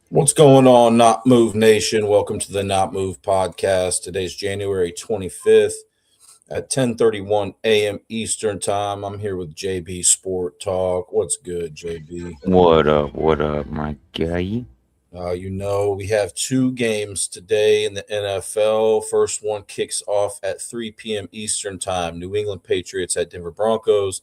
What's going on, Not Move Nation? Welcome to the Not Move podcast. Today's January 25th at 10:31 a.m. Eastern Time. I'm here with JB Sport Talk. What's good, JB? What up? What up, my guy? We have two games today in the NFL. First one kicks off at 3 p.m. Eastern Time. New England Patriots at Denver Broncos.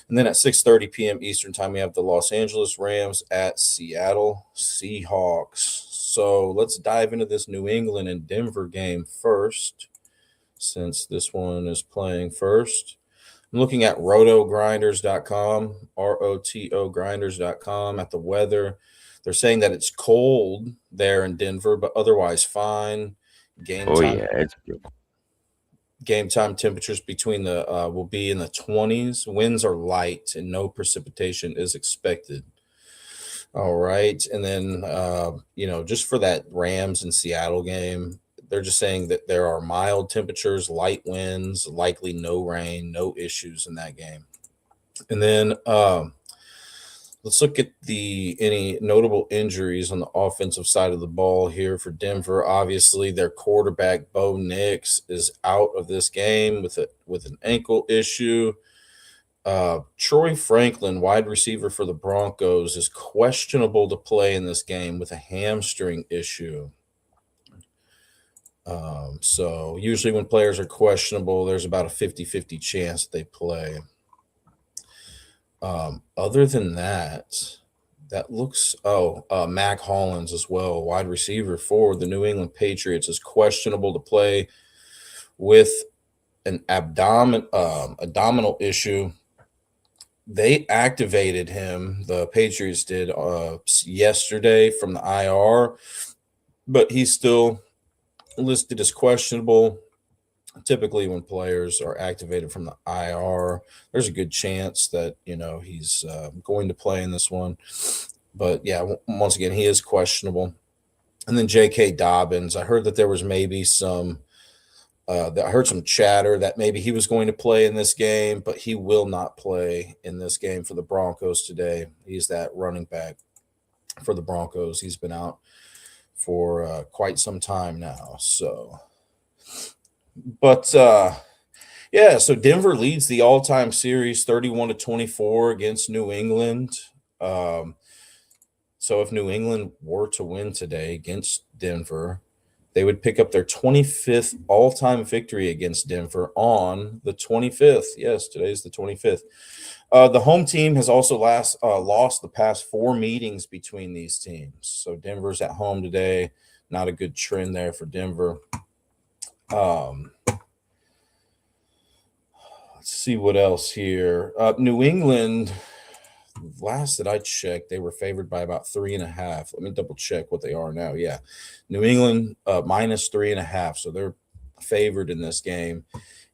And then at 6:30 p.m. Eastern Time, we have the Los Angeles Rams at Seattle Seahawks. So let's dive into this New England and Denver game first, since this one is playing first. I'm looking at rotogrinders.com, ROTO grinders.com, at the weather. They're saying that it's cold there in Denver, but otherwise fine. Game Oh time yeah, it's beautiful. Game time temperatures between the will be in the 20s. Winds are light and no precipitation is expected. All right, and then just for that Rams and Seattle game, they're just saying that there are mild temperatures, light winds, likely no rain, no issues in that game. And then let's look at the any notable injuries on the offensive side of the ball here for Denver. Obviously, their quarterback Bo Nix is out of this game with an ankle issue. Troy Franklin, wide receiver for the Broncos, is questionable to play in this game with a hamstring issue. So usually when players are questionable, there's about a 50-50 chance they play. Other than that, that looks Mac Hollins as well, wide receiver for the New England Patriots, is questionable to play with an abdominal issue. They activated him, the Patriots did, yesterday from the IR, but he's still listed as questionable. Typically, when players are activated from the IR, there's a good chance that he's going to play in this one. But yeah, once again, he is questionable. And then J.K. Dobbins, I heard that there was maybe I heard some chatter that maybe he was going to play in this game, but he will not play in this game for the Broncos today. He's that running back for the Broncos. He's been out for quite some time now. But yeah, so Denver leads the all-time series 31-24 against New England. Um, so if New England were to win today against Denver, they would pick up their 25th all-time victory against Denver on the 25th. Yes, today's the 25th. The home team has also lost the past four meetings between these teams. So Denver's at home today. Not a good trend there for Denver. Let's see what else here. New England, last that I checked, they were favored by about 3.5. Let me double check what they are now. Yeah, New England minus 3.5. So they're favored in this game.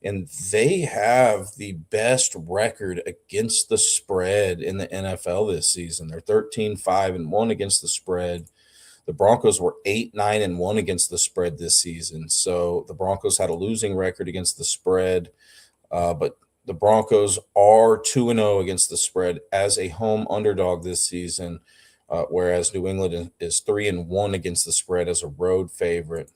And they have the best record against the spread in the NFL this season. They're 13-5-1 against the spread. The Broncos were 8-9-1 against the spread this season. So the Broncos had a losing record against the spread. But the Broncos are 2-0 against the spread as a home underdog this season, whereas New England is 3-1 against the spread as a road favorite.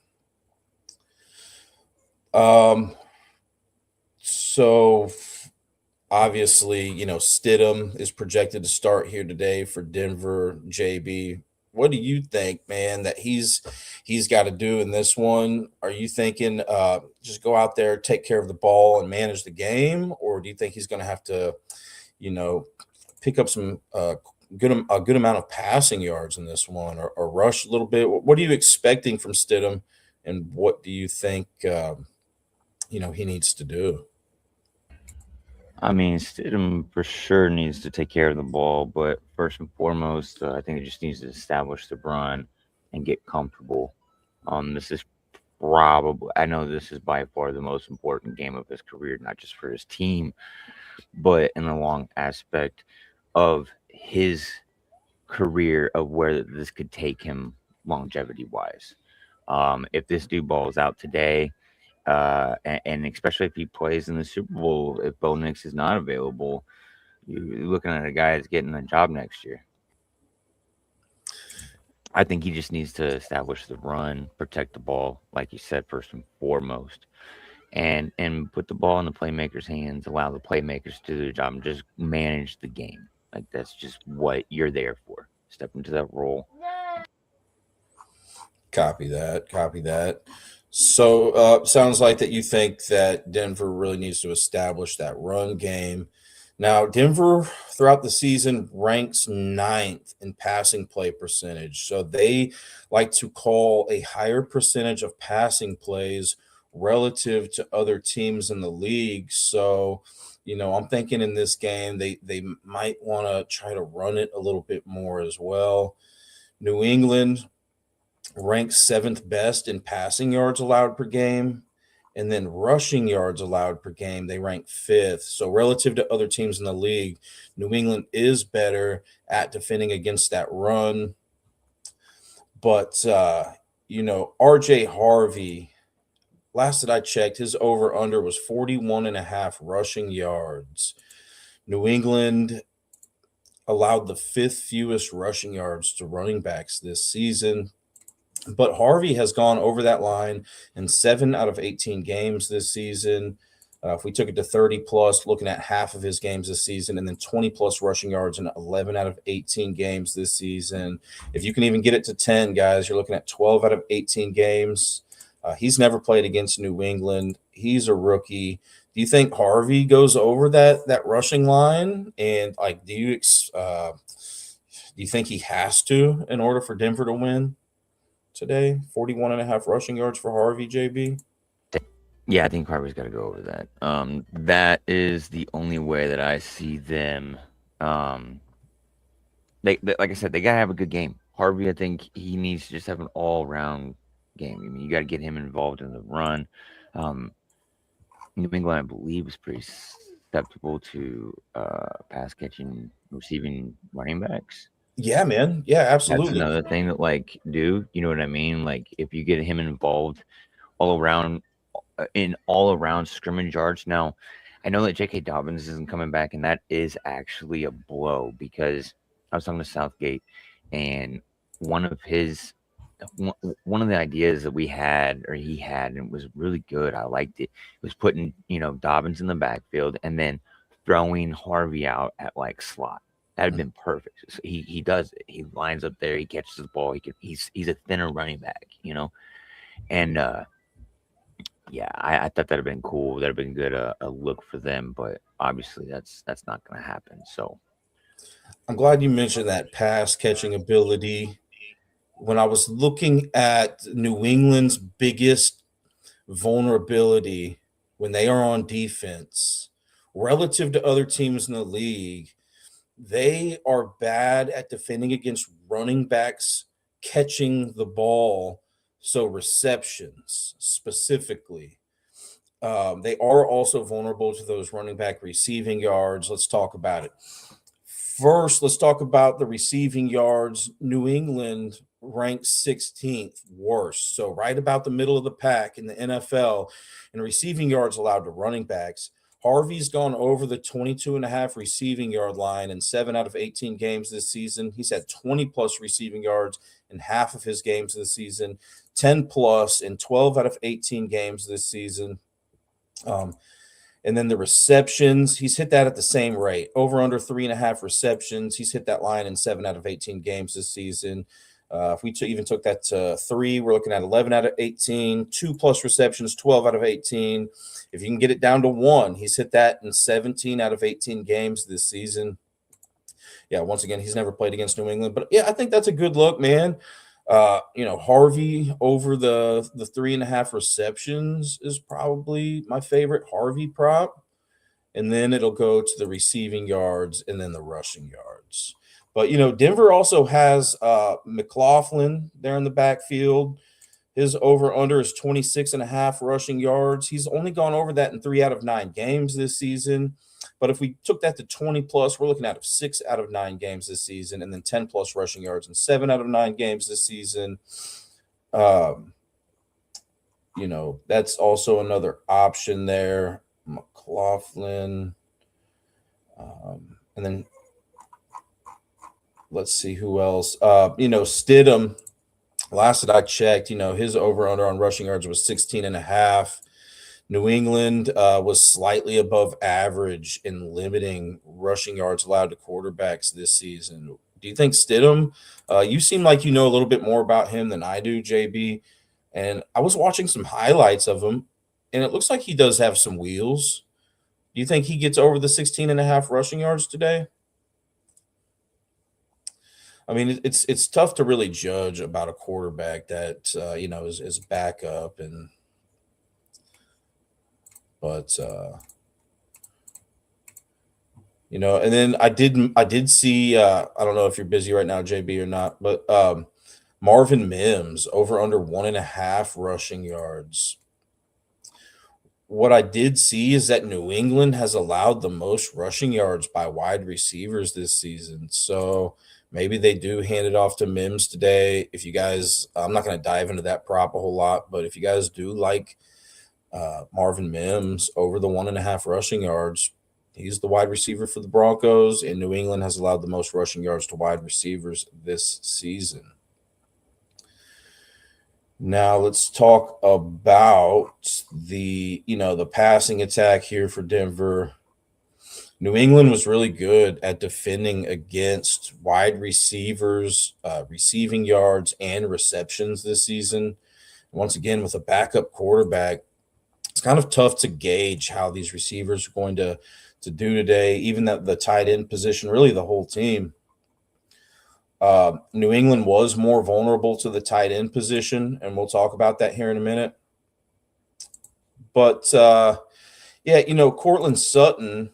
So obviously, Stidham is projected to start here today for Denver. JB, what do you think, man, that he's got to do in this one? Are you thinking just go out there, take care of the ball, and manage the game, or do you think he's going to have to, you know, pick up some a good amount of passing yards in this one, or rush a little bit? What are you expecting from Stidham, and what do you think he needs to do? I mean, Stidham for sure needs to take care of the ball, but first and foremost, I think it just needs to establish the run and get comfortable. This is probably, I know this is by far the most important game of his career, not just for his team, but in the long aspect of his career of where this could take him longevity wise. If this dude balls out today, and especially if he plays in the Super Bowl, if Bo Nix is not available, you're looking at a guy that's getting a job next year. I think he just needs to establish the run, protect the ball, like you said, first and foremost, and put the ball in the playmakers' hands. Allow the playmakers to do their job and just manage the game. Like that's just what you're there for. Step into that role. Copy that. Copy that. So sounds like that you think that Denver really needs to establish that run game. Now, Denver throughout the season ranks ninth in passing play percentage. So they like to call a higher percentage of passing plays relative to other teams in the league. So, I'm thinking in this game they might want to try to run it a little bit more as well. New England ranks seventh best in passing yards allowed per game. And then rushing yards allowed per game, they rank fifth. So, relative to other teams in the league, New England is better at defending against that run. But, RJ Harvey, last that I checked, his over under was 41 and a half rushing yards. New England allowed the fifth fewest rushing yards to running backs this season. But Harvey has gone over that line in 7 out of 18 games this season. If we took it to 30 plus, looking at half of his games this season, and then 20 plus rushing yards in 11 out of 18 games this season. If you can even get it to 10, guys, you're looking at 12 out of 18 games. He's never played against New England. He's a rookie. Do you think Harvey goes over that rushing line? And do you think he has to in order for Denver to win today? 41 and a half rushing yards for Harvey, JB. Yeah, I think Harvey's got to go over that. That is the only way that I see them. They like I said, they gotta have a good game. Harvey, I think he needs to just have an all-around game. I mean, you got to get him involved in the run. Um, New England, I believe, is pretty susceptible to pass catching, receiving running backs. Yeah, man. Yeah, That's absolutely. another thing that you know what I mean? Like if you get him involved all around in all around scrimmage yards. Now, I know that J.K. Dobbins isn't coming back, and that is actually a blow because I was talking to Southgate, and one of his one of the ideas that we had or he had and it was really good. I liked it. Was putting Dobbins in the backfield and then throwing Harvey out at like slot. That'd have been perfect. So he does it. He lines up there. He catches the ball. He's a thinner running back, and yeah, I thought that'd have been cool. That'd have been good a look for them, but obviously that's not going to happen. So I'm glad you mentioned that pass catching ability. When I was looking at New England's biggest vulnerability when they are on defense relative to other teams in the league, they are bad at defending against running backs catching the ball. So, receptions specifically. They are also vulnerable to those running back receiving yards. Let's talk about it. First, let's talk about the receiving yards. New England ranks 16th worst. So, right about the middle of the pack in the NFL in receiving yards allowed to running backs. Harvey's gone over the 22 and a half receiving yard line in 7 out of 18 games this season. He's had 20 plus receiving yards in half of his games this season, 10 plus in 12 out of 18 games this season. And then the receptions, he's hit that at the same rate, over under 3.5 receptions. He's hit that line in 7 out of 18 games this season. If we even took that to 3, we're looking at 11 out of 18, 2 plus receptions, 12 out of 18. If you can get it down to 1, he's hit that in 17 out of 18 games this season. Yeah, once again, he's never played against New England, but yeah, I think that's a good look, man. Harvey over the 3.5 receptions is probably my favorite Harvey prop. And then it'll go to the receiving yards and then the rushing yards. But Denver also has McLaughlin there in the backfield. His over under is 26 and a half rushing yards. He's only gone over that in 3 out of 9 games this season. But if we took that to 20 plus, we're looking at 6 out of 9 games this season, and then 10 plus rushing yards in 7 out of 9 games this season. That's also another option there. McLaughlin. And then let's see who else. Stidham, last that I checked, his over under on rushing yards was 16 and a half. New England was slightly above average in limiting rushing yards allowed to quarterbacks this season. Do you think Stidham, you seem like you know a little bit more about him than I do, JB. And I was watching some highlights of him, and it looks like he does have some wheels. Do you think he gets over the 16 and a half rushing yards today? I mean, it's tough to really judge about a quarterback that is backup, but and then I did see I don't know if you're busy right now, JB, or not, but Marvin Mims over under 1.5 rushing yards. What I did see is that New England has allowed the most rushing yards by wide receivers this season. So maybe they do hand it off to Mims today. If you guys, I'm not going to dive into that prop a whole lot, but if you guys do like Marvin Mims over the 1.5 rushing yards, he's the wide receiver for the Broncos, and New England has allowed the most rushing yards to wide receivers this season. Now let's talk about the passing attack here for Denver. New England was really good at defending against wide receivers, receiving yards, and receptions this season. Once again, with a backup quarterback, it's kind of tough to gauge how these receivers are going to do today, even the tight end position, really the whole team. New England was more vulnerable to the tight end position, and we'll talk about that here in a minute. But Cortland Sutton,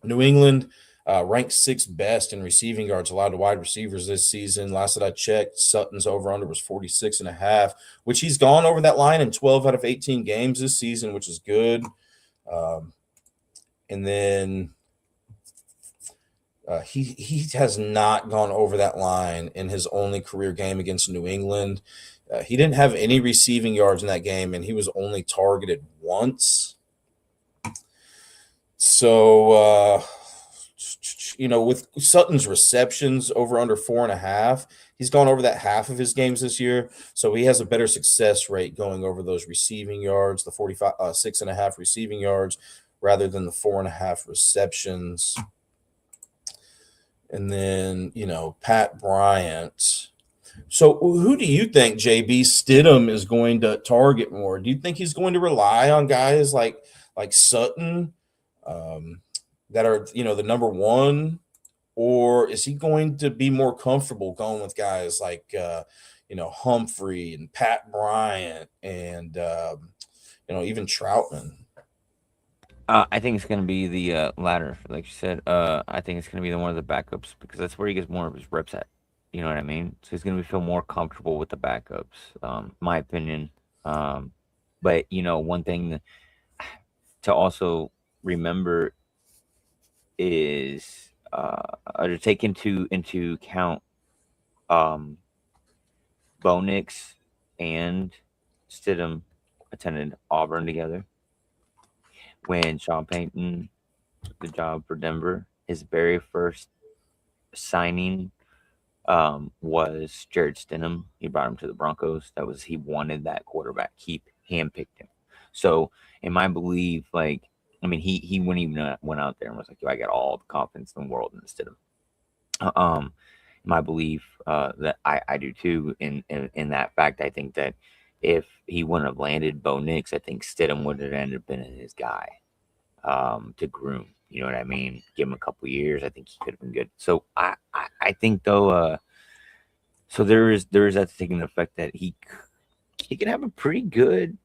New England ranked 6th best in receiving yards allowed to wide receivers this season. Last that I checked, Sutton's over under was 46 and a half, which he's gone over that line in 12 out of 18 games this season, which is good. And then he has not gone over that line in his only career game against New England. He didn't have any receiving yards in that game, and he was only targeted once. So, with Sutton's receptions over under 4.5, he's gone over that half of his games this year. So he has a better success rate going over those receiving yards, the 6.5 receiving yards, rather than the 4.5 receptions. And then, Pat Bryant. So who do you think, JB, Stidham is going to target more? Do you think he's going to rely on guys like Sutton that are, the number one? Or is he going to be more comfortable going with guys like, Humphrey and Pat Bryant and, even Troutman? I think it's going to be the latter, like you said. I think it's going to be one of the backups because that's where he gets more of his reps at. You know what I mean? So he's going to feel more comfortable with the backups, my opinion. But one thing to also remember is to take into account Bo Nix and Stidham attended Auburn together. When Sean Payton took the job for Denver, his very first signing was Jared Stidham. He brought him to the Broncos. He wanted that quarterback. He handpicked him. So in my belief, he wouldn't even went out there and was like, "Yo, I got all the confidence in the world in Stidham." My belief that I do too in that fact, I think that if he wouldn't have landed Bo Nix, I think Stidham would have ended up being his guy to groom. You know what I mean? Give him a couple years. I think he could have been good. So I think though, so there is that taking effect that he can have a pretty good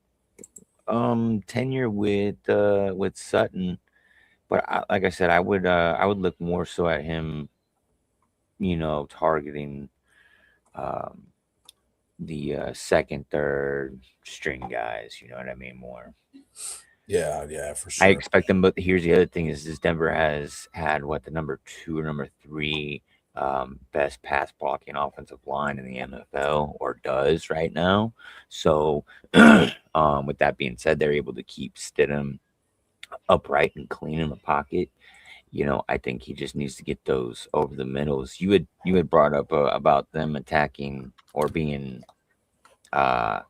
tenure with Sutton. But like I said, I would look more so at him, targeting the second, third string guys. You know what I mean? More. Yeah, for sure. I expect them, but here's the other thing: is Denver has had the number 2 or number 3 best pass blocking offensive line in the NFL, or does right now. So, with that being said, they're able to keep Stidham upright and clean in the pocket. I think he just needs to get those over the middles. You had brought up about them attacking or being uh,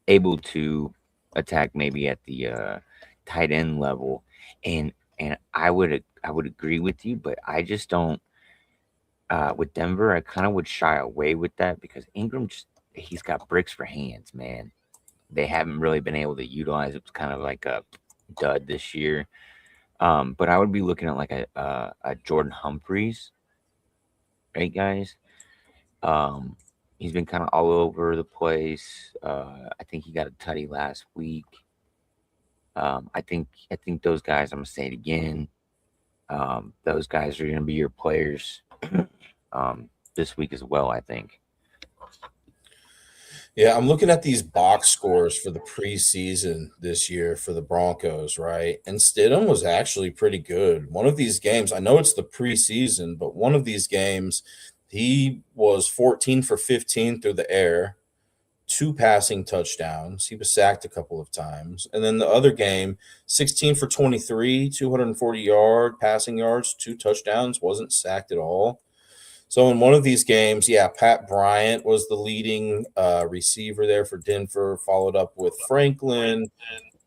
able to attack maybe at the tight end level, and I would agree with you, but I just don't. With Denver, I kind of would shy away with that because Ingram just he's got bricks for hands, man. They haven't really been able to utilize it. It's kind of like a dud this year. But I would be looking at like a Jordan Humphreys, right, guys? Um, he's been kind of all over the place. I think he got a tutty last week. I think those guys. I'm gonna say it again. Those guys are gonna be your players this week as well. I think. Yeah, I'm looking at these box scores for the preseason this year for the Broncos, right? And Stidham was actually pretty good. One of these games, I know it's the preseason, but one of these games, he was 14 for 15 through the air, two passing touchdowns. He was sacked a couple of times. And then the other game, 16 for 23, 240 passing yards, two touchdowns, wasn't sacked at all. So in one of these games, yeah, Pat Bryant was the leading receiver there for Denver, followed up with Franklin.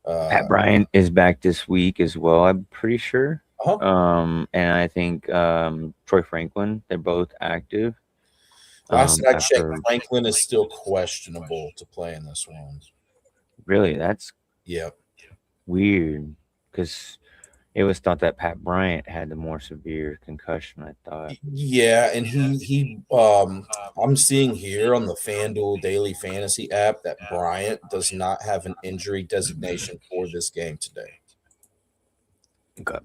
Pat Uh, Bryant is back this week as well. I'm pretty sure. uh-huh. And I think Troy Franklin. They're both active. Last I I've checked, heard. Franklin is still questionable to play in this one. Really, that's Yeah. weird because it was thought that Pat Bryant had the more severe concussion. I thought. Yeah, and I'm seeing here on the FanDuel Daily Fantasy app that Bryant does not have an injury designation for this game today. Okay.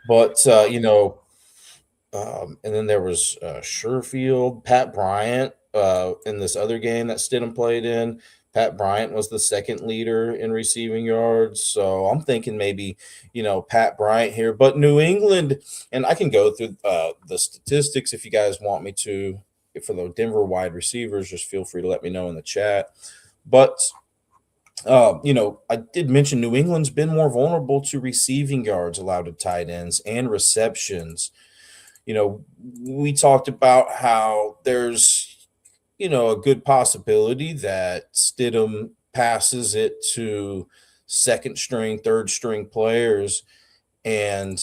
But and then there was Sherfield, Pat Bryant in this other game that Stidham played in. Pat Bryant was the second leader in receiving yards. So I'm thinking maybe, Pat Bryant here. But New England, and I can go through the statistics if you guys want me to. For the Denver wide receivers, just feel free to let me know in the chat. But I did mention New England's been more vulnerable to receiving yards allowed to tight ends and receptions. We talked about how there's, a good possibility that Stidham passes it to second string, third string players. And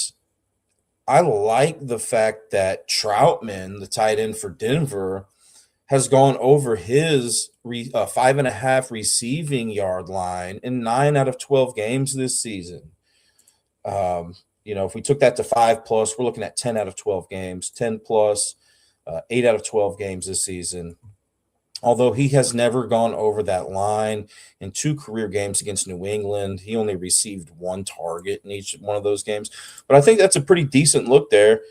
I like the fact that Troutman, the tight end for Denver, has gone over his 5.5 receiving yard line in 9 out of 12 games this season. If we took that to 5+, we're looking at 10 out of 12 games, 10+, 8 out of 12 games this season. Although he has never gone over that line in 2 career games against New England, he only received 1 target in each one of those games. But I think that's a pretty decent look there.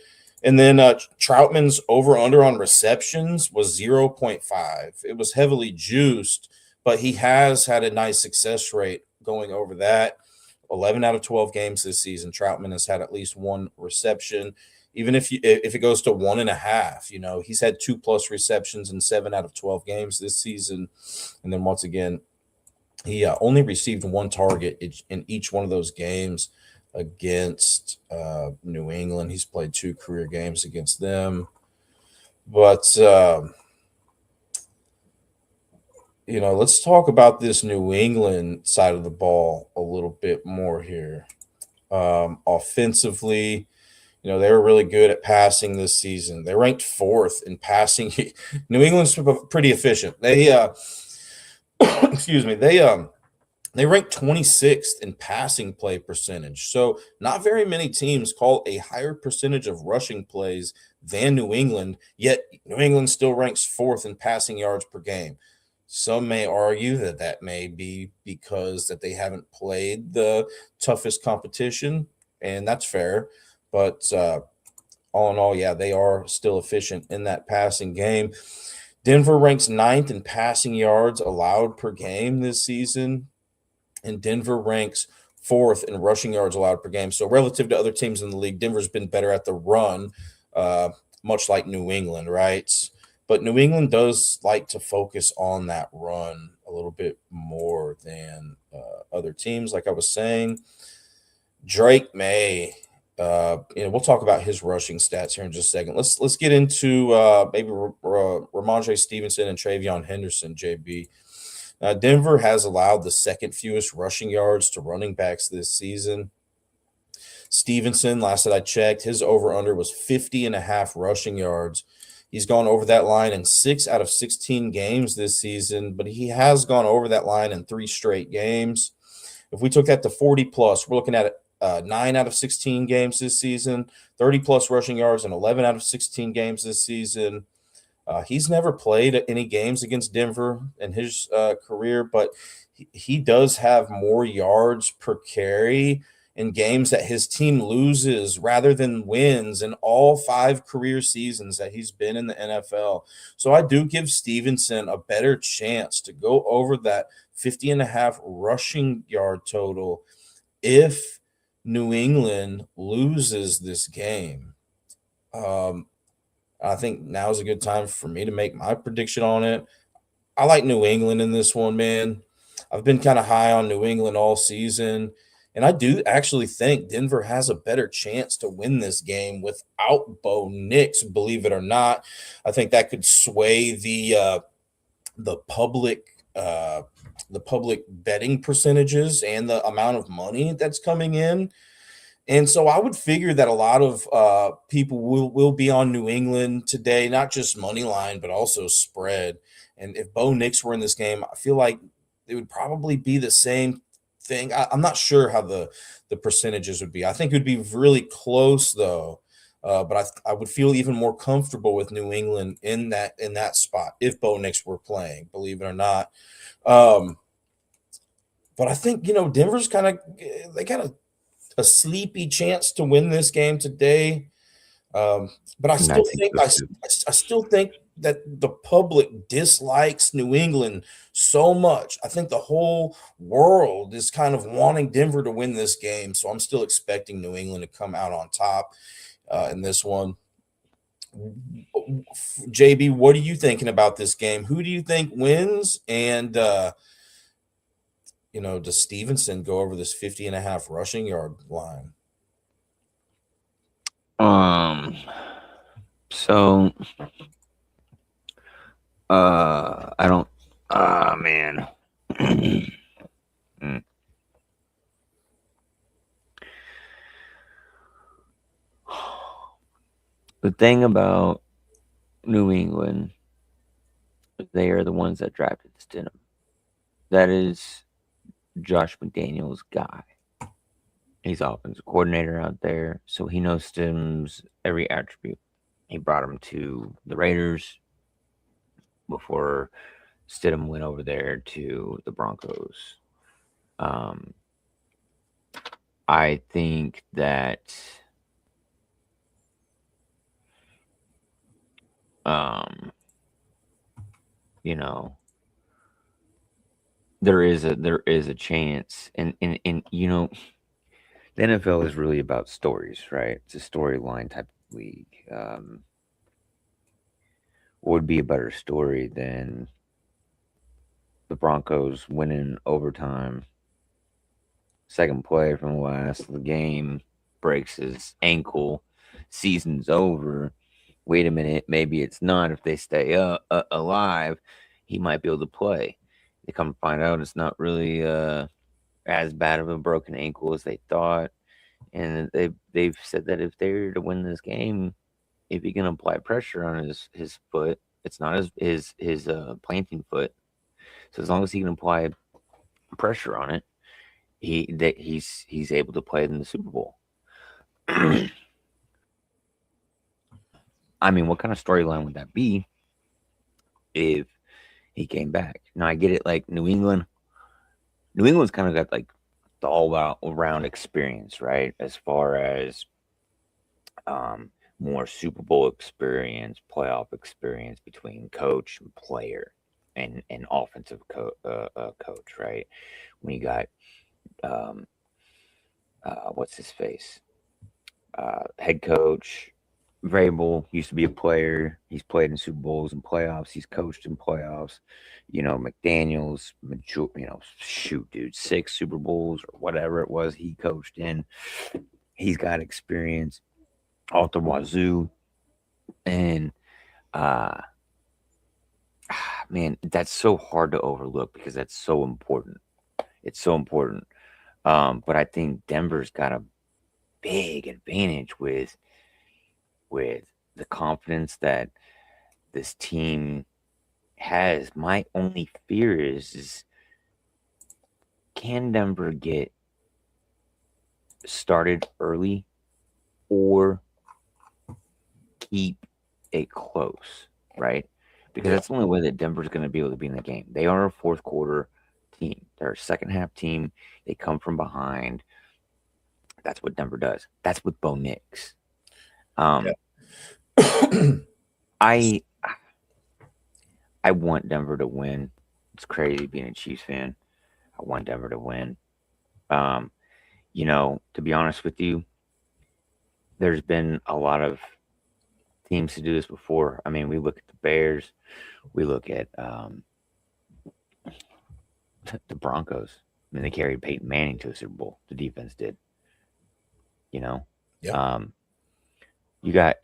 And then Troutman's over-under on receptions was 0.5. It was heavily juiced, but he has had a nice success rate going over that. 11 out of 12 games this season, Troutman has had at least one reception. Even if it goes to 1.5, he's had 2+ receptions in 7 out of 12 games this season. And then once again, he only received 1 target in each one of those games against New England. He's played 2 career games against them. But, let's talk about this New England side of the ball a little bit more here. Offensively, they were really good at passing this season. They ranked 4th in passing. New England's pretty efficient. They, excuse me, they ranked 26th in passing play percentage. So not very many teams call a higher percentage of rushing plays than New England, yet New England still ranks 4th in passing yards per game. Some may argue that may be because that they haven't played the toughest competition, and that's fair. But all in all, yeah, they are still efficient in that passing game. Denver ranks 9th in passing yards allowed per game this season, and Denver ranks 4th in rushing yards allowed per game. So relative to other teams in the league, Denver's been better at the run, much like New England, right? But New England does like to focus on that run a little bit more than other teams, like I was saying. Drake May We'll talk about his rushing stats here in just a second. Let's get into maybe Ramondre Stevenson and Travion Henderson. JB, Denver has allowed the second fewest rushing yards to running backs this season. Stevenson, last that I checked, his over under was 50 and a half rushing yards. He's gone over that line in 6 out of 16 games this season, but he has gone over that line in 3 straight games. If we took that to 40 plus, we're looking at 9 out of 16 games this season, 30 plus rushing yards in 11 out of 16 games this season. He's never played any games against Denver in his career, but he does have more yards per carry in games that his team loses rather than wins in all 5 career seasons that he's been in the NFL. So I do give Stevenson a better chance to go over that 50 and a half rushing yard total if New England loses this game. I think now is a good time for me to make my prediction on it. I like New England in this one, man. I've been kind of high on New England all season. And I do actually think Denver has a better chance to win this game without Bo Nix, believe it or not. I think that could sway the public betting percentages and the amount of money that's coming in. And so I would figure that a lot of people will be on New England today, not just money line, but also spread. And if Bo Nix were in this game, I feel like it would probably be the same thing. I'm not sure how the percentages would be. I think it would be really close though. But I would feel even more comfortable with New England in that spot if Bo Nix were playing, believe it or not. But I think Denver's kind of they got a sleepy chance to win this game today. But I still I still think that the public dislikes New England so much. I think the whole world is kind of wanting Denver to win this game. So I'm still expecting New England to come out on top in this one. JB, what are you thinking about this game? Who do you think wins? And does Stevenson go over this 50 and a half rushing yard line? So I don't man. The thing about New England, they are the ones that drafted Stidham. That is Josh McDaniels' guy. He's offensive coordinator out there, so he knows Stidham's every attribute. He brought him to the Raiders before Stidham went over there to the Broncos. I think that there is a chance, and the NFL is really about stories, right? It's a storyline type of league. What would be a better story than the Broncos winning overtime? Second play from the last of the game, breaks his ankle, season's over. Wait a minute, maybe it's not. If they stay alive, he might be able to play. They come to find out it's not really as bad of a broken ankle as they thought. And they've said that if they're to win this game, if he can apply pressure on his foot, it's not his planting foot. So as long as he can apply pressure on it, he's able to play in the Super Bowl. I mean, what kind of storyline would that be if he came back? Now I get it, like New England's kind of got like the all around experience, right? As far as more Super Bowl experience, playoff experience between coach and player and offensive coach, right? When you got what's his face? Head coach Vrabel used to be a player. He's played in Super Bowls and playoffs. He's coached in playoffs. McDaniels, shoot, dude, 6 Super Bowls or whatever it was he coached in. He's got experience out the wazoo, and uh, man, that's so hard to overlook because that's so important. It's so important. But I think Denver's got a big advantage with the confidence that this team has. My only fear is can Denver get started early or keep it close, right? Because Yeah. that's the only way that Denver's going to be able to be in the game. They are a fourth quarter team. They're a second half team. They come from behind. That's what Denver does. That's with Bo Nix. Yeah. I I want Denver to win. It's crazy being a Chiefs fan. I want Denver to win. Um, to be honest with you, there's been a lot of teams to do this before. I mean, we look at the Bears, we look at the Broncos. I mean, they carried Peyton Manning to the Super Bowl. The defense did. You know, Yeah. you got.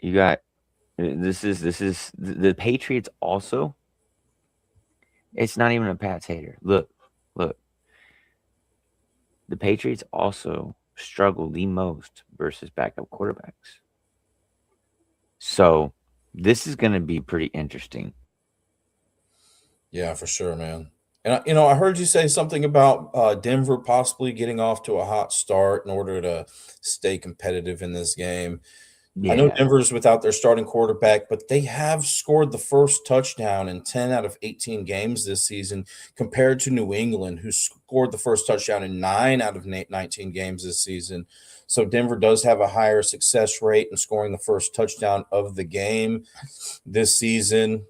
This is the Patriots also. It's not even a Pats hater. Look. The Patriots also struggle the most versus backup quarterbacks. So this is going to be pretty interesting. Yeah, for sure, man. And I heard you say something about Denver possibly getting off to a hot start in order to stay competitive in this game. I know Yeah. Denver's without their starting quarterback, but they have scored the first touchdown in 10 out of 18 games this season compared to New England, who scored the first touchdown in 9 out of 19 games this season. So Denver does have a higher success rate in scoring the first touchdown of the game this season.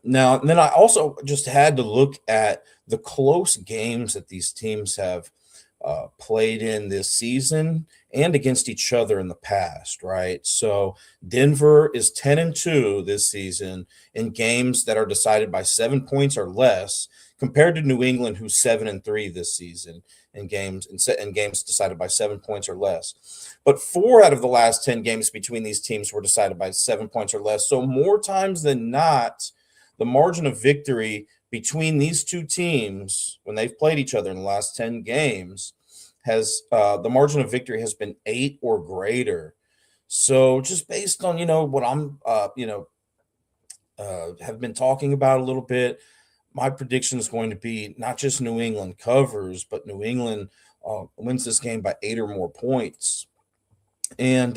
Now, and then I also just had to look at the close games that these teams have played in this season and against each other in the past, right? So Denver is 10-2 this season in games that are decided by 7 points or less, compared to New England, who's 7-3 this season in games decided by 7 points or less. But 4 out of the last 10 games between these teams were decided by 7 points or less. So more times than not, the margin of victory between these two teams when they've played each other in the last 10 games has the margin of victory has been 8 or greater. So just based on what I'm have been talking about a little bit, my prediction is going to be not just New England covers, but New England wins this game by 8 or more points. And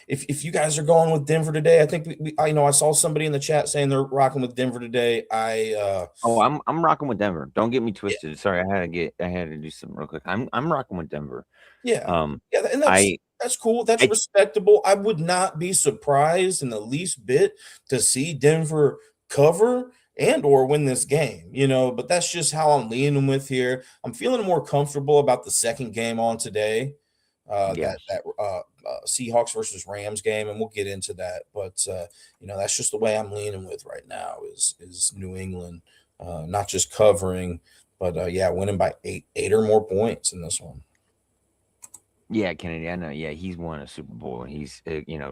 if you guys are going with Denver today, I think I saw somebody in the chat saying they're rocking with Denver today. I'm rocking with Denver. Don't get me twisted. Sorry, I had to do something real quick. I'm rocking with Denver. Yeah, Um, yeah, and I that's cool. That's I respectable. I would not be surprised in the least bit to see Denver cover and or win this game. But that's just how I'm leaning with here. I'm feeling more comfortable about the second game on today. yes. That Seahawks versus Rams game, and we'll get into that. But that's just the way I'm leaning with right now is New England, not just covering, but winning by eight or more points in this one. Yeah, Kennedy. I know. Yeah, he's won a Super Bowl, and he's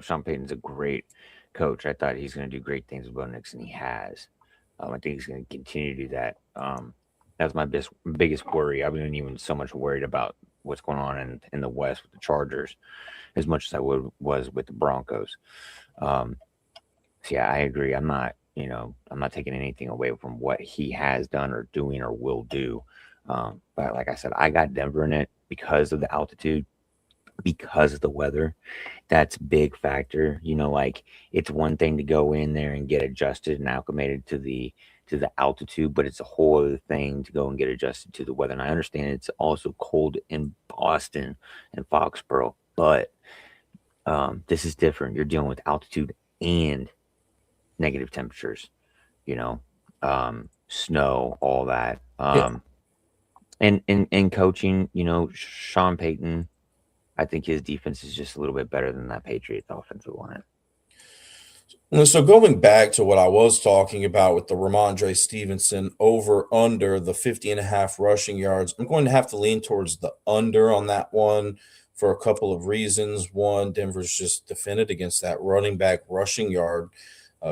Sean Payton's a great coach. I thought he's going to do great things with Bo Nix, and he has. I think he's going to continue to do that. That's my biggest worry. I wasn't even so much worried about what's going on in the West with the Chargers as much as I was with the Broncos. So yeah, I agree. I'm not taking anything away from what he has done or doing or will do. But like I said, I got Denver in it because of the altitude, because of the weather. That's big factor. Like it's one thing to go in there and get adjusted and acclimated to the altitude, but it's a whole other thing to go and get adjusted to the weather. And I understand it's also cold in Boston and Foxborough, but this is different. You're dealing with altitude and negative temperatures, snow, all that. And in coaching, Sean Payton, I think his defense is just a little bit better than that Patriots offensive line. So going back to what I was talking about with the Ramondre Stevenson over under the 50.5 rushing yards, I'm going to have to lean towards the under on that one. for a couple of reasons. One, Denver's just defended against that running back rushing yard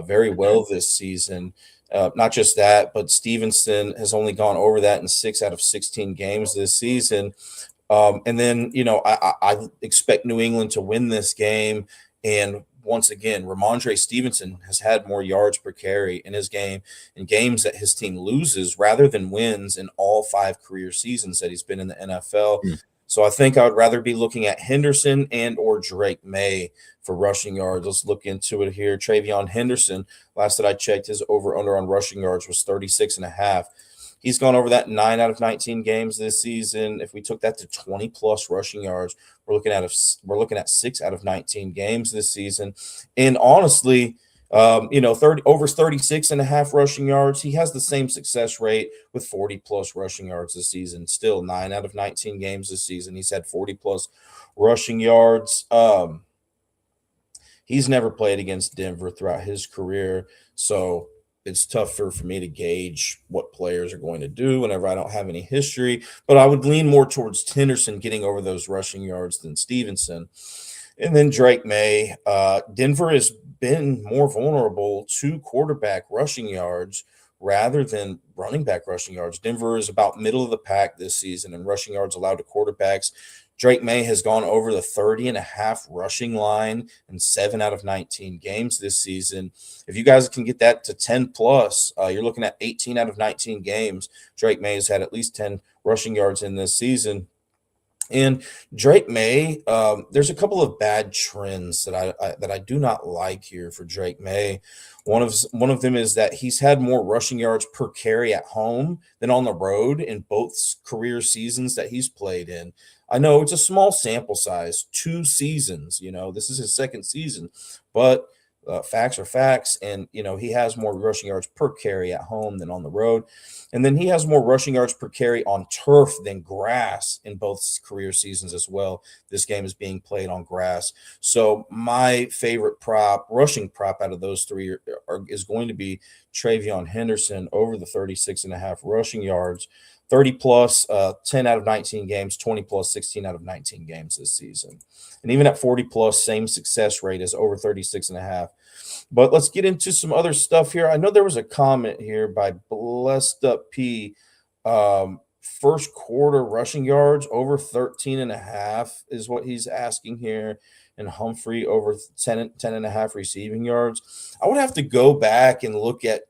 very well this season. Not just that, but Stevenson has only gone over that in 6 out of 16 games this season. And then, I expect New England to win this game. And once again, Ramondre Stevenson has had more yards per carry in his game in games that his team loses rather than wins in all 5 career seasons that he's been in the NFL. Mm. So I think I would rather be looking at Henderson and or Drake May for rushing yards. Let's look into it here. Travion Henderson, last that I checked, his over-under on rushing yards was 36.5. He's gone over that 9 out of 19 games this season. If we took that to 20-plus rushing yards, we're looking at 6 out of 19 games this season. And honestly, 36.5 rushing yards. He has the same success rate with 40-plus rushing yards this season. Still 9 out of 19 games this season. He's had 40-plus rushing yards. He's never played against Denver throughout his career, so it's tougher for me to gauge what players are going to do whenever I don't have any history. But I would lean more towards Henderson getting over those rushing yards than Stevenson. And then Drake May. Denver has been more vulnerable to quarterback rushing yards rather than running back rushing yards. Denver is about middle of the pack this season in rushing yards allowed to quarterbacks. Drake May has gone over the 30.5 rushing line in 7 out of 19 games this season. If you guys can get that to 10 plus, you're looking at 18 out of 19 games. Drake May has had at least 10 rushing yards in this season. And Drake May, there's a couple of bad trends that I do not like here for Drake May. One of them is that he's had more rushing yards per carry at home than on the road in both career seasons that he's played in. I know it's a small sample size, 2 seasons. This is his second season, but facts are facts. And, he has more rushing yards per carry at home than on the road. And then he has more rushing yards per carry on turf than grass in both career seasons as well. This game is being played on grass. So my favorite rushing prop out of those 3 is going to be Travion Henderson over the 36.5 rushing yards. 30 plus, 10 out of 19 games, 20 plus, 16 out of 19 games this season. And even at 40 plus, same success rate as over 36.5. But let's get into some other stuff here. I know there was a comment here by Blessed Up P. First quarter rushing yards over 13.5 is what he's asking here. And Humphrey over 10.5 receiving yards. I would have to go back and look at,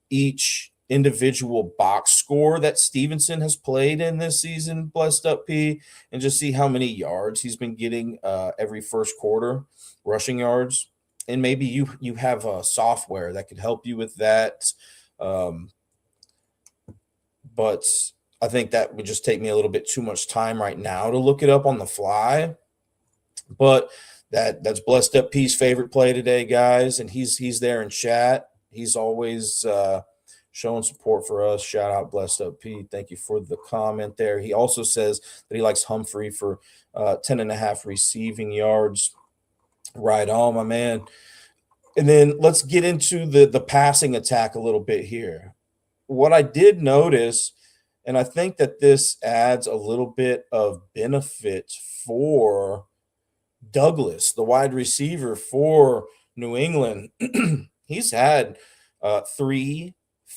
each individual box score that Stevenson has played in this season, Blessed Up P, and just see how many yards he's been getting every first quarter, rushing yards. And maybe you have a software that could help you with that. But I think that would just take me a little bit too much time right now to look it up on the fly. But that's Blessed Up P's favorite play today, guys. And he's there in chat. He's always showing support for us. Shout out Blessed Up P. Thank you for the comment there. He also says that he likes Humphrey for 10.5 receiving yards. Right on, my man. And then let's get into the passing attack a little bit here. What I did notice, and I think that this adds a little bit of benefit for Douglas, the wide receiver for New England. He's had 3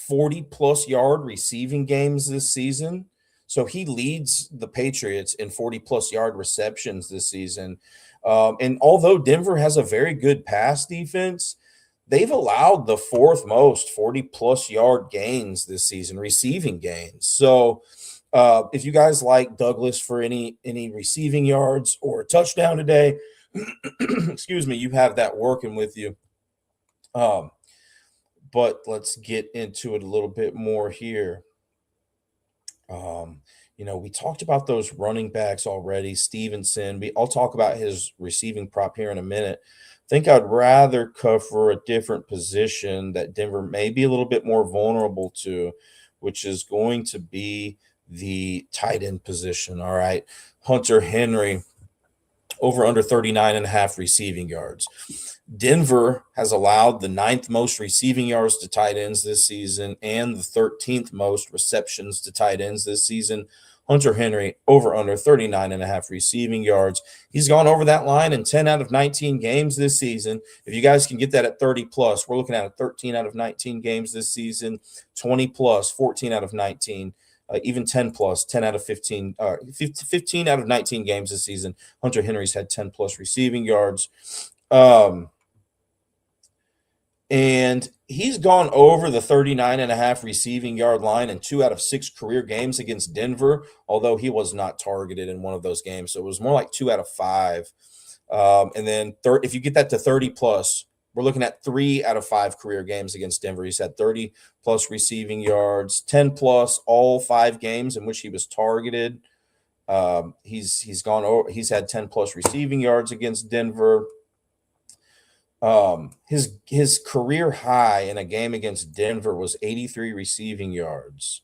40-plus yard receiving games this season. So he leads the Patriots in 40-plus yard receptions this season. And although Denver has a very good pass defense, they've allowed the 4th most 40-plus yard gains this season, receiving gains. So if you guys like Douglas for any receiving yards or a touchdown today, excuse me, you have that working with you. But let's get into it a little bit more here. We talked about those running backs already. Stevenson. I'll talk about his receiving prop here in a minute. I think I'd rather cover a different position that Denver may be a little bit more vulnerable to, which is going to be the tight end position. All right. Hunter Henry over under 39.5 receiving yards. Denver has allowed the 9th most receiving yards to tight ends this season and the 13th most receptions to tight ends this season. Hunter Henry over under 39.5 receiving yards. He's gone over that line in 10 out of 19 games this season. If you guys can get that at 30 plus, we're looking at a 13 out of 19 games this season, 20 plus, 14 out of 19. Even 10 plus, 10 out of 15, 15 out of 19 games this season. Hunter Henry's had 10 plus receiving yards. And he's gone over the 39.5 receiving yard line in 2 out of 6 career games against Denver, although he was not targeted in one of those games. So it was more like 2 out of 5. And then if you get that to 30 plus, we're looking at 3 out of 5 career games against Denver. He's had 30 plus receiving yards, 10 plus all 5 games in which he was targeted. He's gone over. He's had 10 plus receiving yards against Denver. His career high in a game against Denver was 83 receiving yards.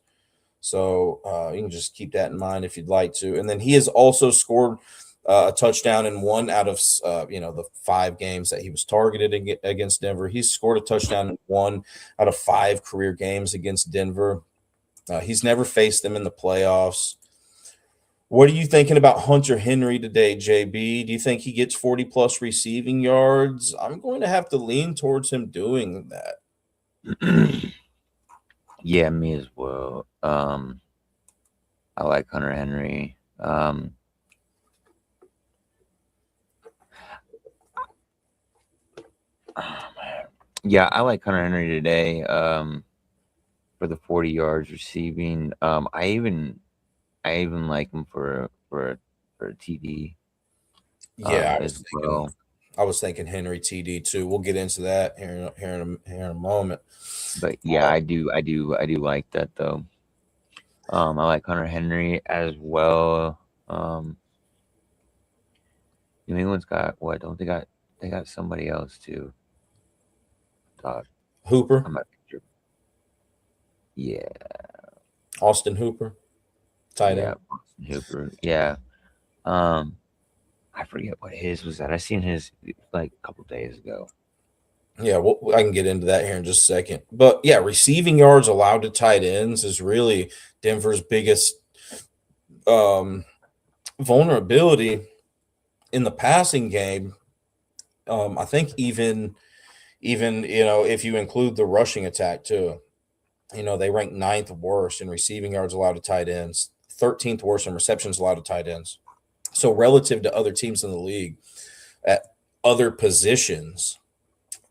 So you can just keep that in mind if you'd like to. And then he has also scored a touchdown in 1 out of the 5 games that he was targeted against Denver. He's scored a touchdown in 1 out of 5 career games against Denver. He's never faced them in the playoffs. What are you thinking about Hunter Henry today, JB? Do you think he gets 40 plus receiving yards? I'm going to have to lean towards him doing that. Yeah, me as well. I like Hunter Henry. Yeah, I like Hunter Henry today. For the 40 yards receiving. I even like him for a TD. Yeah, as well. I was thinking Henry TD too. We'll get into that here in a moment. But yeah, I do like that though. I like Hunter Henry as well. New England's got what? Don't they got somebody else too? Hooper. I'm not sure. Yeah. Austin Hooper. Tight end. Austin Hooper. Yeah. I forget what his was at. I seen his like a couple days ago. Yeah, I can get into that here in just a second. But yeah, receiving yards allowed to tight ends is really Denver's biggest vulnerability in the passing game. I think even if you include the rushing attack too, they rank 9th worst in receiving yards allowed to tight ends, 13th worst in receptions allowed to tight ends. So relative to other teams in the league at other positions,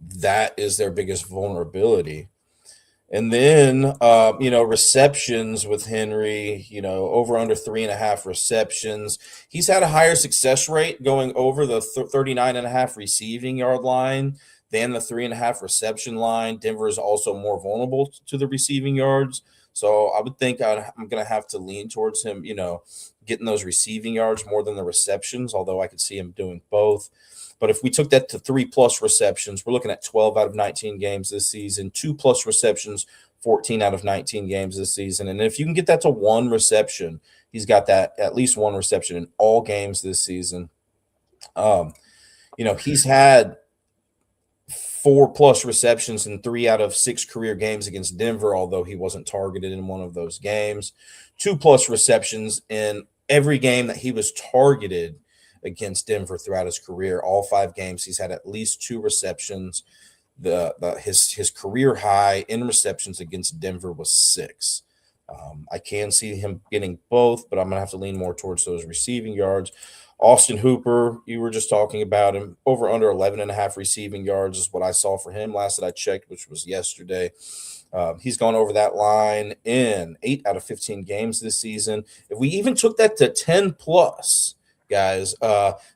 that is their biggest vulnerability. And then, receptions with Henry, over under 3.5 receptions. He's had a higher success rate going over the 39.5 receiving yard line than the 3.5 reception line. Denver is also more vulnerable to the receiving yards. So I would think I'm going to have to lean towards him, getting those receiving yards more than the receptions, although I could see him doing both. But if we took that to 3 plus receptions, we're looking at 12 out of 19 games this season, 2 plus receptions, 14 out of 19 games this season. And if you can get that to 1 reception, he's got that at least 1 reception in all games this season. He's had 4 plus receptions in 3 out of 6 career games against Denver, although he wasn't targeted in one of those games. 2 plus receptions in every game that he was targeted against Denver throughout his career. All 5 games, he's had at least 2 receptions. His career high in receptions against Denver was 6. I can see him getting both, but I'm going to have to lean more towards those receiving yards. Austin Hooper, you were just talking about him, over under 11.5 receiving yards is what I saw for him last that I checked, which was yesterday. He's gone over that line in 8 out of 15 games this season. If we even took that to 10 plus, guys,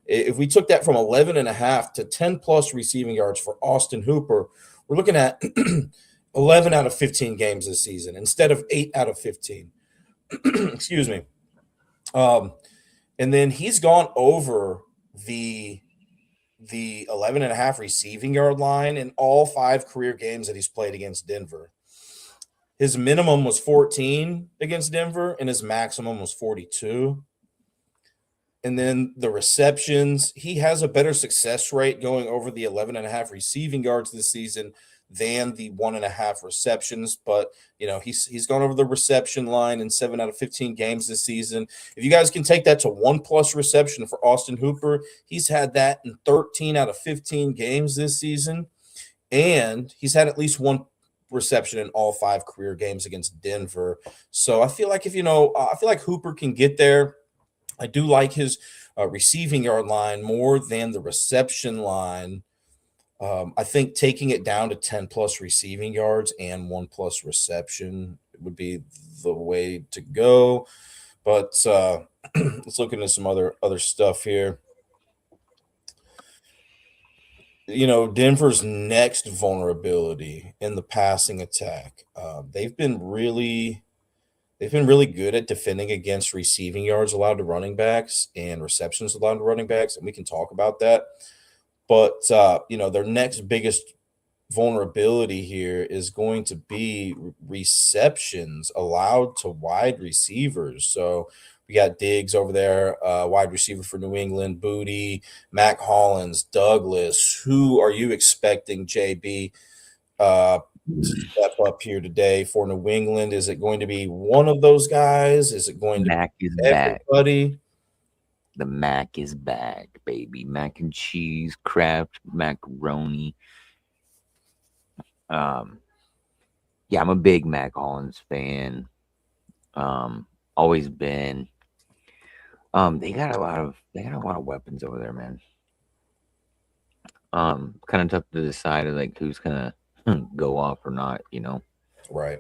if we took that from 11.5 to 10 plus receiving yards for Austin Hooper, we're looking at 11 out of 15 games this season instead of 8 out of 15. Excuse me. And then he's gone over the 11.5 receiving yard line in all 5 career games that he's played against Denver. His minimum was 14 against Denver, and his maximum was 42. And then the receptions, he has a better success rate going over the 11.5 receiving yards this season than the 1.5 receptions. But he's gone over the reception line in 7 out of 15 games this season. If you guys can take that to 1+ reception for Austin Hooper, he's had that in 13 out of 15 games this season, and he's had at least one reception in all 5 career games against Denver. So I feel like I feel like Hooper can get there. I do like his receiving yard line more than the reception line. I think taking it down to 10+ receiving yards and 1+ reception would be the way to go. But let's look into some other stuff here. Denver's next vulnerability in the passing attack. They've been really good at defending against receiving yards allowed to running backs and receptions allowed to running backs, and we can talk about that. But their next biggest vulnerability here is going to be receptions allowed to wide receivers. So we got Diggs over there, wide receiver for New England, Booty, Mac Hollins, Douglas. Who are you expecting, JB, to step up here today for New England? Is it going to be one of those guys? Is it going to Mac be is back. everybody? The Mac is back, baby. Mac and cheese, Kraft macaroni. Yeah, I'm a big Mac Hollins fan. Always been. They got a lot of weapons over there, man. Kind of tough to decide like who's gonna go off or not, Right.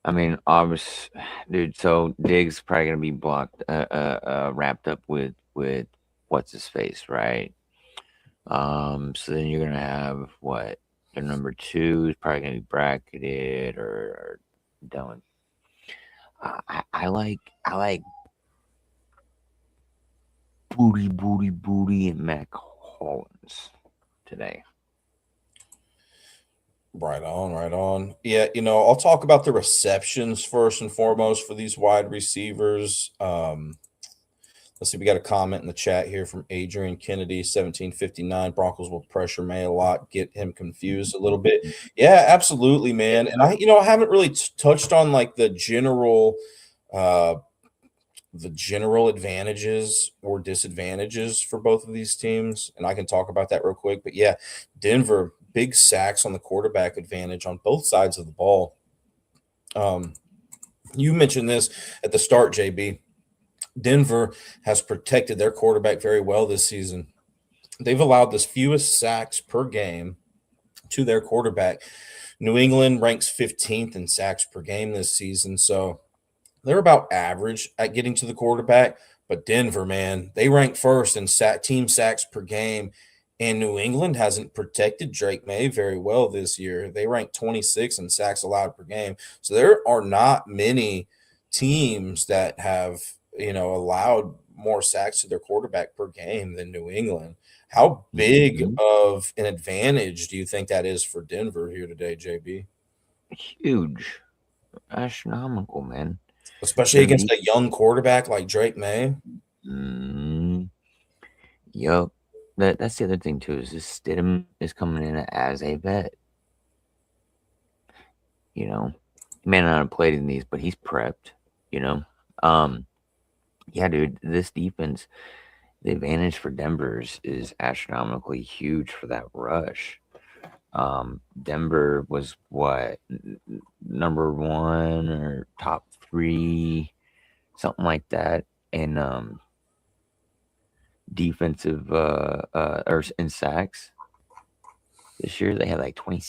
I mean, obvious, dude. So Diggs probably gonna be blocked, wrapped up with what's his face, right? So then you're gonna have what? Their number 2 is probably gonna be bracketed or done. I like booty and Mac Hollins today. Right on. Yeah, I'll talk about the receptions first and foremost for these wide receivers. Let's see, we got a comment in the chat here from Adrian Kennedy, 1759. Broncos will pressure May a lot, get him confused a little bit. Yeah, absolutely, man. And I haven't really touched on like the general advantages or disadvantages for both of these teams, and I can talk about that real quick. But yeah, Denver, big sacks on the quarterback advantage on both sides of the ball. You mentioned this at the start, JB. Denver has protected their quarterback very well this season. They've allowed the fewest sacks per game to their quarterback. New England ranks 15th in sacks per game this season, so they're about average at getting to the quarterback. But Denver, man, they rank first in team sacks per game, and New England hasn't protected Drake May very well this year. They rank 26 in sacks allowed per game. So there are not many teams that have allowed more sacks to their quarterback per game than New England. How big of an advantage do you think that is for Denver here today, JB? Huge, astronomical, man. Especially against a young quarterback like Drake May. Yup. That's the other thing too. Is this Stidham is coming in as a vet. He may not have played in these, but he's prepped. Yeah, dude. This defense, the advantage for Denver is astronomically huge for that rush. Denver was what, number 1 or top 3, something like that, and defensive or in sacks this year. They had like 20.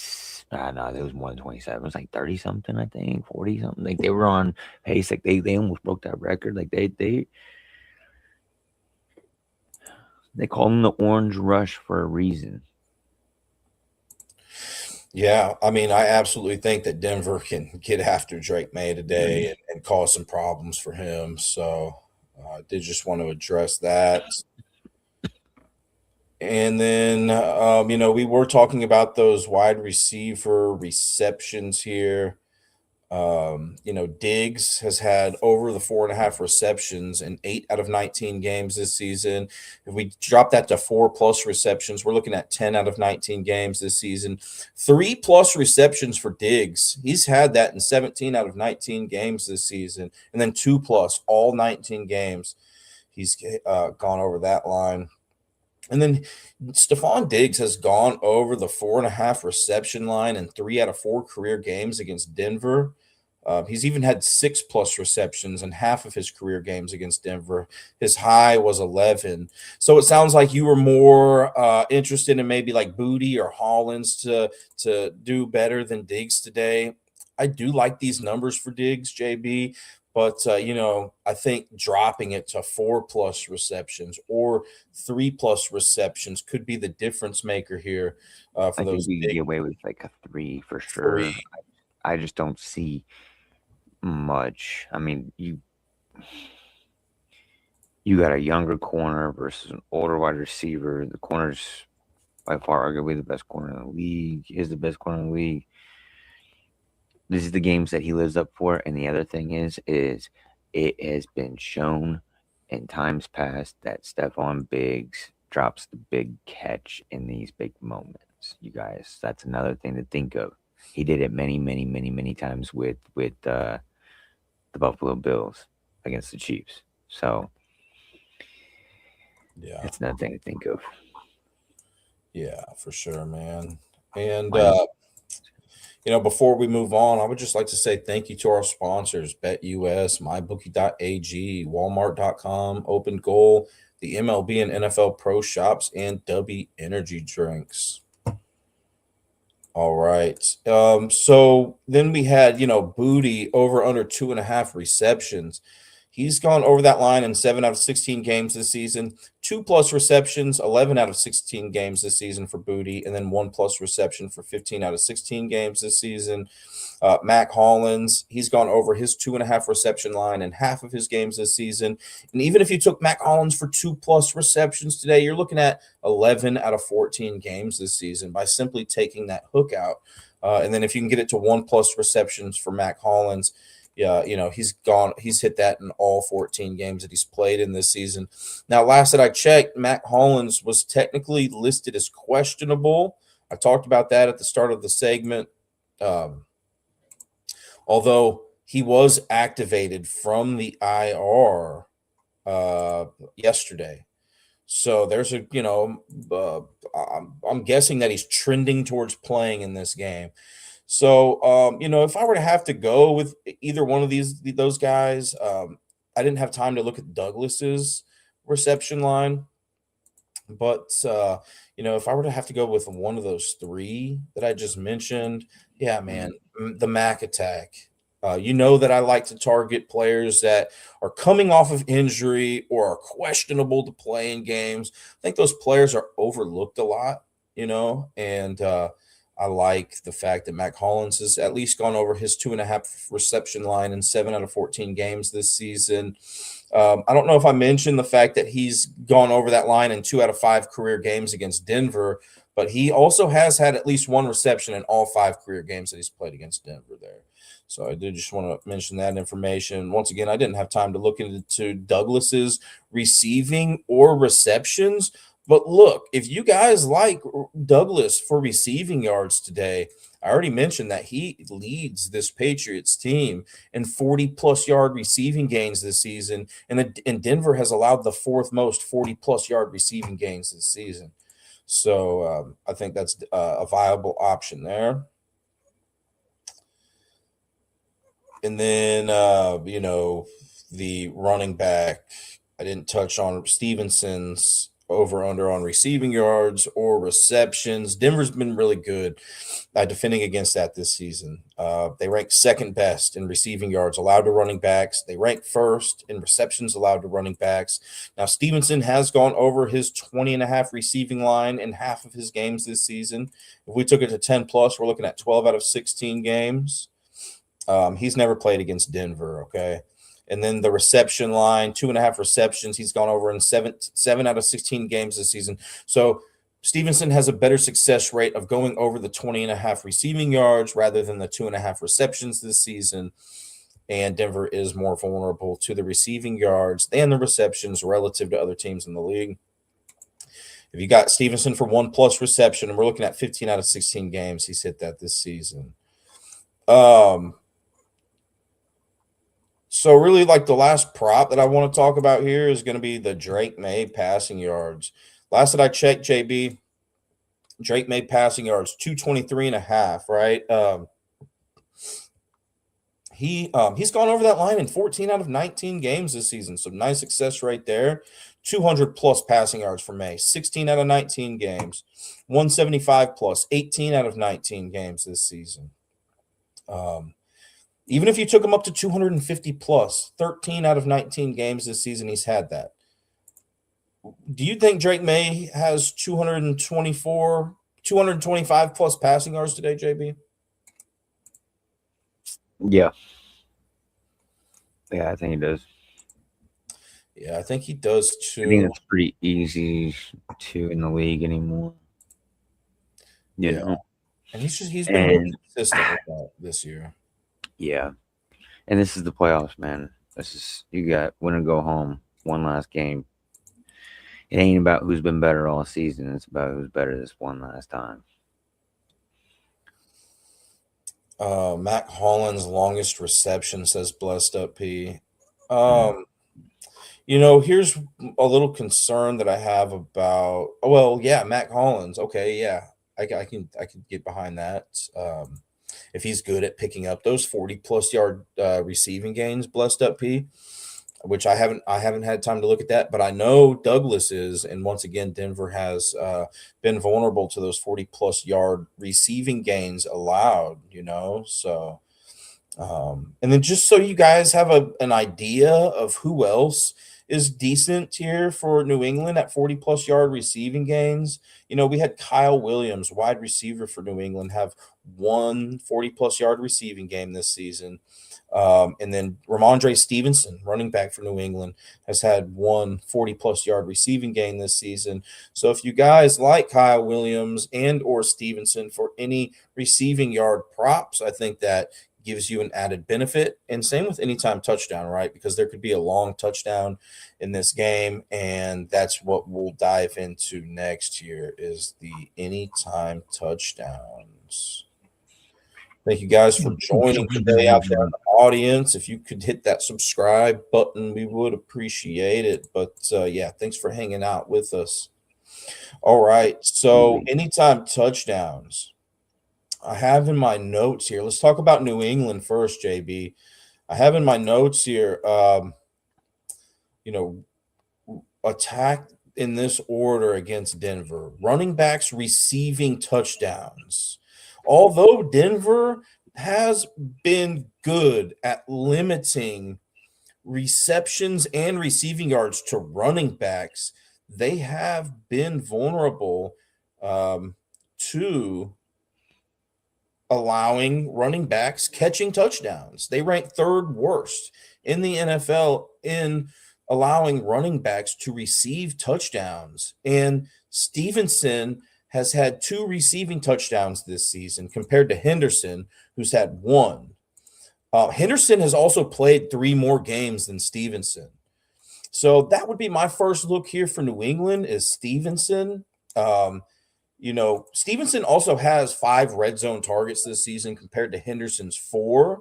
No, there was more than 27. It was like 30 something, I think, 40 something. Like they were on pace. Like they almost broke that record. Like they call them the Orange Rush for a reason. Yeah, I mean, I absolutely think that Denver can get after Drake May today and cause some problems for him. So I did just want to address that. And then, we were talking about those wide receiver receptions here. Diggs has had over the 4.5 receptions in 8 out of 19 games this season. If we drop that to 4+ receptions, we're looking at 10 out of 19 games this season. 3+ receptions for Diggs. He's had that in 17 out of 19 games this season, and then 2+ all 19 games. He's gone over that line. And then Stephon Diggs has gone over the 4.5 reception line in 3 out of 4 career games against Denver. He's even had 6+ receptions in half of his career games against Denver. His high was 11. So it sounds like you were more interested in maybe like Booty or Hollins to do better than Diggs today. I do like these numbers for Diggs, JB. But I think dropping it to 4+ receptions or 3+ receptions could be the difference maker here for I think those we can big get away with like a 3 for sure. 3. I just don't see much. I mean, you got a younger corner versus an older wide receiver. The corner's by far arguably the best corner in the league. Is the best corner in the league. This is the games that he lives up for. And the other thing is it has been shown in times past that Stephon Diggs drops the big catch in these big moments. You guys, that's another thing to think of. He did it many, many, many, many times with the Buffalo Bills against the Chiefs. So Yeah, that's another thing to think of. yeah, for sure, man. And before we move on, I would just like to say thank you to our sponsors: BetUS, MyBookie.ag, Walmart.com, Open Goal, the MLB and NFL Pro Shops, and W Energy Drinks. All right. So then we had, Booty over under 2.5 receptions. He's gone over that line in 7 out of 16 games this season. 2+ receptions, 11 out of 16 games this season for Booty, and then 1+ reception for 15 out of 16 games this season. Mac Hollins, he's gone over his 2.5 reception line in half of his games this season. And even if you took Mac Hollins for 2+ receptions today, you're looking at 11 out of 14 games this season by simply taking that hook out. And then if you can get it to 1+ receptions for Mac Hollins, yeah, he's hit that in all 14 games that he's played in this season. Now, last that I checked, Mac Hollins was technically listed as questionable. I talked about that at the start of the segment. Although he was activated from the IR yesterday. So there's I'm guessing that he's trending towards playing in this game. So, if I were to have to go with either one of those guys, I didn't have time to look at Douglas's reception line. But, if I were to have to go with one of those 3 that I just mentioned, yeah, man, the Mac attack. That I like to target players that are coming off of injury or are questionable to play in games. I think those players are overlooked a lot, and I like the fact that Mac Hollins has at least gone over his 2.5 reception line in 7 out of 14 games this season. I don't know if I mentioned the fact that he's gone over that line in 2 out of 5 career games against Denver, but he also has had at least 1 reception in all 5 career games that he's played against Denver there. So I did just want to mention that information. Once again, I didn't have time to look into Douglas's receiving or receptions. But look, if you guys like Douglas for receiving yards today, I already mentioned that he leads this Patriots team in 40+ yard receiving gains this season. And Denver has allowed the 4th most 40+ yard receiving gains this season. So I think that's a viable option there. And then, the running back, I didn't touch on Stevenson's over under on receiving yards or receptions. Denver's been really good defending against that this season. They rank 2nd best in receiving yards allowed to running backs. They rank 1st in receptions allowed to running backs. Now, Stevenson has gone over his 20.5 receiving line in half of his games this season. If we took it to 10+, we're looking at 12 out of 16 games. He's never played against Denver, okay? And then the reception line, 2.5 receptions. He's gone over in 7 out of 16 games this season. So Stevenson has a better success rate of going over the 20.5 receiving yards rather than the 2.5 receptions this season. And Denver is more vulnerable to the receiving yards than the receptions relative to other teams in the league. If you got Stevenson for 1+ reception, and we're looking at 15 out of 16 games, he's hit that this season. So really, like, the last prop that I want to talk about here is going to be the Drake May passing yards. Last that I checked, JB, Drake May passing yards 223.5, right? He's gone over that line in 14 out of 19 games this season. So nice success right there. 200+ passing yards for May, 16 out of 19 games. 175+, 18 out of 19 games this season. Even if you took him up to 250+, 13 out of 19 games this season, he's had that. Do you think Drake May has 225+ passing yards today, JB? Yeah. Yeah, I think he does. Yeah, I think he does too. I think that's pretty easy to in the league anymore. You know? And he's been really consistent with that this year. Yeah. And this is the playoffs, man. This is, you got win or go home, one last game. It ain't about who's been better all season. It's about who's better this one last time. Mac Hollins' longest reception, says Blessed Up P. Here's a little concern that I have about. Mac Hollins. Okay, yeah, I can get behind that. If he's good at picking up those 40+ yard receiving gains, Blessed Up P, which I haven't had time to look at that, but I know Douglas is, and once again, Denver has been vulnerable to those 40+ yard receiving gains allowed. So. And then just so you guys have an idea of who else is decent here for New England at 40+ yard receiving gains. We had Kyle Williams, wide receiver for New England, have one 40+ yard receiving game this season. And then Ramondre Stevenson, running back for New England, has had one 40+ yard receiving game this season. So if you guys like Kyle Williams and or Stevenson for any receiving yard props, I think that gives you an added benefit. And same with anytime touchdown, right? Because there could be a long touchdown in this game, and that's what we'll dive into next year is the anytime touchdowns. Thank you guys for joining today out there in the audience. If you could hit that subscribe button, we would appreciate it. But thanks for hanging out with us. All right, so anytime touchdowns. I have in my notes here. Let's talk about New England first, JB. I have in my notes here, attack in this order against Denver. Running backs receiving touchdowns. Although Denver has been good at limiting receptions and receiving yards to running backs, they have been vulnerable to allowing running backs catching touchdowns. They rank third worst in the NFL in allowing running backs to receive touchdowns. And Stevenson has had 2 receiving touchdowns this season compared to Henderson, who's had 1. Henderson has also played 3 more games than Stevenson. So that would be my first look here for New England is Stevenson. Stevenson also has 5 red zone targets this season compared to Henderson's 4.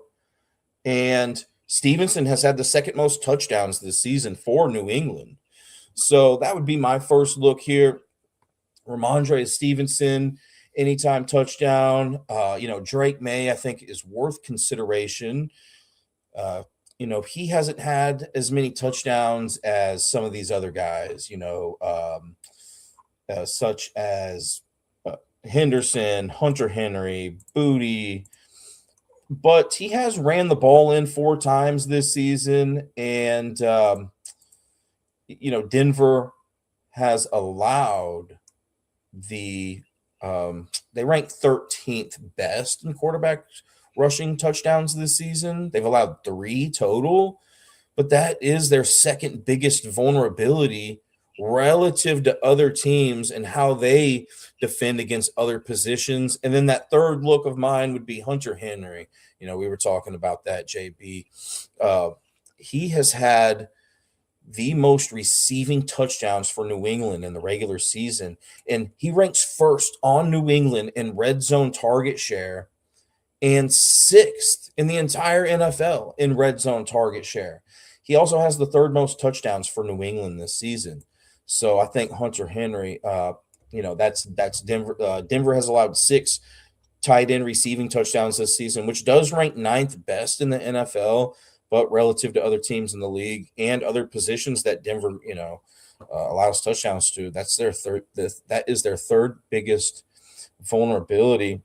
And Stevenson has had the second most touchdowns this season for New England. So that would be my first look here. Ramondre Stevenson, anytime touchdown. Drake May, I think, is worth consideration. He hasn't had as many touchdowns as some of these other guys, such as Henderson, Hunter Henry, Booty, but he has ran the ball in 4 times this season, and Denver has allowed they rank 13th best in quarterback rushing touchdowns this season. They've allowed 3 total, but that is their second biggest vulnerability relative to other teams and how they defend against other positions. And then that third look of mine would be Hunter Henry. We were talking about that, JB. He has had the most receiving touchdowns for New England in the regular season, and he ranks first on New England in red zone target share and sixth in the entire NFL in red zone target share. He also has the third most touchdowns for New England this season. So I think Hunter Henry, that's Denver. Denver has allowed 6 tight end receiving touchdowns this season, which does rank 9th best in the NFL, but relative to other teams in the league and other positions that Denver, allows touchdowns to, that's their third. That is their third biggest vulnerability.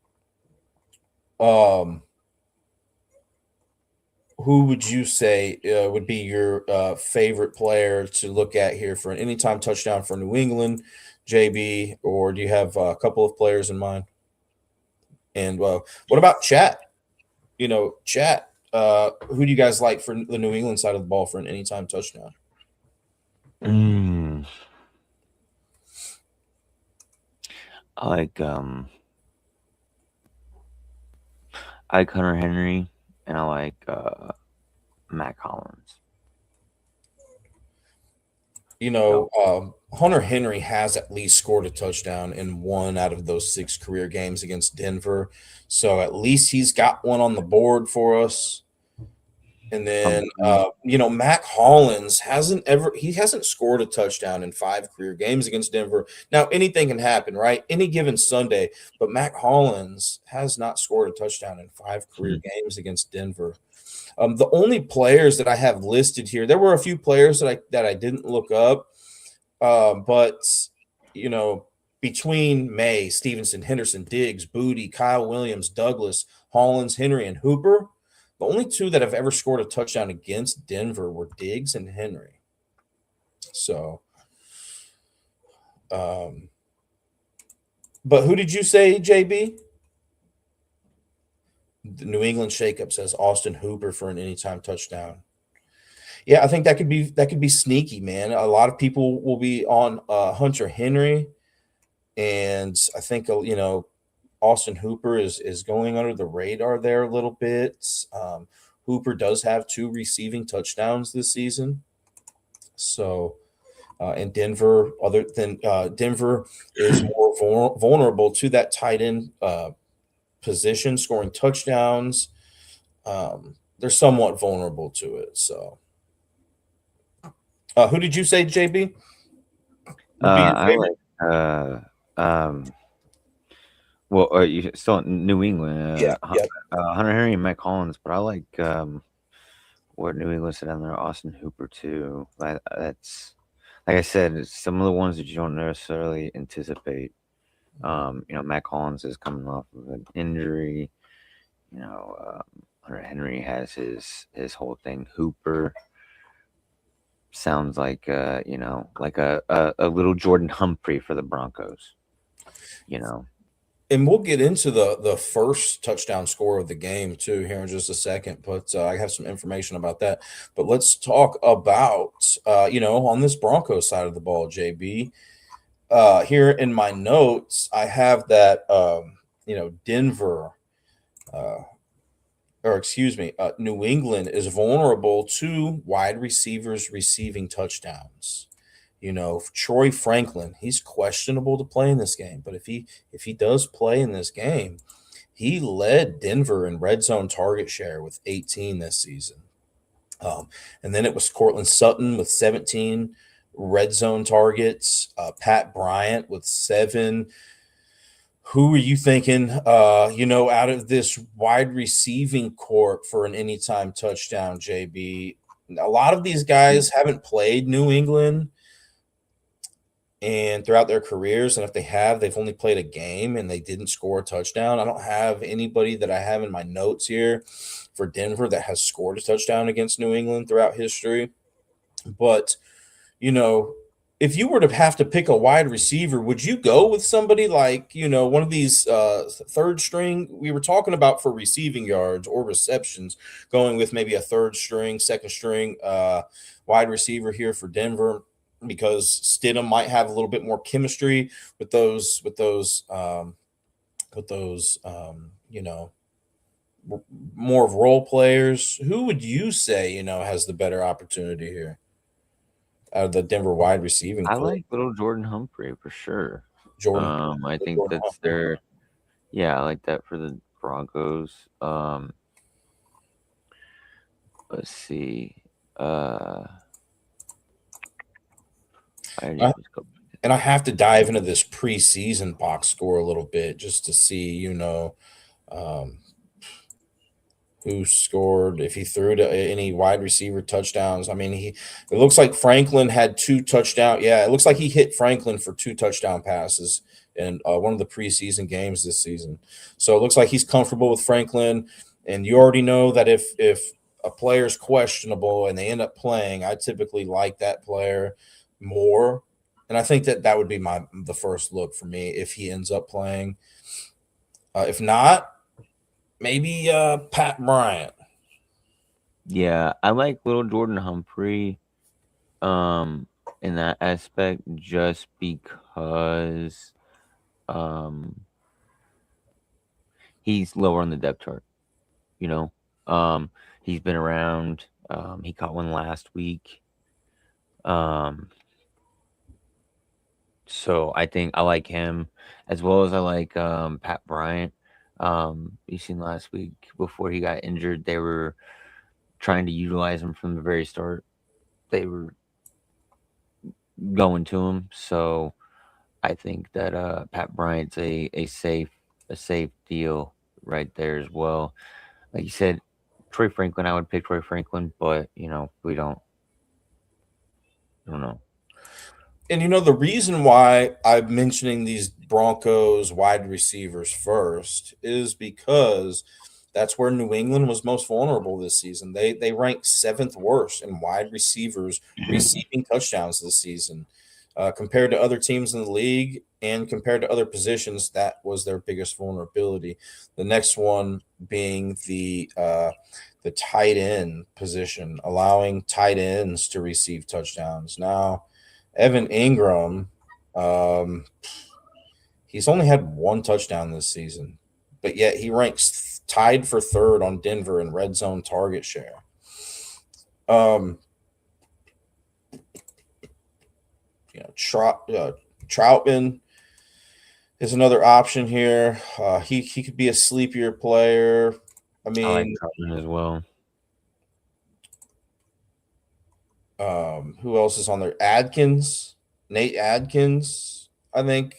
Who would you say would be your favorite player to look at here for an anytime touchdown for New England, JB, or do you have a couple of players in mind? And what about chat? Chat. Who do you guys like for the New England side of the ball for an anytime touchdown? I like Hunter Henry, and I like Mac Hollins. Hunter Henry has at least scored a touchdown in 1 out of those 6 career games against Denver. So at least he's got one on the board for us. And then, Mac Hollins hasn't scored a touchdown in 5 career games against Denver. Now, anything can happen, right? Any given Sunday. But Mac Hollins has not scored a touchdown in 5 career games against Denver. The only players that I have listed here, there were a few players that I didn't look up. But between May, Stevenson, Henderson, Diggs, Booty, Kyle Williams, Douglas, Hollins, Henry, and Hooper, the only 2 that have ever scored a touchdown against Denver were Diggs and Henry. So, but who did you say, JB? The New England Shakeup says Austin Hooper for an anytime touchdown. Yeah, I think that could be sneaky, man. A lot of people will be on Hunter Henry, and I think Austin Hooper is going under the radar there a little bit. Hooper does have 2 receiving touchdowns this season. So, and Denver is more vulnerable to that tight end position, scoring touchdowns. They're somewhat vulnerable to it. So, who did you say, JB? I like you still in New England. Hunter Henry and Mac Hollins, but I like what New England said down there, Austin Hooper too. That's like I said, it's some of the ones that you don't necessarily anticipate. Mac Hollins is coming off of an injury. Hunter Henry has his whole thing. Hooper sounds like like a little Jordan Humphrey for the Broncos. And we'll get into the first touchdown score of the game too here in just a second, but I have some information about that. But let's talk about on this Broncos side of the ball, JB. Here in my notes, I have that Denver, New England is vulnerable to wide receivers receiving touchdowns. Troy Franklin, he's questionable to play in this game, but if he does play in this game, he led Denver in red zone target share with 18 this season. And then it was Cortland Sutton with 17 red zone targets, Pat Bryant with 7. Who are you thinking, out of this wide receiving corp for an anytime touchdown, JB? A lot of these guys haven't played New England and throughout their careers, and if they have, they've only played a game and they didn't score a touchdown. I don't have anybody that I have in my notes here for Denver that has scored a touchdown against New England throughout history. But, if you were to have to pick a wide receiver, would you go with somebody like, one of these third string we were talking about for receiving yards or receptions, going with maybe a third string, second string wide receiver here for Denver? because Stidham might have a little bit more chemistry with those more of role players. Who would you say has the better opportunity here out of the Denver wide receiving I core? like little Jordan Humphrey for sure. Jordan. I think Jordan that's Humphrey. their. Yeah, I like that for the Broncos. Let's see. And I have to dive into this preseason box score a little bit just to see, who scored, if he threw to any wide receiver touchdowns. I mean, it looks like Franklin had 2 touchdowns. Yeah, it looks like he hit Franklin for 2 touchdown passes in one of the preseason games this season. So it looks like he's comfortable with Franklin. And you already know that if a player's questionable and they end up playing, I typically like that player more. And I think that would be the first look for me if he ends up playing. If not, maybe Pat Bryant. Yeah, I like little Jordan Humphrey in that aspect just because he's lower on the depth chart. He's been around. He caught one last week. So I think I like him as well as I like Pat Bryant. You seen last week before he got injured, they were trying to utilize him from the very start. They were going to him, so I think that Pat Bryant's a safe deal right there as well. Like you said, Troy Franklin, I would pick Troy Franklin, but we don't know. And the reason why I'm mentioning these Broncos wide receivers first is because that's where New England was most vulnerable this season. They ranked 7th worst in wide receivers receiving touchdowns this season. Compared to other teams in the league and compared to other positions, that was their biggest vulnerability. The next one being the tight end position, allowing tight ends to receive touchdowns. Now, Evan Ingram, he's only had 1 touchdown this season, but yet he ranks tied for 3rd on Denver in red zone target share. Troutman is another option here. He could be a sleepier player. I mean, I like Troutman as well. Who else is on there? Nate Adkins. I think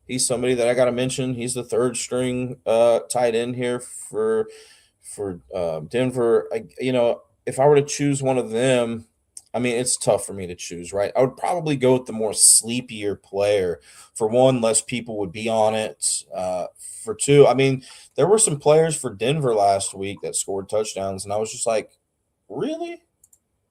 he's somebody that I got to mention. He's the 3rd string tight end here for Denver. If I were to choose one of them, I mean, it's tough for me to choose, right? I would probably go with the more sleepier player. For one, less people would be on it. For two, I mean, there were some players for Denver last week that scored touchdowns, and I was just like, really?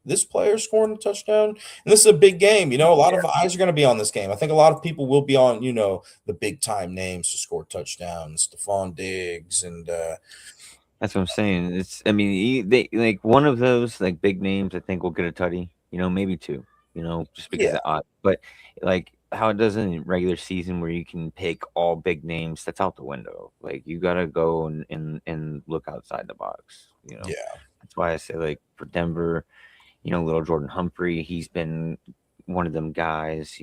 This player scoring a touchdown? And this is a big game. A lot of eyes are going to be on this game. I think a lot of people will be on, the big-time names to score touchdowns, Stephon Diggs and that's what I'm saying. They like one of those like big names. I think will get a tutty. Maybe 2. Just because of odds. But like how it does in regular season, where you can pick all big names, that's out the window. Like you gotta go and look outside the box. Yeah, that's why I say like for Denver, little Jordan Humphrey, he's been one of them guys.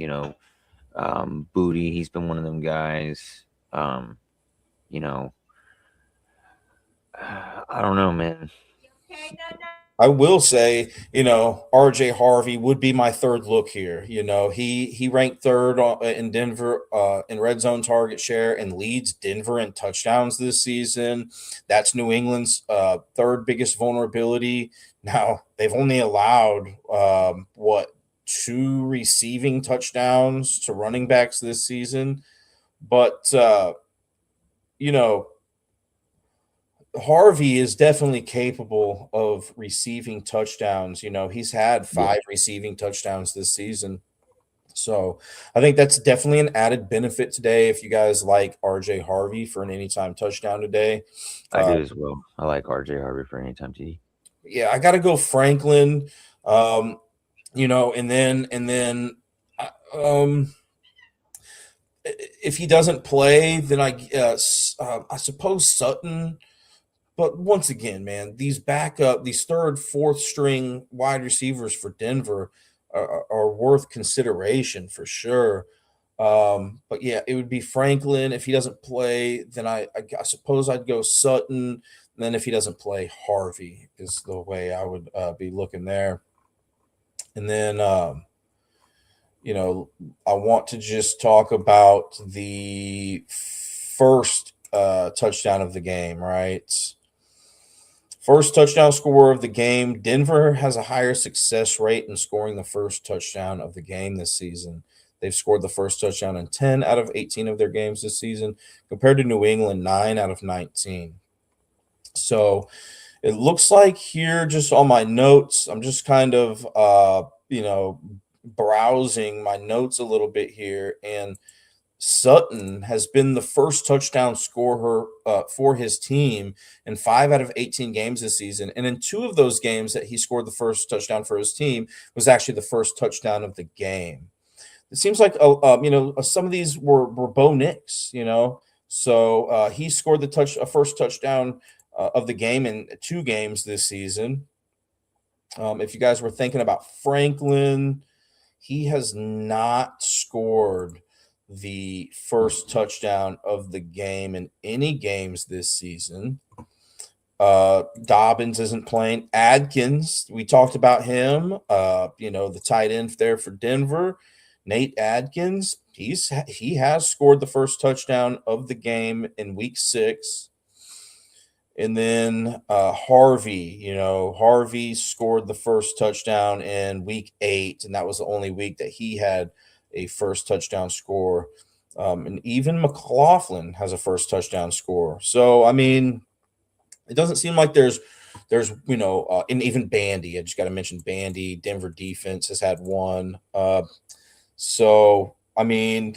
Booty, he's been one of them guys. I don't know, man. I will say, RJ Harvey would be my 3rd look here. He ranked 3rd in Denver in red zone target share and leads Denver in touchdowns this season. That's New England's 3rd biggest vulnerability. Now, they've only allowed 2 receiving touchdowns to running backs this season, but Harvey is definitely capable of receiving touchdowns. He's had 5 receiving touchdowns this season. So I think that's definitely an added benefit today if you guys like RJ Harvey for an anytime touchdown today. I do as well. I like RJ Harvey for anytime TD. Yeah, I got to go Franklin. and then if he doesn't play, then I suppose Sutton. But once again, man, these third, fourth string wide receivers for Denver are worth consideration for sure. But yeah, it would be Franklin. If he doesn't play, then I suppose I'd go Sutton. And then if he doesn't play, Harvey is the way I would be looking there. And then, I want to just talk about the first touchdown of the game, right? First touchdown scorer of the game. Denver has a higher success rate in scoring the first touchdown of the game this season. They've scored the first touchdown in 10 out of 18 of their games this season, compared to New England, 9 out of 19. So it looks like here, just on my notes, I'm just kind of, browsing my notes a little bit here, and Sutton has been the first touchdown scorer for his team in 5 out of 18 games this season. And in 2 of those games that he scored the first touchdown for his team was actually the first touchdown of the game. It seems like, some of these were Bo Nix, So he scored a first touchdown of the game in 2 games this season. If you guys were thinking about Franklin, he has not scored the first touchdown of the game in any games this season. Dobbins isn't playing. Adkins, we talked about him, the tight end there for Denver. Nate Adkins, he has scored the first touchdown of the game in week 6. And then Harvey scored the first touchdown in week 8, and that was the only week that he had a first touchdown score. And even McLaughlin has a first touchdown score. So, I mean, it doesn't seem like there's and even Bandy. I just got to mention Bandy. Denver defense has had one. So, I mean,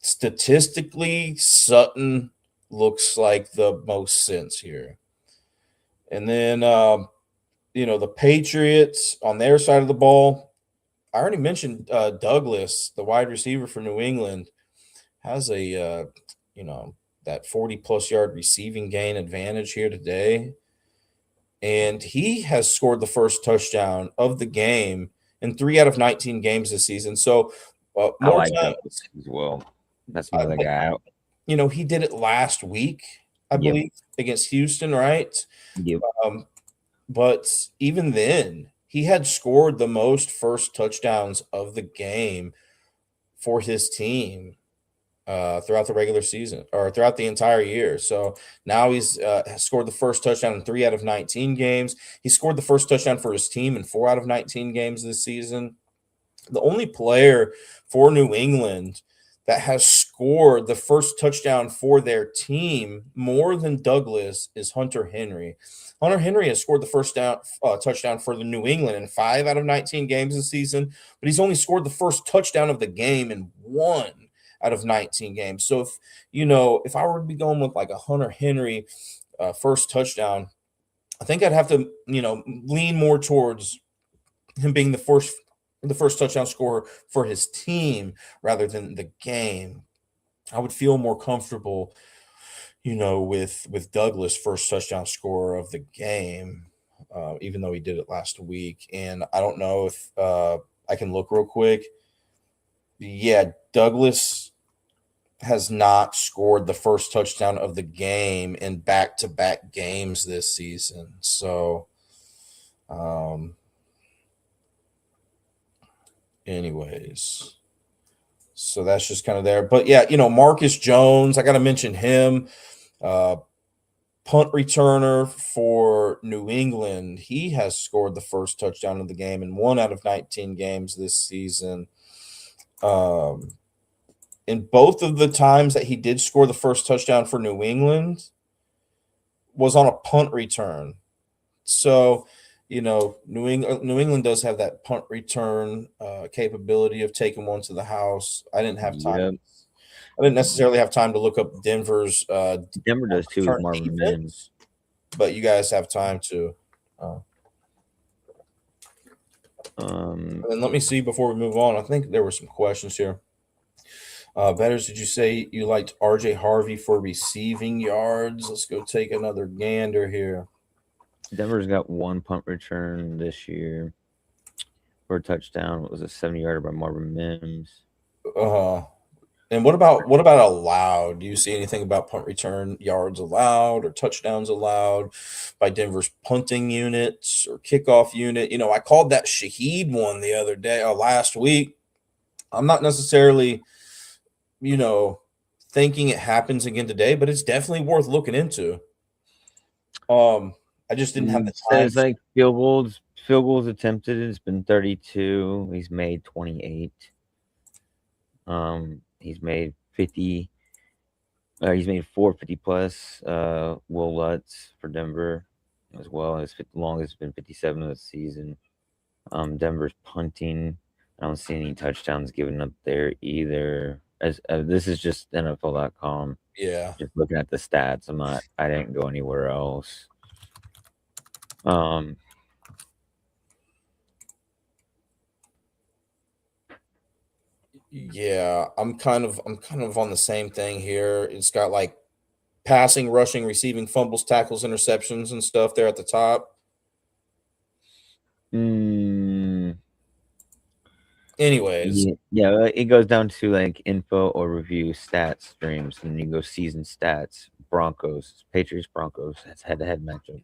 statistically, Sutton looks like the most sense here. And then, the Patriots on their side of the ball, I already mentioned Douglas, the wide receiver for New England, has a, that 40-plus yard receiving gain advantage here today. And he has scored the first touchdown of the game in 3 out of 19 games this season. So, I more like time, Douglas as well. That's another guy out. he did it last week, I Yep. believe, against Houston, right? Yep. But even then, he had scored the most first touchdowns of the game for his team throughout the regular season, or throughout the entire year. So now he's has scored the first touchdown in 3 out of 19 games. He scored the first touchdown for his team in 4 out of 19 games this season. The only player for New England that has scored the first touchdown for their team more than Douglas is Hunter Henry. Hunter Henry has scored the first touchdown for the New England in 5 out of 19 games this season, but he's only scored the first touchdown of the game in 1 out of 19 games. So if I were to be going with like a Hunter Henry first touchdown, I think I'd have to, lean more towards him being the first touchdown scorer for his team rather than the game. I would feel more comfortable, with Douglas first touchdown scorer of the game, even though he did it last week. And I don't know if I can look real quick. Yeah, Douglas has not scored the first touchdown of the game in back-to-back games this season. So, anyways, so that's just kind of there. But yeah, Marcus Jones, I got to mention him. Punt returner for New England. He has scored the first touchdown of the game in 1 out of 19 games this season. In both of the times that he did score the first touchdown for New England was on a punt return. So, New England does have that punt return capability of taking one to the house. I didn't have time. Yep. I didn't necessarily have time to look up Denver's Denver does too with return Marvin defense, Mims. but you guys have time to. And let me see before we move on. I think there were some questions here. Betters, did you say you liked RJ Harvey for receiving yards? Let's go take another gander here. Denver's got one punt return this year for a touchdown. It was a 70-yarder by Marvin Mims. And what about allowed? Do you see anything about punt return yards allowed or touchdowns allowed by Denver's punting units or kickoff unit? You know, I called that Shaheed one the other day, last week. I'm not necessarily, you know, thinking it happens again today, but it's definitely worth looking into. I just didn't have the time. It's like field goals attempted. It's been 32. He's made 28. He's made 50. He's made 450 plus. Will Lutz for Denver as well. His longest has been 57 of the season. Denver's punting. I don't see any touchdowns given up there either. As this is just NFL.com. Yeah. Just looking at the stats. I didn't go anywhere else. Yeah, I'm kind of on the same thing here. It's got like passing, rushing, receiving, fumbles, tackles, interceptions, and stuff there at the top. Anyways, yeah, it goes down to like info or review stats streams, and you go season stats, Broncos, Patriots, Broncos. That's head-to-head matchup.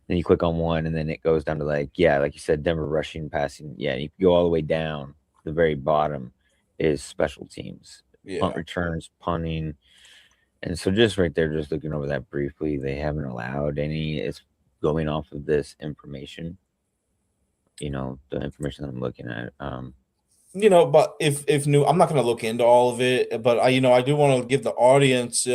Then you click on one, and then it goes down to like you said, Denver rushing, passing. Yeah, you can go all the way down. The very bottom is special teams, punt returns, punting, and so just right there, just looking over that briefly, they haven't allowed any. It's going off of this information. You know, the information that I'm looking at. You know, but if new, I'm not going to look into all of it, but I do want to give the audience,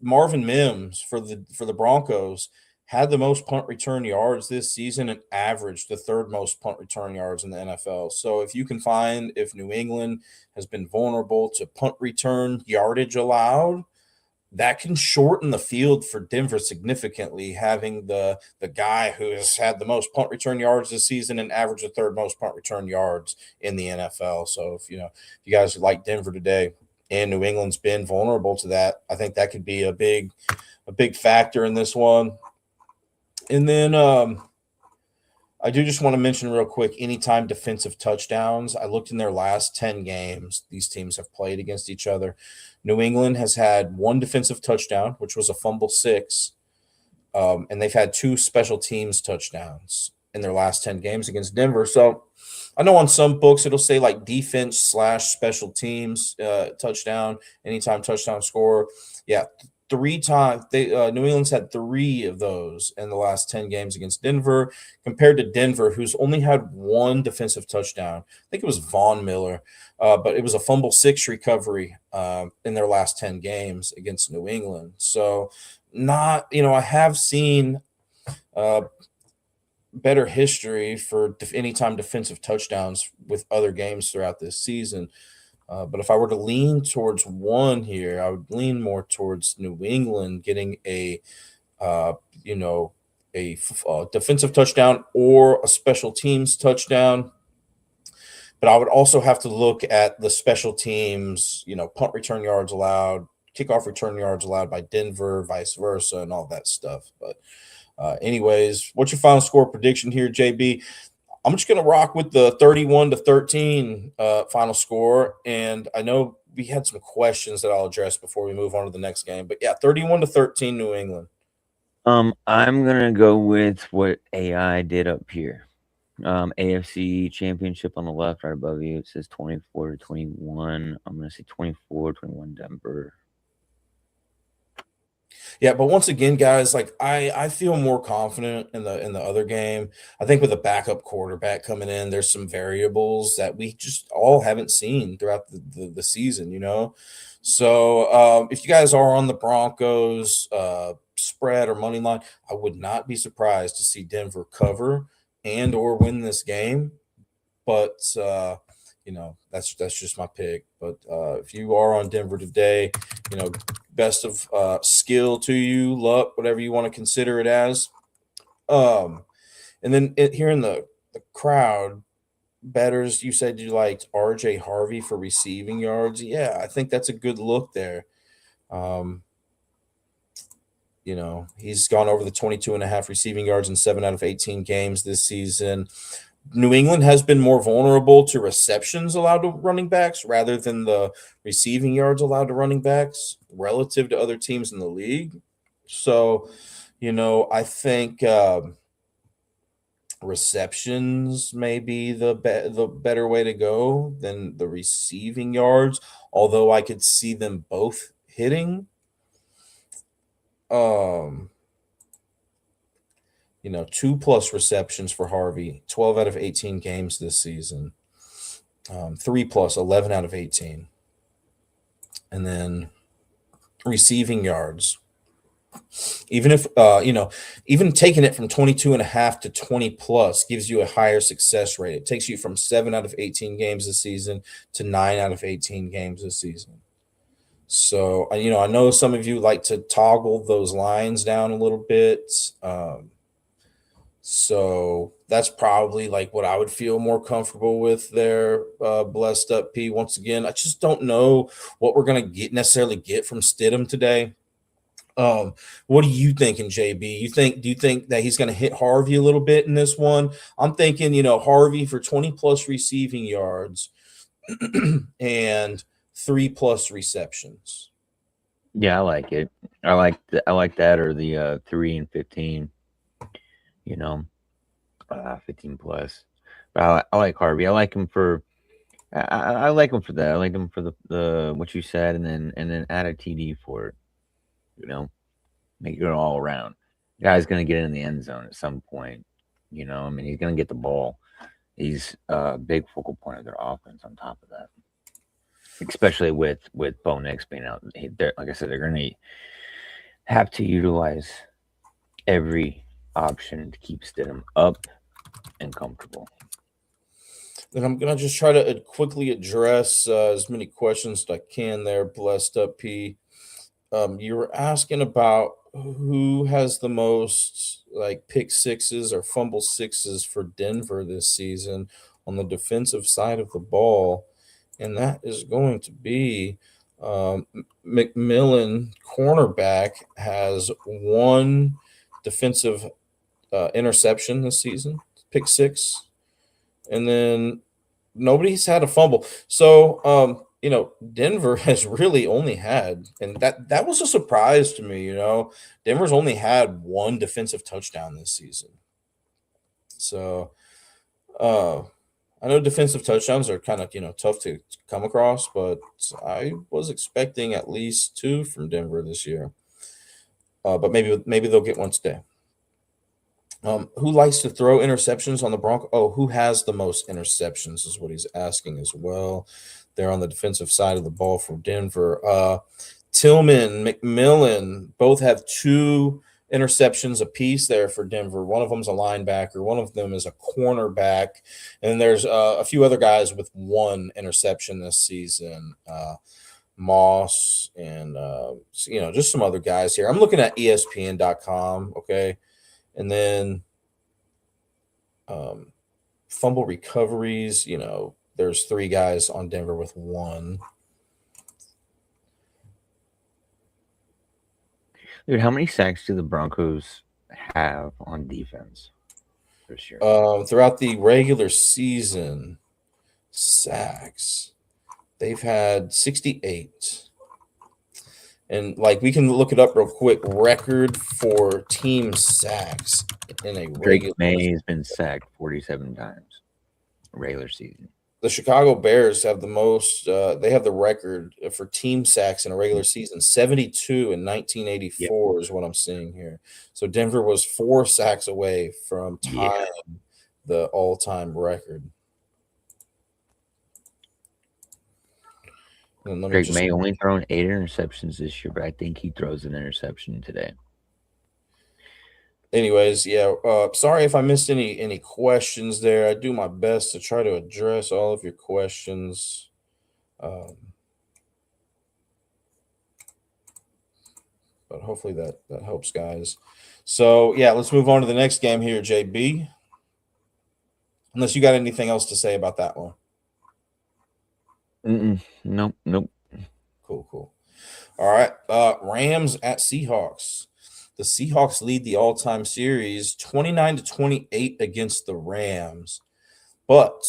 Marvin Mims for the Broncos had the most punt return yards this season and averaged the third most punt return yards in the NFL. So if you can find if New England has been vulnerable to punt return yardage allowed, that can shorten the field for Denver significantly, having the guy who has had the most punt return yards this season and averaged the third most punt return yards in the NFL. So if you guys like Denver today and New England's been vulnerable to that, I think that could be a big factor in this one. And then I do just want to mention real quick, anytime defensive touchdowns. I looked in their last 10 games these teams have played against each other. New England has had one defensive touchdown, which was a fumble 6, and they've had 2 special teams touchdowns in their last 10 games against Denver. So I know on some books it'll say like defense/special teams touchdown, anytime touchdown score. Yeah, 3 times. New England's had 3 of those in the last 10 games against Denver, compared to Denver, who's only had 1 defensive touchdown. I think it was Von Miller, but it was a fumble 6 recovery in their last 10 games against New England. So not, I have seen better history for anytime defensive touchdowns with other games throughout this season. But if I were to lean towards one here, I would lean more towards New England getting a defensive touchdown or a special teams touchdown. But I would also have to look at the special teams, punt return yards allowed, kickoff return yards allowed by Denver, vice versa, and all that stuff. But anyways, what's your final score prediction here, JB? I'm just going to rock with the 31-13 final score. And I know we had some questions that I'll address before we move on to the next game. But, 31-13 New England. I'm going to go with what AI did up here. AFC Championship on the left, right above you. It says 24-21. I'm going to say 24-21 Denver. Yeah, but once again, guys, like I feel more confident in the other game. I think with a backup quarterback coming in, there's some variables that we just all haven't seen throughout the season, So if you guys are on the Broncos spread or money line, I would not be surprised to see Denver cover and or win this game. But that's just my pick. But if you are on Denver today, best of skill to you, luck, whatever you want to consider it as. And then here in the the crowd, betters, you said you liked RJ Harvey for receiving yards. Yeah, I think that's a good look there. Um, he's gone over the 22 and a half receiving yards in 7 out of 18 games this season. New England has been more vulnerable to receptions allowed to running backs rather than the receiving yards allowed to running backs relative to other teams in the league. So, I think receptions may be the better way to go than the receiving yards, although I could see them both hitting. 2+ receptions for Harvey, 12 out of 18 games this season. 3+, 11 out of 18. And then receiving yards. Even if, even taking it from 22 and a half to 20 plus gives you a higher success rate. It takes you from 7 out of 18 games this season to 9 out of 18 games this season. So, I know some of you like to toggle those lines down a little bit. So that's probably like what I would feel more comfortable with there, Blessed Up P. Once again, I just don't know what we're going to necessarily get from Stidham today. What are you thinking, JB? Do you think that he's going to hit Harvey a little bit in this one? I'm thinking, Harvey for 20+ receiving yards and 3+ receptions. Yeah, I like it. I like that or the 3 and 15. 15 plus. But I like Harvey. I like him for. I like him for that. I like him for the what you said, and then add a TD for it. Make it all around. Guy's gonna get in the end zone at some point. He's gonna get the ball. He's a big focal point of their offense. On top of that, especially with Bo Nix being out, like I said, they're gonna have to utilize every option to keep Stidham up and comfortable. Then I'm going to just try to quickly address as many questions as I can there, Blessed Up P. You were asking about who has the most like pick sixes or fumble sixes for Denver this season on the defensive side of the ball. And that is going to be McMillan, cornerback, has 1 defensive interception this season, pick 6. And then nobody's had a fumble. So, Denver has really only had, and that was a surprise to me, Denver's only had 1 defensive touchdown this season. So, I know defensive touchdowns are kind of, tough to come across, but I was expecting at least 2 from Denver this year. But maybe they'll get 1 today. Who likes to throw interceptions on the Broncos? Oh, who has the most interceptions is what he's asking as well. They're on the defensive side of the ball for Denver. Tillman, McMillan, both have 2 interceptions apiece there for Denver. One of them's a linebacker. One of them is a cornerback. And there's a few other guys with 1 interception this season. Moss and, just some other guys here. I'm looking at ESPN.com, okay? And then fumble recoveries, there's 3 guys on Denver with 1. Dude, how many sacks do the Broncos have on defense this year? Throughout the regular season, sacks, they've had 68. And we can look it up real quick. Record for team sacks in a regular. Drake May has been sacked 47 times, regular season. The Chicago Bears have the most. They have the record for team sacks in a regular season. 72 in 1984 is what I'm seeing here. So Denver was 4 sacks away from tying the all-time record. Drake May only thrown 8 interceptions this year, but I think he throws an interception today. Anyways, sorry if I missed any questions there. I do my best to try to address all of your questions. But hopefully that helps, guys. So, let's move on to the next game here, JB. Unless you got anything else to say about that one. Nope. Cool. All right. Rams at Seahawks. The Seahawks lead the all-time series 29-28 against the Rams. But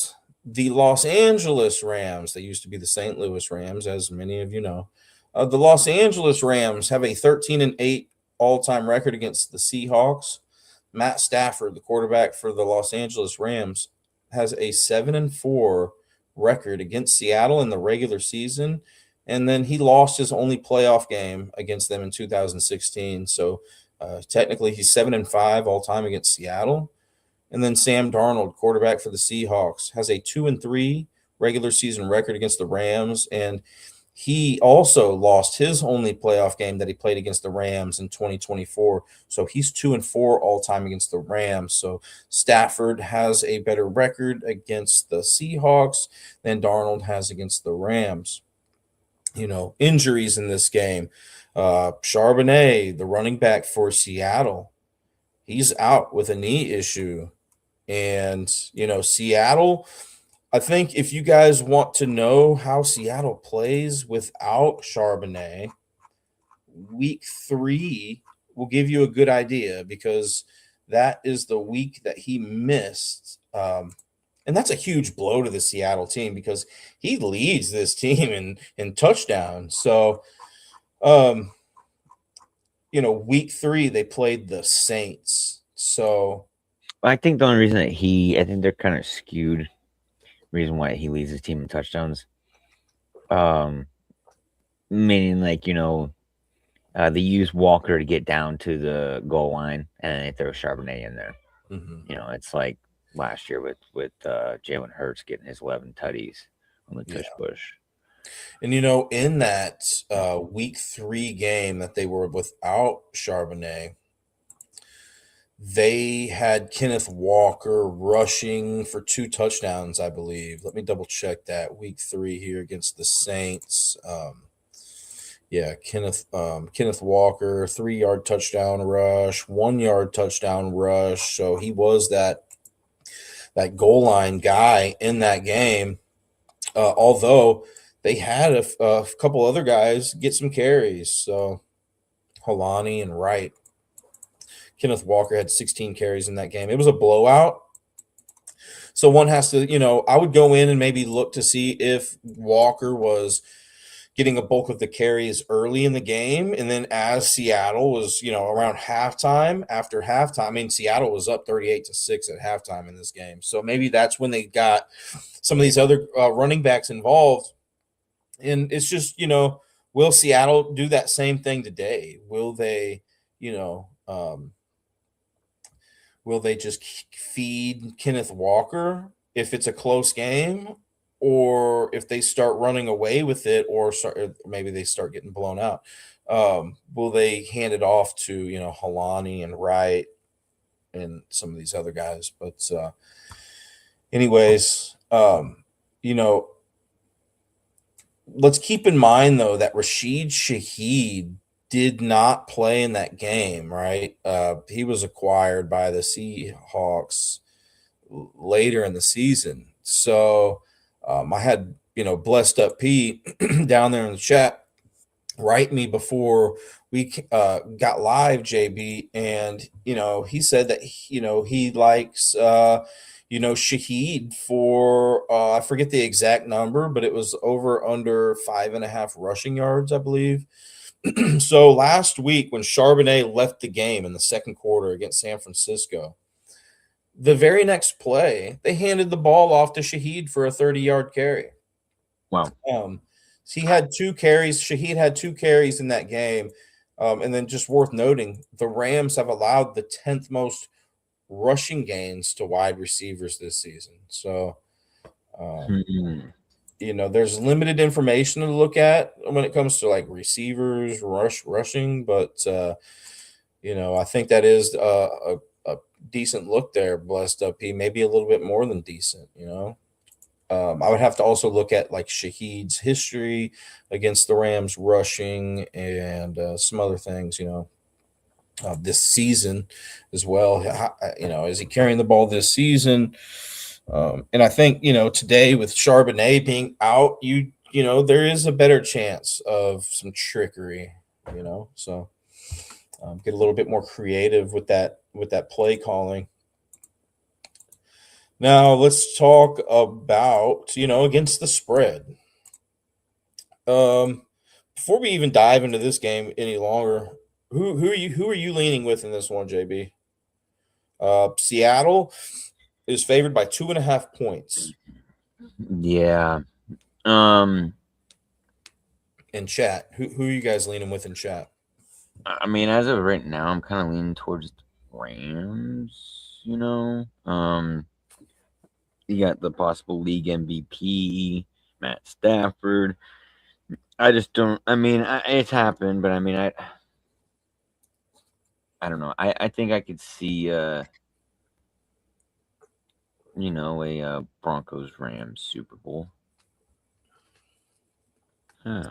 the Los Angeles Rams, they used to be the St. Louis Rams, as many of you know. The Los Angeles Rams have a 13-8 all-time record against the Seahawks. Matt Stafford, the quarterback for the Los Angeles Rams, has a 7-4 record against Seattle in the regular season. And then he lost his only playoff game against them in 2016. So technically he's 7-5 all time against Seattle. And then Sam Darnold, quarterback for the Seahawks, has a 2-3 regular season record against the Rams. And he also lost his only playoff game that he played against the Rams in 2024. So he's 2-4 all time against the Rams. So Stafford has a better record against the Seahawks than Darnold has against the Rams. Injuries in this game. Charbonnet, the running back for Seattle, he's out with a knee issue. And, Seattle, I think if you guys want to know how Seattle plays without Charbonnet, week 3 will give you a good idea because that is the week that he missed. And that's a huge blow to the Seattle team because he leads this team in touchdowns. So, week 3, they played the Saints. So I think the only reason that I think they're kind of skewed. Reason why he leads his team in touchdowns. Meaning they use Walker to get down to the goal line and they throw Charbonnet in there. mm-hmm. It's like last year with Jalen Hurts getting his 11 tutties on the tush push. And in that week 3 game that they were without Charbonnet, they had Kenneth Walker rushing for 2 touchdowns, I believe. Let me double check that. Week 3 here against the Saints. Kenneth Walker, 3-yard touchdown rush, 1-yard touchdown rush. So he was that goal line guy in that game. Although they had a couple other guys get some carries. So Holani and Wright. Kenneth Walker had 16 carries in that game. It was a blowout. So one has to, I would go in and maybe look to see if Walker was getting a bulk of the carries early in the game. And then as Seattle was, around halftime, after halftime, Seattle was up 38-6 at halftime in this game. So maybe that's when they got some of these other running backs involved. And it's just, will Seattle do that same thing today? Will they, will they just feed Kenneth Walker if it's a close game, or if they start running away with it, or maybe they start getting blown out? Will they hand it off to Holani and Wright and some of these other guys? But anyways, let's keep in mind though that Rashid Shaheed did not play in that game, right? He was acquired by the Seahawks later in the season. So I had, Blessed Up Pete down there in the chat write me before we got live, JB, and, he said that, he likes, Shaheed for, I forget the exact number, but it was over under 5.5 rushing yards, I believe. So last week when Charbonnet left the game in the second quarter against San Francisco, the very next play, they handed the ball off to Shaheed for a 30-yard carry. Wow. He had 2 carries. Shaheed had 2 carries in that game. And then just worth noting, the Rams have allowed the 10th most rushing gains to wide receivers this season. So, there's limited information to look at when it comes to like receivers rushing, but I think that is a decent look there. Blessed Up, he maybe a little bit more than decent. I would have to also look at like Shaheed's history against the Rams rushing and some other things. This season as well. Is he carrying the ball this season? And I think, today with Charbonnet being out, there is a better chance of some trickery, so get a little bit more creative with that play calling. Now let's talk about, against the spread. Before we even dive into this game any longer, who are you leaning with in this one, JB? Seattle is favored by 2.5 points. Yeah. In chat, who are you guys leaning with in chat? I mean, as of right now, I'm kind of leaning towards the Rams. You got the possible league MVP, Matt Stafford. I just don't. I mean, it's happened, but I mean, I don't know. I think I could see, a Broncos Rams Super Bowl. Huh.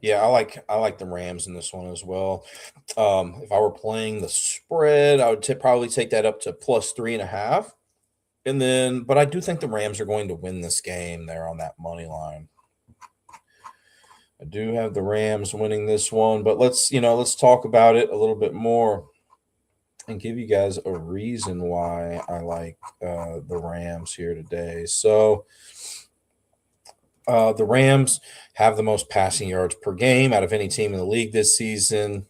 Yeah, I like the Rams in this one as well. If I were playing the spread, I would probably take that up to plus 3.5. But I do think the Rams are going to win this game there on that money line. I do have the Rams winning this one, but let's talk about it a little bit more and give you guys a reason why I like the Rams here today. So the Rams have the most passing yards per game out of any team in the league this season.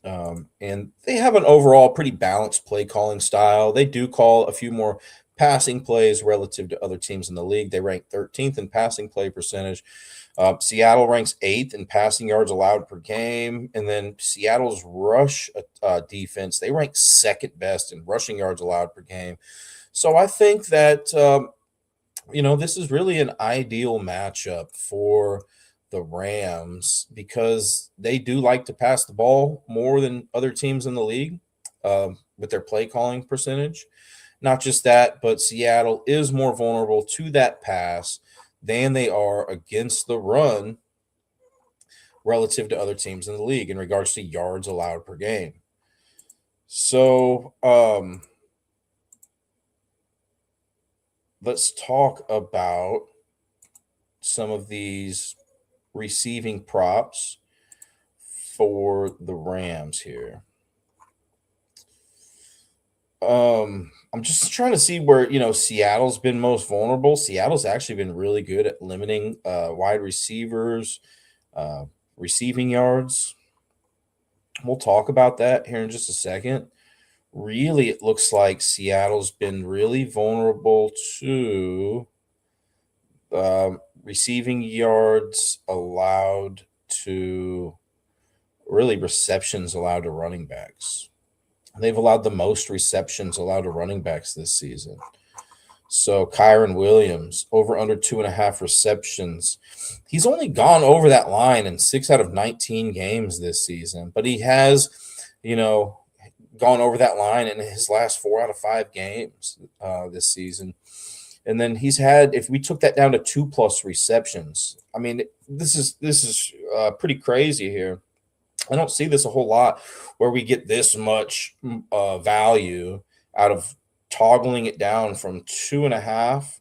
And they have an overall pretty balanced play calling style. They do call a few more passing plays relative to other teams in the league. They rank 13th in passing play percentage. Seattle ranks 8th in passing yards allowed per game. And then Seattle's rush defense, they rank second best in rushing yards allowed per game. So I think that, this is really an ideal matchup for the Rams because they do like to pass the ball more than other teams in the league with their play calling percentage. Not just that, but Seattle is more vulnerable to that pass than they are against the run relative to other teams in the league in regards to yards allowed per game. So let's talk about some of these receiving props for the Rams here. I'm just trying to see where, Seattle's been most vulnerable. Seattle's actually been really good at limiting wide receivers, receiving yards. We'll talk about that here in just a second. Really, it looks like Seattle's been really vulnerable to receiving yards allowed to receptions allowed to running backs. They've allowed the most receptions allowed to running backs this season. So Kyron Williams, over under 2.5 receptions. He's only gone over that line in 6 out of 19 games this season, but he has, gone over that line in his last 4 out of 5 games this season. And then he's had, if we took that down to 2+ receptions, I mean, this is pretty crazy here. I don't see this a whole lot where we get this much value out of toggling it down from 2.5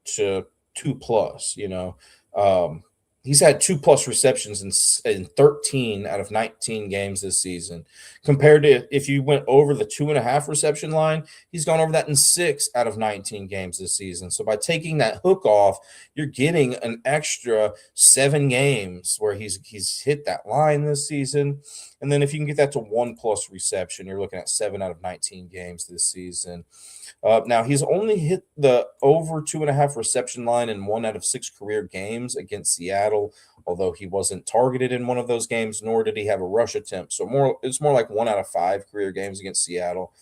to 2+. He's had 2+ receptions in 13 out of 19 games this season. Compared to if you went over the 2.5 reception line, he's gone over that in 6 out of 19 games this season. So by taking that hook off, you're getting an extra 7 games where he's hit that line this season. And then if you can get that to 1+ reception, you're looking at 7 out of 19 games this season. Now, he's only hit the over 2.5 reception line in 1 out of 6 career games against Seattle, although he wasn't targeted in one of those games, nor did he have a rush attempt. So it's more like 1 out of 5 career games against Seattle.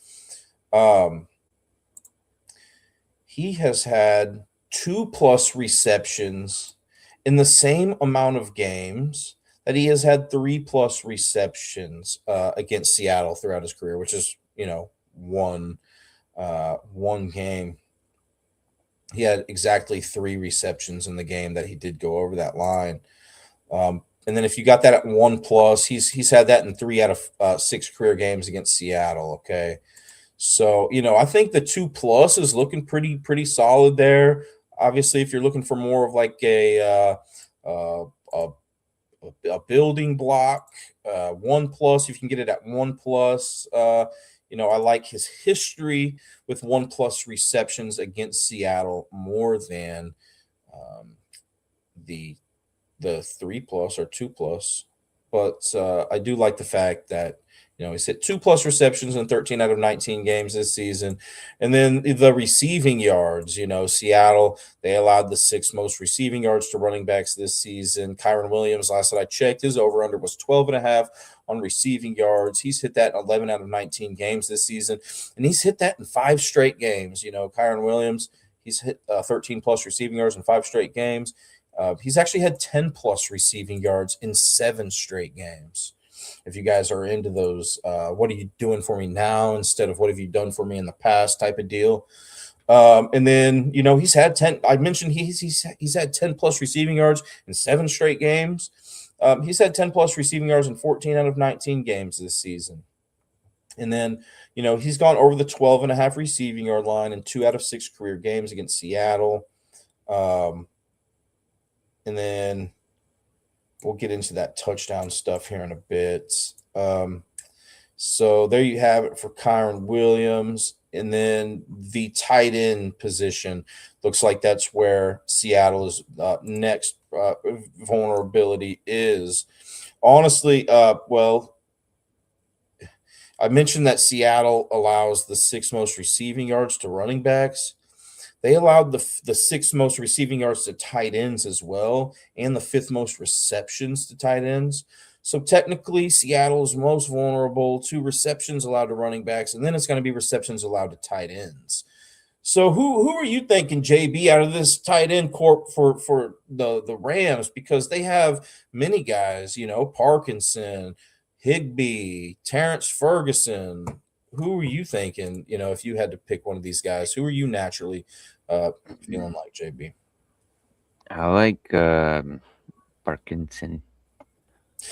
He has had 2+ receptions in the same amount of games that he has had 3+ receptions against Seattle throughout his career, which is, one game. He had exactly 3 receptions in the game that he did go over that line. And then if you got that at 1+, he's had that in 3 out of 6 career games against Seattle. Okay. So, I think the 2+ is looking pretty solid there. Obviously, if you're looking for more of like a building block, 1+, if you can get it at 1+. I like his history with 1+ receptions against Seattle more than um, the 3+ or 2+. But I do like the fact that he's hit 2+ receptions in 13 out of 19 games this season. And then the receiving yards, Seattle, they allowed the 6th most receiving yards to running backs this season. Kyron Williams, last that I checked, his over-under was 12.5 on receiving yards. He's hit that in 11 out of 19 games this season. And he's hit that in 5 straight games. Kyron Williams, he's hit 13+ receiving yards in 5 straight games. He's actually had 10+ receiving yards in 7 straight games. If you guys are into those, what are you doing for me now instead of what have you done for me in the past type of deal. And then, he's had 10. I mentioned he's had 10+ receiving yards in 7 straight games. He's had 10+ receiving yards in 14 out of 19 games this season. And then, he's gone over the 12.5 receiving yard line in 2 out of 6 career games against Seattle. And then we'll get into that touchdown stuff here in a bit. So there you have it for Kyron Williams. And then the tight end position looks like that's where Seattle's next vulnerability is. Honestly, well, I mentioned that Seattle allows the 6th most receiving yards to running backs. They allowed the 6th most receiving yards to tight ends as well, and the 5th most receptions to tight ends. So technically, Seattle is most vulnerable to receptions allowed to running backs, and then it's going to be receptions allowed to tight ends. So who are you thinking, JB, out of this tight end corp for the Rams? Because they have many guys, Parkinson, Higbee, Terrence Ferguson. Who are you thinking, if you had to pick one of these guys? Who are you naturally feeling like, JB? I like Parkinson.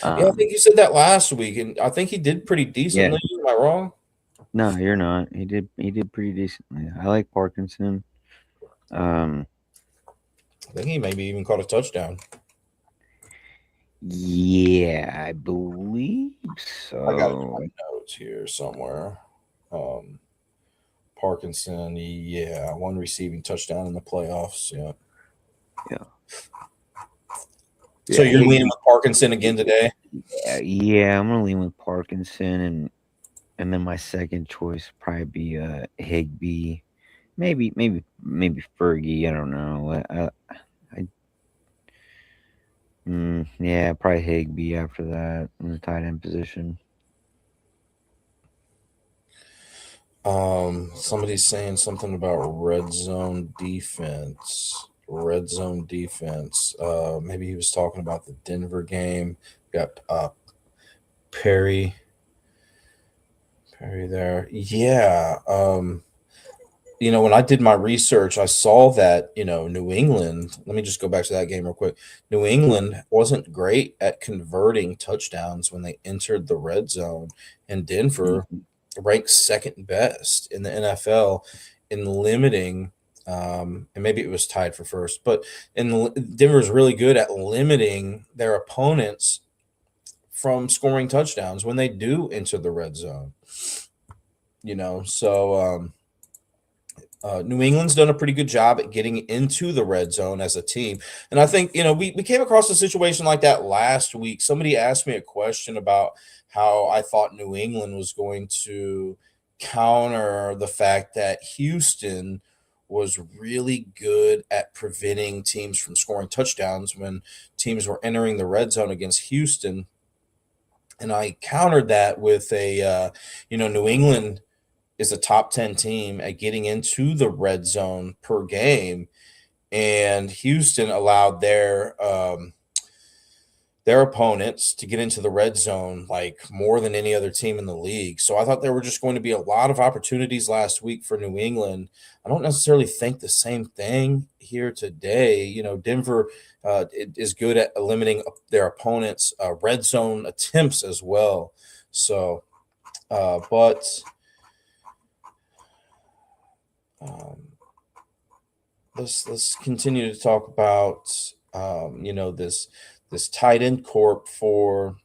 Yeah, I think you said that last week, and I think he did pretty decently. Yeah. Am I wrong? No, you're not. He did pretty decently. I like Parkinson. I think he maybe even caught a touchdown. Yeah, I believe so. I got it in my notes here somewhere. Parkinson, yeah, 1 receiving touchdown in the playoffs. Yeah. So you're leaning with Parkinson again today? Yeah, I'm gonna lean with Parkinson, and then my second choice would probably be Higbee, maybe Fergie. I don't know. Yeah, probably Higbee after that in the tight end position. Somebody's saying something about red zone defense. Maybe he was talking about the Denver game. Got Perry there. Yeah. When I did my research, I saw that, New England, let me just go back to that game real quick. New England wasn't great at converting touchdowns when they entered the red zone, and Denver ranked 2nd best in the NFL in limiting, and maybe it was tied for 1st, but Denver's really good at limiting their opponents from scoring touchdowns when they do enter the red zone. So New England's done a pretty good job at getting into the red zone as a team. And I think, we came across a situation like that last week. Somebody asked me a question about how I thought New England was going to counter the fact that Houston was really good at preventing teams from scoring touchdowns when teams were entering the red zone against Houston. And I countered that with New England is a top 10 team at getting into the red zone per game. And Houston allowed their opponents to get into the red zone like more than any other team in the league. So I thought there were just going to be a lot of opportunities last week for New England. I don't necessarily think the same thing here today. Denver is good at limiting their opponents' red zone attempts as well. So, but let's continue to talk about this tight end corp for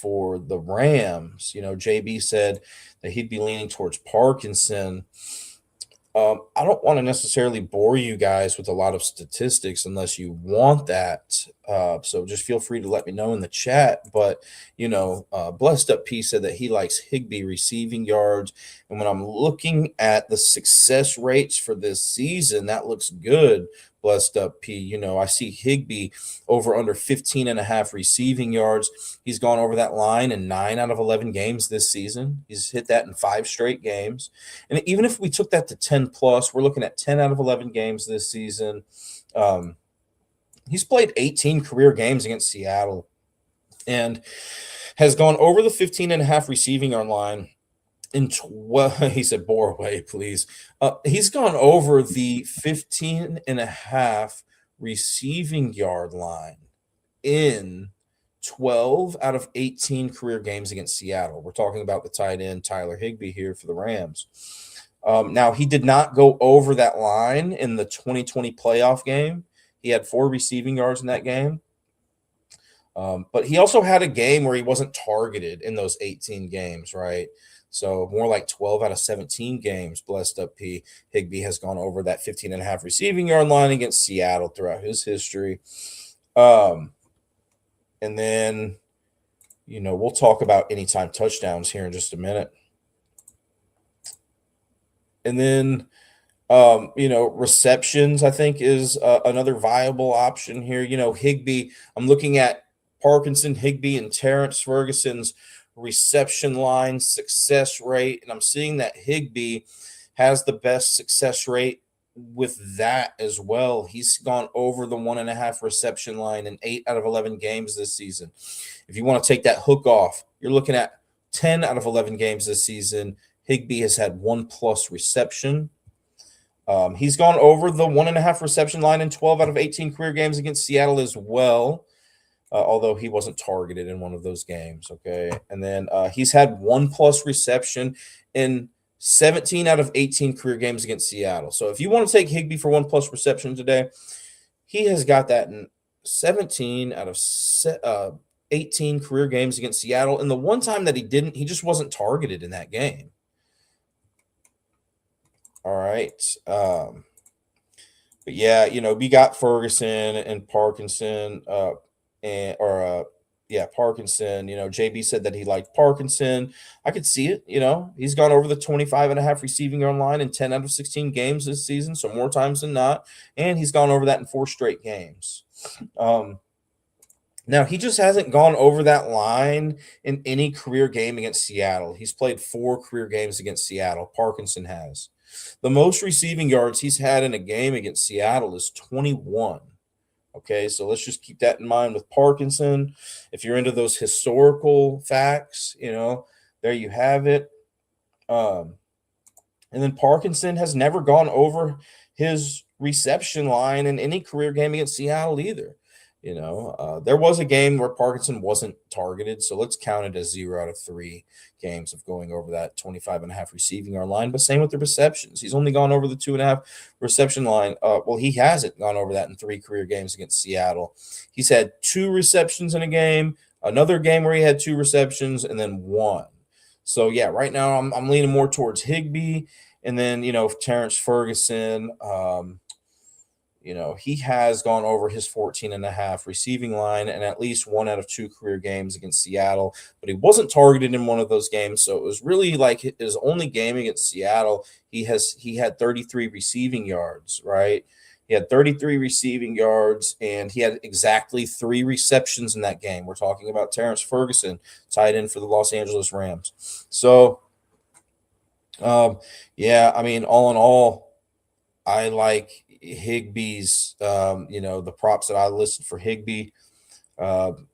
the Rams. JB said that he'd be leaning towards Parkinson. I don't want to necessarily bore you guys with a lot of statistics unless you want that. So just feel free to let me know in the chat. But, Blessed Up P said that he likes Higbee receiving yards. And when I'm looking at the success rates for this season, that looks good. Blessed Up P. I see Higbee over under 15 and a half receiving yards. He's gone over that line in 9 out of 11 games this season. He's hit that in 5 straight games. And even if we took that to 10 plus, we're looking at 10 out of 11 games this season. He's played 18 career games against Seattle and has gone over the 15 and a half receiving yard line in 12. He said, bore away, please. He's gone over the 15 and a half receiving yard line in 12 out of 18 career games against Seattle. We're talking about the tight end Tyler Higbee here for the Rams. Now, he did not go over that line in the 2020 playoff game. He had 4 receiving yards in that game. But he also had a game where he wasn't targeted in those 18 games, right? So more like 12 out of 17 games, Blessed Up P. Higbee has gone over that 15 and a half receiving yard line against Seattle throughout his history. And then, we'll talk about anytime touchdowns here in just a minute. And then, receptions, I think, is another viable option here. Higbee, I'm looking at Parkinson, Higbee, and Terrence Ferguson's reception line success rate, and I'm seeing that Higbee has the best success rate with that as well. He's gone over the 1.5 reception line in 8 out of 11 games this season. If you want to take that hook off, you're looking at 10 out of 11 games this season. Higbee has had 1+ reception. He's gone over the 1.5 reception line in 12 out of 18 career games against Seattle as well. Although he wasn't targeted in one of those games, okay? And then he's had 1+ reception in 17 out of 18 career games against Seattle. So if you want to take Higbee for 1+ reception today, he has got that in 17 out of 18 career games against Seattle. And the one time that he didn't, he just wasn't targeted in that game. All right. But yeah, we got Ferguson and Parkinson, Parkinson. JB said that he liked Parkinson. I could see it. He's gone over the 25.5 receiving yard line in 10 out of 16 games this season, so more times than not. And he's gone over that in 4 straight games. Now, he just hasn't gone over that line in any career game against Seattle. He's played 4 career games against Seattle. Parkinson has. The most receiving yards he's had in a game against Seattle is 21. Okay, so let's just keep that in mind with Parkinson. If you're into those historical facts, there you have it. And then Parkinson has never gone over his reception line in any career game against Seattle either. There was a game where Parkinson wasn't targeted, so let's count it as 0 out of 3 games of going over that 25.5 receiving yard line. But same with the receptions. He's only gone over the 2.5 reception line. He hasn't gone over that in 3 career games against Seattle. He's had 2 receptions in a game, another game where he had 2 receptions, and then 1. So, yeah, right now I'm leaning more towards Higbee. And then, Terrence Ferguson, he has gone over his 14.5 receiving line in at least 1 out of 2 career games against Seattle, but he wasn't targeted in one of those games. So it was really like his only game against Seattle. He had 33 receiving yards, right? He had 33 receiving yards, and he had exactly 3 receptions in that game. We're talking about Terrence Ferguson, tight end for the Los Angeles Rams. So, all in all, I like Higbee's, the props that I listed for Higbee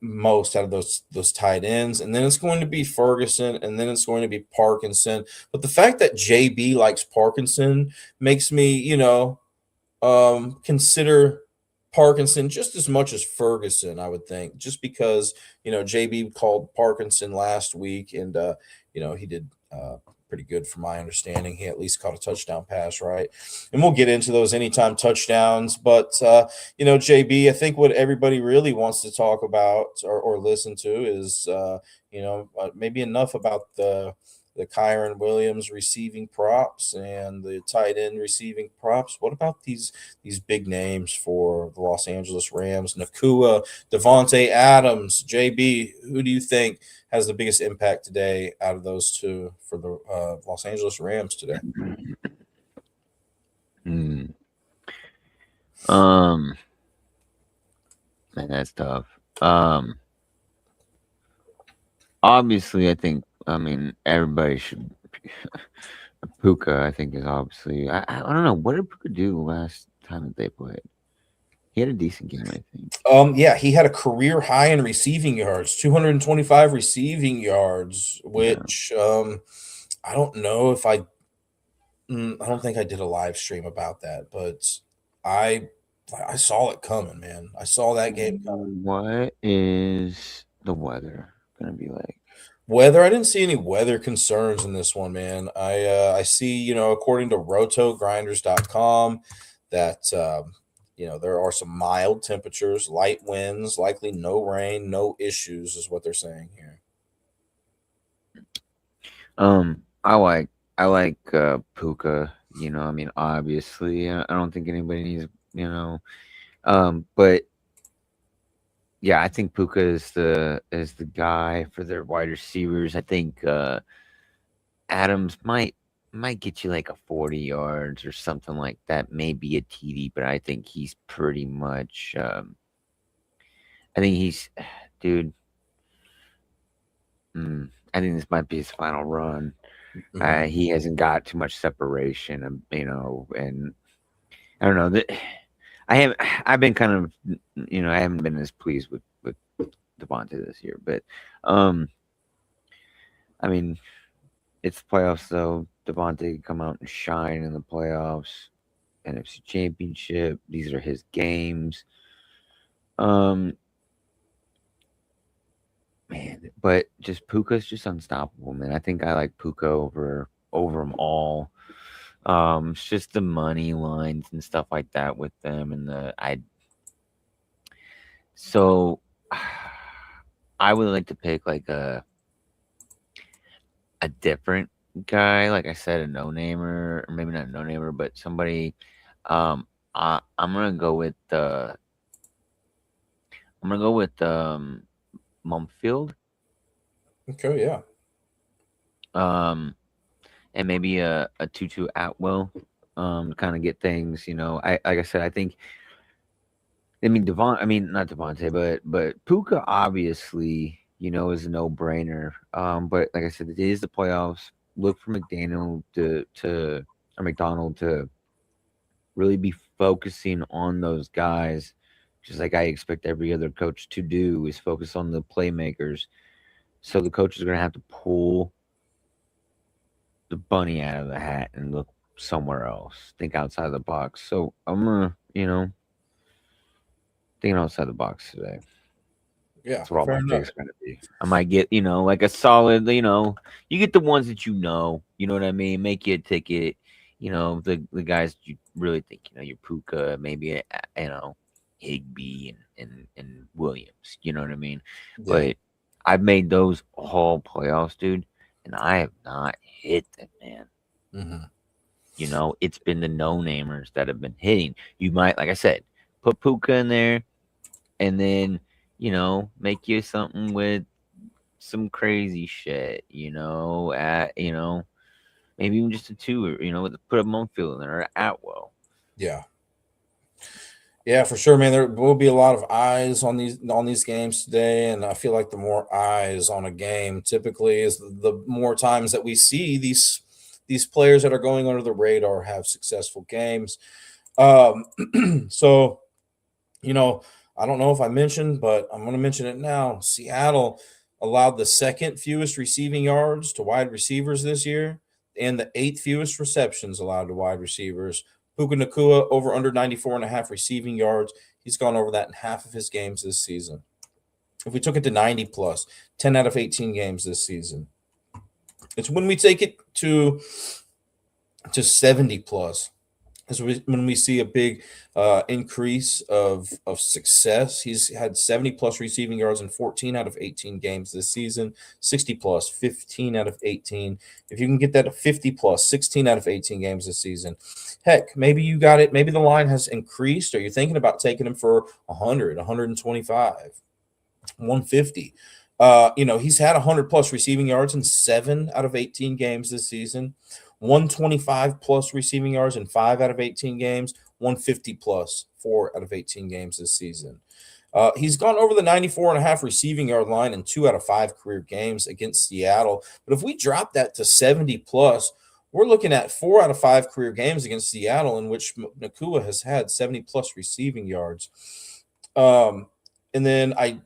most out of those tight ends. And then it's going to be Ferguson, and then it's going to be Parkinson. But the fact that JB likes Parkinson makes me, consider Parkinson just as much as Ferguson, I would think, just because, JB called Parkinson last week, and, he did pretty good from my understanding. He at least caught a touchdown pass, right? And we'll get into those anytime touchdowns. But, JB, I think what everybody really wants to talk about or listen to is, maybe enough about the Kyron Williams receiving props and the tight end receiving props. What about these big names for the Los Angeles Rams? Nakua, Devontae Adams, JB. Who do you think has the biggest impact today out of those two for the Los Angeles Rams today? Man, that's tough. Obviously, everybody should. Puka, I think, is obviously. I don't know, what did Puka do last time that they played? He had a decent game, I think. Yeah, he had a career high in receiving yards, 225 receiving yards, which I don't know if I don't think I did a live stream about that, but I saw it coming, man. I saw that game coming. What is the weather gonna be like? Weather, I didn't see any weather concerns in this one, man. I see, according to rotogrinders.com that there are some mild temperatures, light winds, likely no rain, no issues is what they're saying here. I like Puka, obviously. I don't think anybody needs, but yeah, I think Puka is the guy for their wide receivers. I think Adams might get you like a 40 yards or something like that, maybe a TD, but I think he's pretty much dude. I think this might be his final run. Mhm. He hasn't got too much separation, and I don't know that. I've been kind of, I haven't been as pleased with Devontae this year, but it's playoffs though. Devontae can come out and shine in the playoffs, NFC Championship. These are his games. Man, but just Puka's just unstoppable, man. I think I like Puka over them all. It's just the money lines and stuff like that with them, and so I would like to pick like a different guy, like I said, a no-namer, or maybe not a no-namer, but somebody. I'm gonna go with Mumfield. Okay, yeah. And maybe a Tutu Atwell, to kind of get things, like I said, I think. Not Devontae, but Puka obviously, is a no-brainer. But like I said, it is the playoffs. Look for McDonald to really be focusing on those guys, just like I expect every other coach to do, is focus on the playmakers. So the coach is going to have to pull the bunny out of the hat and look somewhere else. Think outside the box. So I'm going to, thinking outside the box today. Yeah, that's what all fair my enough. picks are going to be. I might get, like a solid, you get the ones that you know what I mean? Make you a ticket, the guys you really think, your Puka, maybe, Higbee and Williams, you know what I mean? Yeah. But I've made those all playoffs, dude, and I have not hit them, man. Mm-hmm. It's been the no-namers that have been hitting. You might, like I said, put Puka in there, and then, make you something with some crazy shit, maybe even just a two, or, put a Mumfield in there or Atwell. Yeah. Yeah, for sure, man. There will be a lot of eyes on these games today, and I feel like the more eyes on a game typically is the more times that we see these players that are going under the radar have successful games. So, I don't know if I mentioned, but I'm going to mention it now. Seattle allowed the second fewest receiving yards to wide receivers this year, and the 8th fewest receptions allowed to wide receivers. Puka Nacua over under 94.5 receiving yards. He's gone over that in half of his games this season. If we took it to 90 plus, 10 out of 18 games this season. It's when we take it to 70 plus. Is when we see a big increase of success. He's had 70 plus receiving yards in 14 out of 18 games this season, 60 plus 15 out of 18. If you can get that to 50 plus 16 out of 18 games this season, heck, maybe you got it. Maybe the line has increased, or you're thinking about taking him for 100, 125, 150. He's had 100 plus receiving yards in 7 out of 18 games this season. 125 plus receiving yards in 5 out of 18 games, 150 plus 4 out of 18 games this season. He's gone over the 94.5 receiving yard line in 2 out of 5 career games against Seattle. But if we drop that to 70 plus, we're looking at 4 out of 5 career games against Seattle in which Nacua has had 70 plus receiving yards. And then I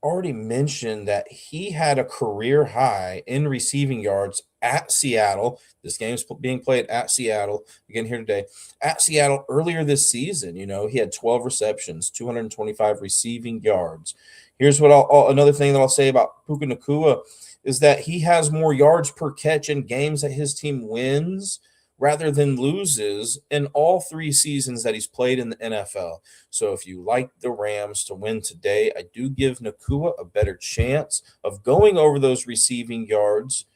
already mentioned that he had a career high in receiving yards at Seattle. This game's being played at Seattle again here today. At Seattle earlier this season, he had 12 receptions, 225 receiving yards. Here's what another thing that I'll say about Puka Nacua is that he has more yards per catch in games that his team wins rather than loses in all 3 seasons that he's played in the NFL. So if you like the Rams to win today, I do give Nacua a better chance of going over those receiving yards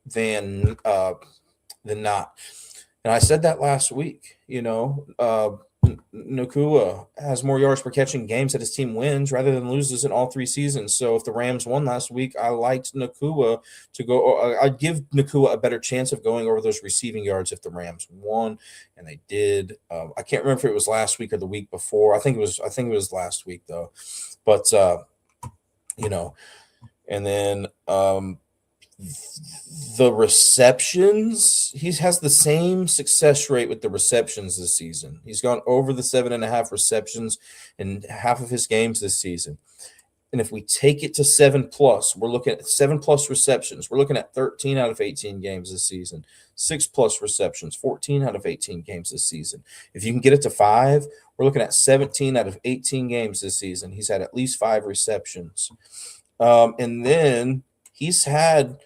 than not. And I said that last week. Nacua has more yards per catch in games that his team wins rather than loses in all 3 seasons. So if the Rams won last week, I liked Nacua to go. I'd give Nacua a better chance of going over those receiving yards if the Rams won, and they did. I can't remember if it was last week or the week before. I think it was last week though. But and then the receptions, he has the same success rate with the receptions this season. He's gone over the 7.5 receptions in half of his games this season. And if we take it to 7 plus, we're looking at 7 plus receptions. We're looking at 13 out of 18 games this season. 6 plus receptions, 14 out of 18 games this season. If you can get it to 5, we're looking at 17 out of 18 games this season. He's had at least 5 receptions. And then he's gone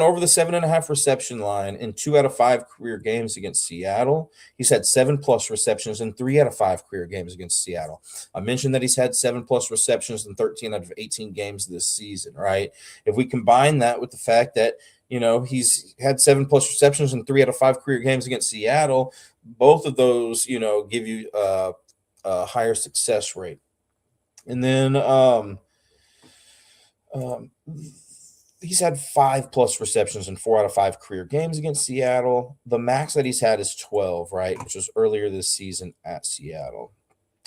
over the 7.5 reception line in 2 out of 5 career games against Seattle. He's had 7 plus receptions in 3 out of 5 career games against Seattle. I mentioned that he's had 7 plus receptions in 13 out of 18 games this season, right? If we combine that with the fact that, he's had 7 plus receptions in 3 out of 5 career games against Seattle, both of those, give you a higher success rate. And then, he's had 5 plus receptions in 4 out of 5 career games against Seattle. The max that he's had is 12, right? Which was earlier this season at Seattle.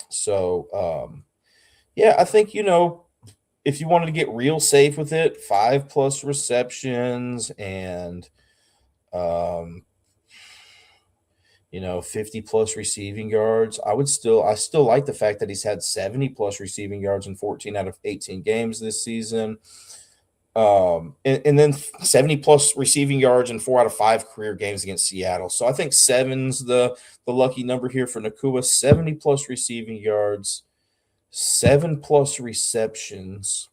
So, I think, if you wanted to get real safe with it, 5 plus receptions and, 50 plus receiving yards. I still like the fact that he's had 70 plus receiving yards in 14 out of 18 games this season. And then 70 plus receiving yards in 4 out of 5 career games against Seattle. So I think 7's the lucky number here for Nacua. 70 plus receiving yards, 7 plus receptions.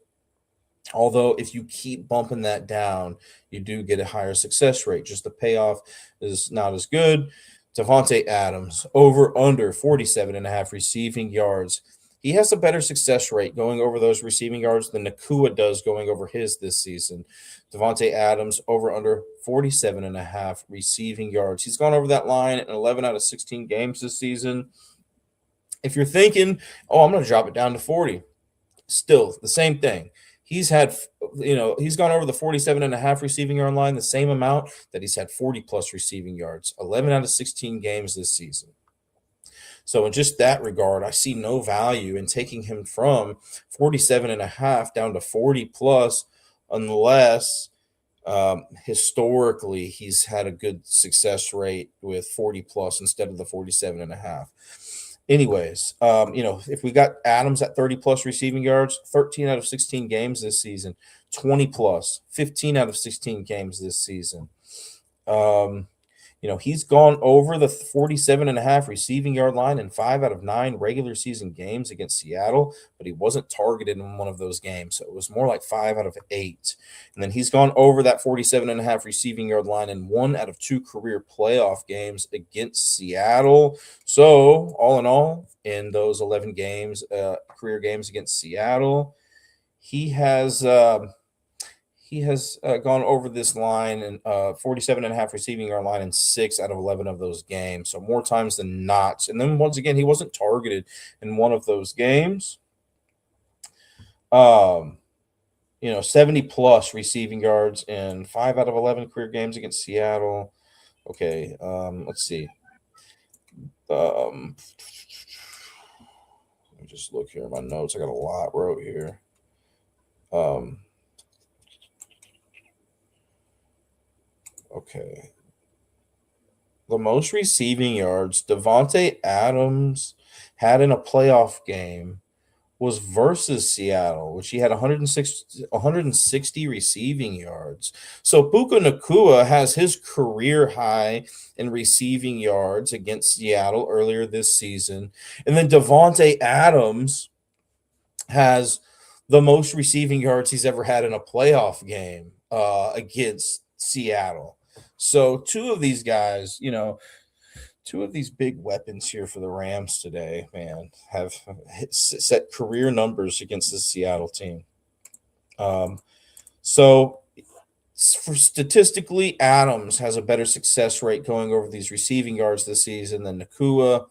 Although if you keep bumping that down, you do get a higher success rate. Just the payoff is not as good. Davante Adams, over under 47.5 receiving yards. He has a better success rate going over those receiving yards than Nacua does going over his this season. Davante Adams, over under 47.5 receiving yards. He's gone over that line in 11 out of 16 games this season. If you're thinking, I'm going to drop it down to 40, still the same thing. He's had, he's gone over the 47.5 receiving yard line, the same amount that he's had 40 plus receiving yards, 11 out of 16 games this season. So in just that regard, I see no value in taking him from 47.5 down to 40 plus, unless historically he's had a good success rate with 40 plus instead of the 47.5. Anyways, if we got Adams at 30 plus receiving yards, 13 out of 16 games this season, 20 plus, 15 out of 16 games this season. He's gone over the 47.5 receiving yard line in 5 out of 9 regular season games against Seattle, but he wasn't targeted in one of those games. So it was more like 5 out of 8. And then he's gone over that 47.5 receiving yard line in 1 out of 2 career playoff games against Seattle. So all in all, in those 11 games, career games against Seattle, he has gone over this line and 47.5 receiving yard line in 6 out of 11 of those games. So more times than not. And then once again, he wasn't targeted in one of those games. 70 plus receiving yards in 5 out of 11 career games against Seattle. Okay. Let's see. Let me just look here in my notes. I got a lot wrote here. Okay. The most receiving yards Devontae Adams had in a playoff game was versus Seattle, which he had 160 receiving yards. So Puka Nacua has his career high in receiving yards against Seattle earlier this season. And then Devontae Adams has the most receiving yards he's ever had in a playoff game against Seattle. So two of these guys, two of these big weapons here for the Rams today, man, have set career numbers against the Seattle team. So for statistically, Adams has a better success rate going over these receiving yards this season than Nacua.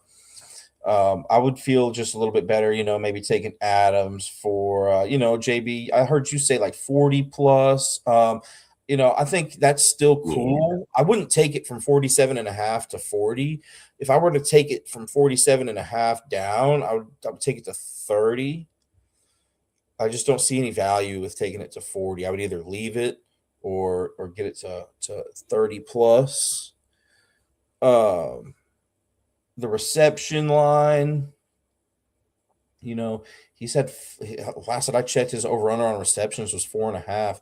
I would feel just a little bit better, maybe taking Adams for, JB. I heard you say like 40 plus. I think that's still cool. Yeah. I wouldn't take it from 47.5 to 40. If I were to take it from 47.5 down, I would take it to 30. I just don't see any value with taking it to 40. I would either leave it or get it to 30 plus. The reception line, he's had, last that I checked, his over-under on receptions was 4.5.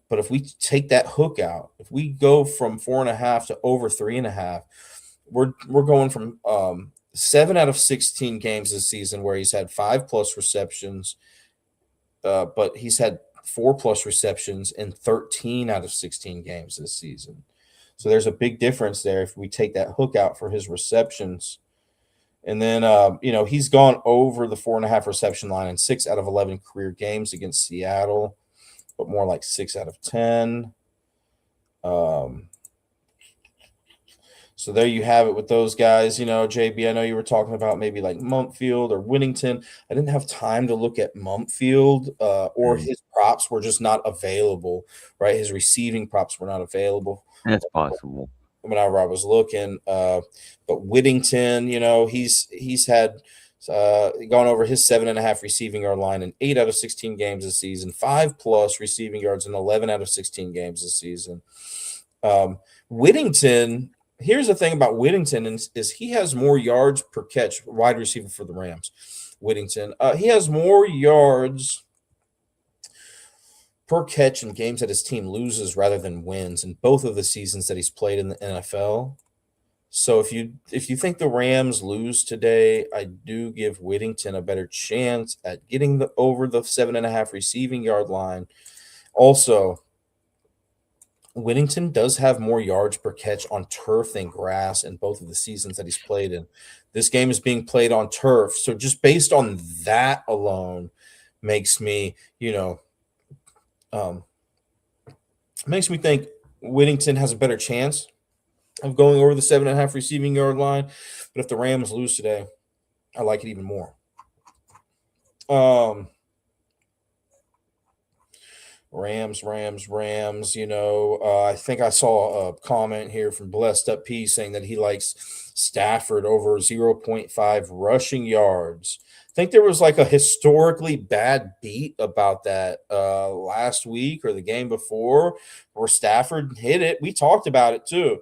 But if we take that hook out, if we go from 4.5 to over 3.5, we're going from 7 out of 16 games this season where he's had 5 plus receptions, but he's had 4 plus receptions in 13 out of 16 games this season. So there's a big difference there if we take that hook out for his receptions. And then, he's gone over the 4.5 reception line in 6 out of 11 career games against Seattle, but more like 6 out of 10. So there you have it with those guys. JB, I know you were talking about maybe like Mumpfield or Whittington. I didn't have time to look at Mumpfield or his props were just not available, right? His receiving props were not available. That's possible. Whenever I was looking. But Whittington, he's had gone over his 7.5 receiving yard line in 8 out of 16 games this season, 5 plus receiving yards in 11 out of 16 games this season. Whittington, here's the thing about Whittington is he has more yards per catch, wide receiver for the Rams. Whittington, he has more yards per catch in games that his team loses rather than wins in both of the seasons that he's played in the NFL. So if you think the Rams lose today, I do give Whittington a better chance at getting over the 7.5 receiving yard line. Also, Whittington does have more yards per catch on turf than grass in both of the seasons that he's played in. This game is being played on turf. So just based on that alone makes me, makes me think Whittington has a better chance of going over the 7.5 receiving yard line. But if the Rams lose today, I like it even more. Rams. I think I saw a comment here from Blessed Up P saying that he likes Stafford over 0.5 rushing yards. I think there was like a historically bad beat about that last week or the game before where Stafford hit it. We talked about it too.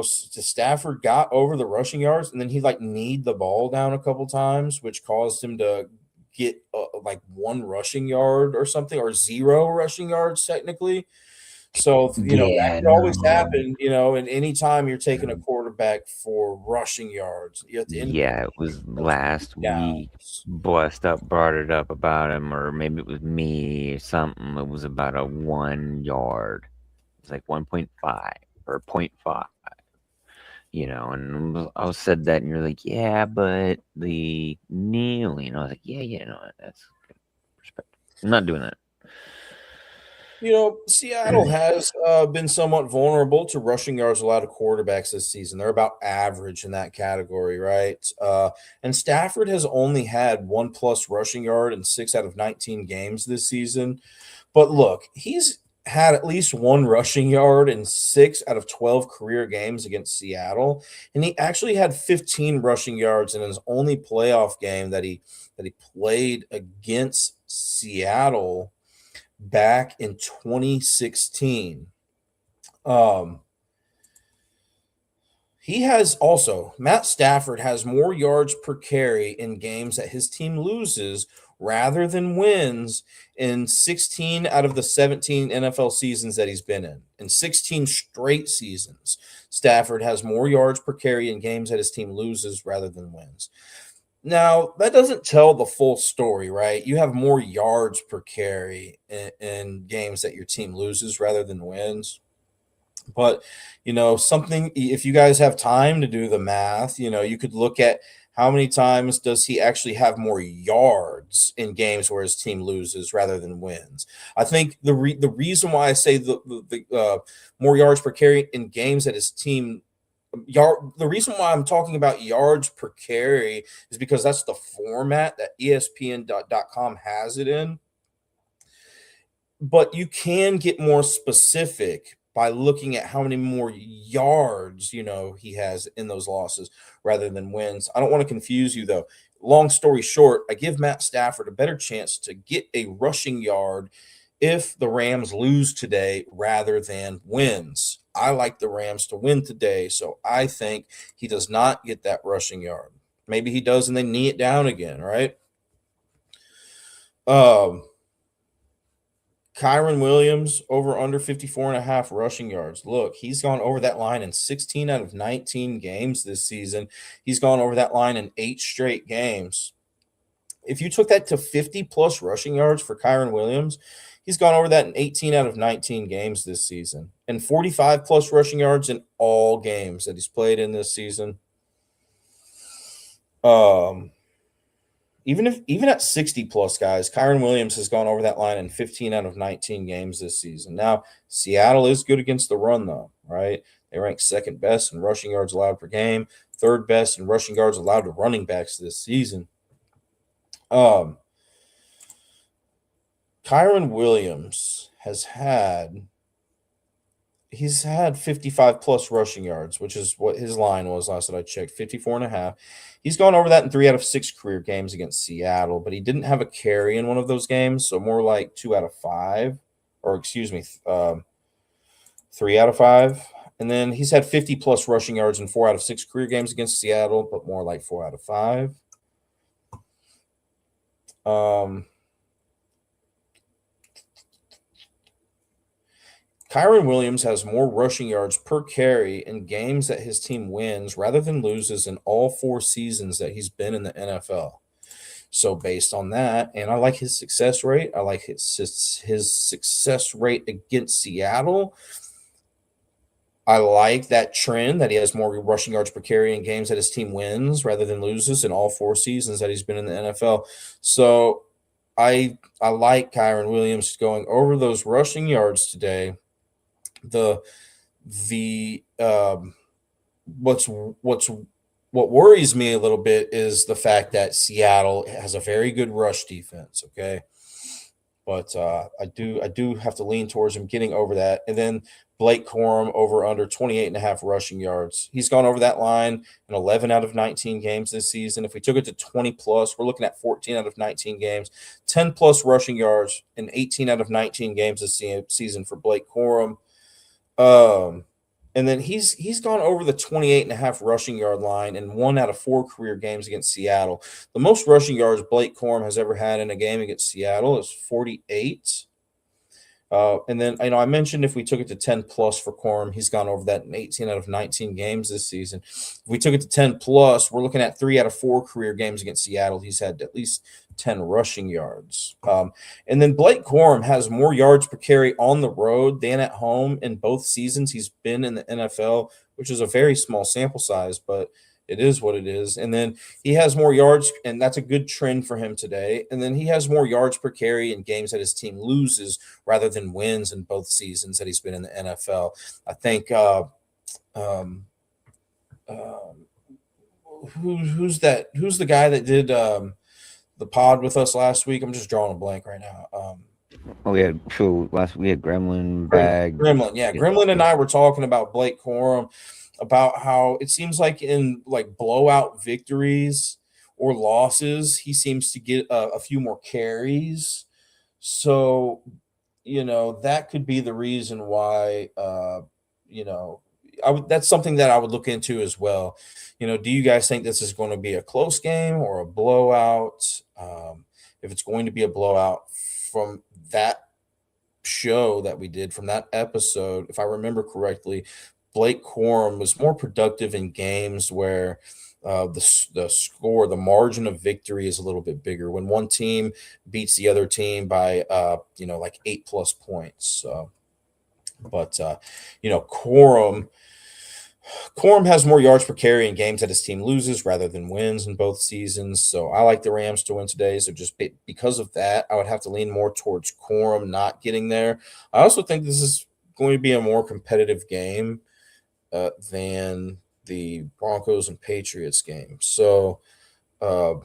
Stafford got over the rushing yards and then he kneed the ball down a couple times, which caused him to get 1 rushing yard or something, or 0 rushing yards technically. So, that Yeah, could always no. happen, and anytime you're taking a quarterback for rushing yards, you have to Yeah, it was last week. downs. Blessed up brought it up about him, or maybe it was me or something. It was about a 1 yard. It's like 1.5 or point 0.5, and I was said that, and you're like, yeah, but the kneeling. I was like, yeah, no, that's good perspective. I'm not doing that. Seattle has been somewhat vulnerable to rushing yards allowed to quarterbacks this season. They're about average in that category, right? And Stafford has only had 1+ rushing yard in 6 out of 19 games this season. But look, he's had at least 1 rushing yard in 6 out of 12 career games against Seattle, and he actually had 15 rushing yards in his only playoff game that he played against Seattle back in 2016. Matt Stafford has more yards per carry in games that his team loses rather than wins in 16 out of the 17 NFL seasons that he's been in. In 16 straight seasons, Stafford has more yards per carry in games that his team loses rather than wins. Now, that doesn't tell the full story, right? You have more yards per carry in games that your team loses rather than wins. But, something, if you guys have time to do the math, you could look at how many times does he actually have more yards in games where his team loses rather than wins. I think the reason why I say the more yards per carry in games that his team the reason why I'm talking about yards per carry is because that's the format that ESPN.com has it in. But you can get more specific by looking at how many more yards, he has in those losses rather than wins. I don't want to confuse you though. Long story short, I give Matt Stafford a better chance to get a rushing yard if the Rams lose today rather than wins. I like the Rams to win today, so I think he does not get that rushing yard. Maybe he does and they knee it down again, right? Kyren Williams over under 54.5 rushing yards. Look, he's gone over that line in 16 out of 19 games this season. He's gone over that line in 8 straight games. If you took that to 50+ rushing yards for Kyren Williams, he's gone over that in 18 out of 19 games this season, and 45+ rushing yards in all games that he's played in this season. Even at 60+ guys, Kyren Williams has gone over that line in 15 out of 19 games this season. Now, Seattle is good against the run, though, right? They rank second best in rushing yards allowed per game, third best in rushing yards allowed to running backs this season. Kyren Williams he's had 55+ rushing yards, which is what his line was last that I checked, 54.5. He's gone over that in 3 out of 6 career games against Seattle, but he didn't have a carry in one of those games, so more like 2 out of 5, or excuse me, 3 out of 5. And then he's had 50+ rushing yards in 4 out of 6 career games against Seattle, but more like 4 out of 5. Kyren Williams has more rushing yards per carry in games that his team wins rather than loses in all 4 seasons that he's been in the NFL. So based on that, and I like his success rate. I like his success rate against Seattle. I like that trend that he has more rushing yards per carry in games that his team wins rather than loses in all 4 seasons that he's been in the NFL. So I like Kyren Williams going over those rushing yards today. What worries me a little bit is the fact that Seattle has a very good rush defense. Okay, but I do have to lean towards him getting over that. And then Blake Corum over under 28.5 rushing yards. He's gone over that line in 11 out of 19 games this season. If we took it to 20+, we're looking at 14 out of 19 games, 10+ rushing yards in 18 out of 19 games this season for Blake Corum. And then he's gone over the 28.5 rushing yard line in 1 out of 4 career games against Seattle. The most rushing yards Blake Corum has ever had in a game against Seattle is 48. And then, I mentioned if we took it to 10 plus for Corum, he's gone over that in 18 out of 19 games this season. If we took it to 10 plus, we're looking at 3 out of 4 career games against Seattle. He's had at least 10 rushing yards. And then Blake Corum has more yards per carry on the road than at home in both seasons he's been in the NFL, which is a very small sample size, but it is what it is. And then he has more yards, and that's a good trend for him today. And then he has more yards per carry in games that his team loses rather than wins in both seasons that he's been in the NFL. I think who's the guy that did the pod with us last week? I'm just drawing a blank right now. We had Gremlin Bag. Gremlin, yeah. Gremlin and I were talking about Blake Corum, about how it seems like in like blowout victories or losses, he seems to get a few more carries. So, that could be the reason why, that's something that I would look into as well. Do you guys think this is going to be a close game or a blowout? If it's going to be a blowout, from that show that we did, from that episode, if I remember correctly, Blake Corum was more productive in games where the score, the margin of victory is a little bit bigger when one team beats the other team by like 8+ points. But Corum has more yards per carry in games that his team loses rather than wins in both seasons. So I like the Rams to win today. So just because of that, I would have to lean more towards Corum not getting there. I also think this is going to be a more competitive game than the Broncos and Patriots game. So, but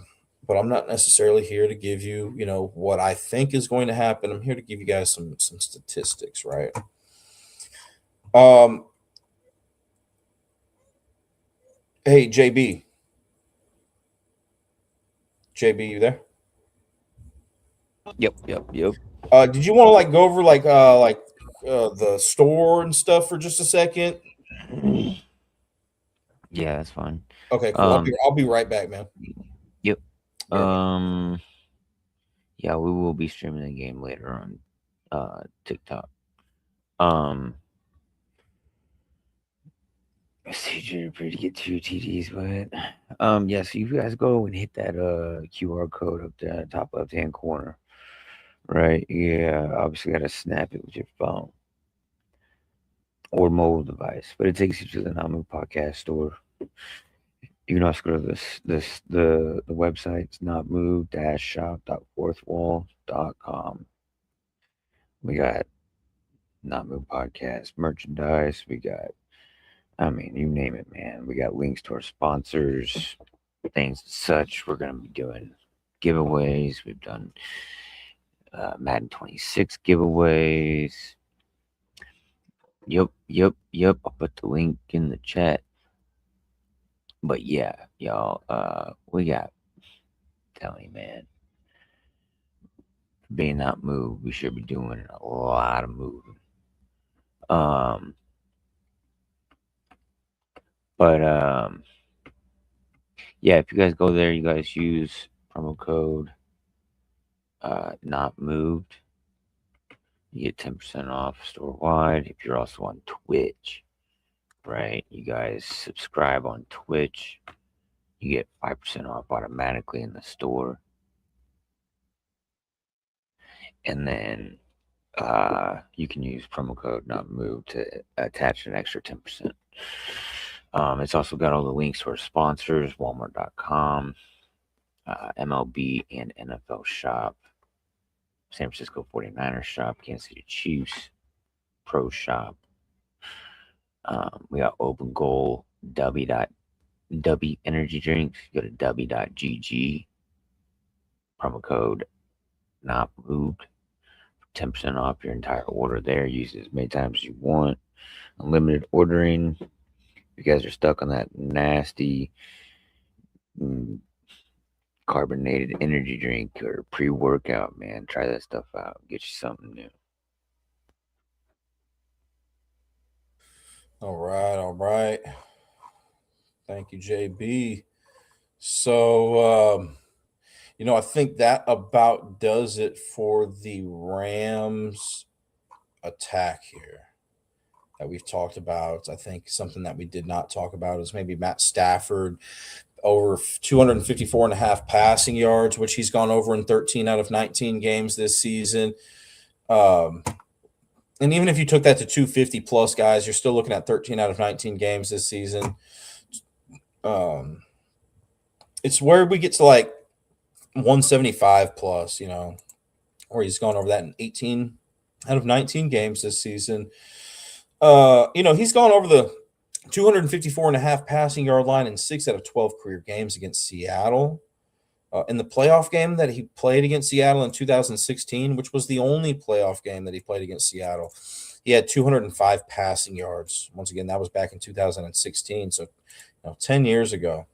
I'm not necessarily here to give you, what I think is going to happen. I'm here to give you guys some statistics, right? Hey, JB. JB, you there? Yep. Did you want to go over the store and stuff for just a second? Yeah, that's fine. Okay, cool. I'll be right back, man. Yep. Yeah. Yeah, we will be streaming the game later on TikTok. CJ pretty to get 2 TDs, but yeah, so you guys go and hit that QR code up there, top left hand corner. Right? Yeah, obviously gotta snap it with your phone or mobile device, but it takes you to the Not Move Podcast store. You can also go to the website. It's notmove-shop.fourthwall.com. We got Not Move Podcast merchandise. We got, you name it, man. We got links to our sponsors, things and such. We're gonna be doing giveaways. We've done Madden 26 giveaways. Yep. I'll put the link in the chat. But yeah, y'all, we got, telling you, man, being Not Moved, we should be doing a lot of moving. Yeah, if you guys go there, you guys use promo code Not Moved, you get 10% off store wide. If you're also on Twitch, right, you guys subscribe on Twitch, you get 5% off automatically in the store. And then you can use promo code Not Moved to attach an extra 10%. It's also got all the links to our sponsors, Walmart.com, MLB and NFL Shop, San Francisco 49ers Shop, Kansas City Chiefs Pro Shop. We got Open Goal, W Energy Drinks. Go to W.GG. Promo code Not Moved. 10% off your entire order there. Use it as many times as you want. Unlimited ordering. If you guys are stuck on that nasty carbonated energy drink or pre-workout, man, try that stuff out. Get you something new. All right. Thank you, JB. So, I think that about does it for the Rams attack here that we've talked about. I think something that we did not talk about is maybe Matt Stafford over 254 and a half passing yards, which he's gone over in 13 out of 19 games this season. And even if you took that to 250 plus, guys, you're still looking at 13 out of 19 games this season. It's where we get to like 175 plus, where he's gone over that in 18 out of 19 games this season. He's gone over the 254 and a half passing yard line in 6 out of 12 career games against Seattle. In the playoff game that he played against Seattle in 2016, which was the only playoff game that he played against Seattle, he had 205 passing yards. Once again, that was back in 2016, so 10 years ago.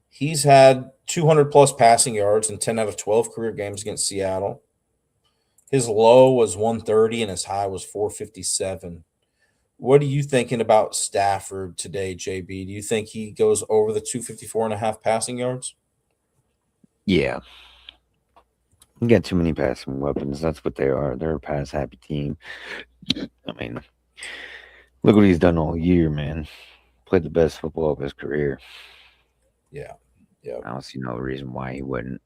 He's had 200 plus passing yards in 10 out of 12 career games against Seattle. His low was 130 and his high was 457. What are you thinking about Stafford today, JB? Do you think he goes over the 254 and a half passing yards? Yeah. You got too many passing weapons. That's what they are. They're a pass happy team. I mean, look what he's done all year, man. Played the best football of his career. Yeah. I don't see no reason why he wouldn't.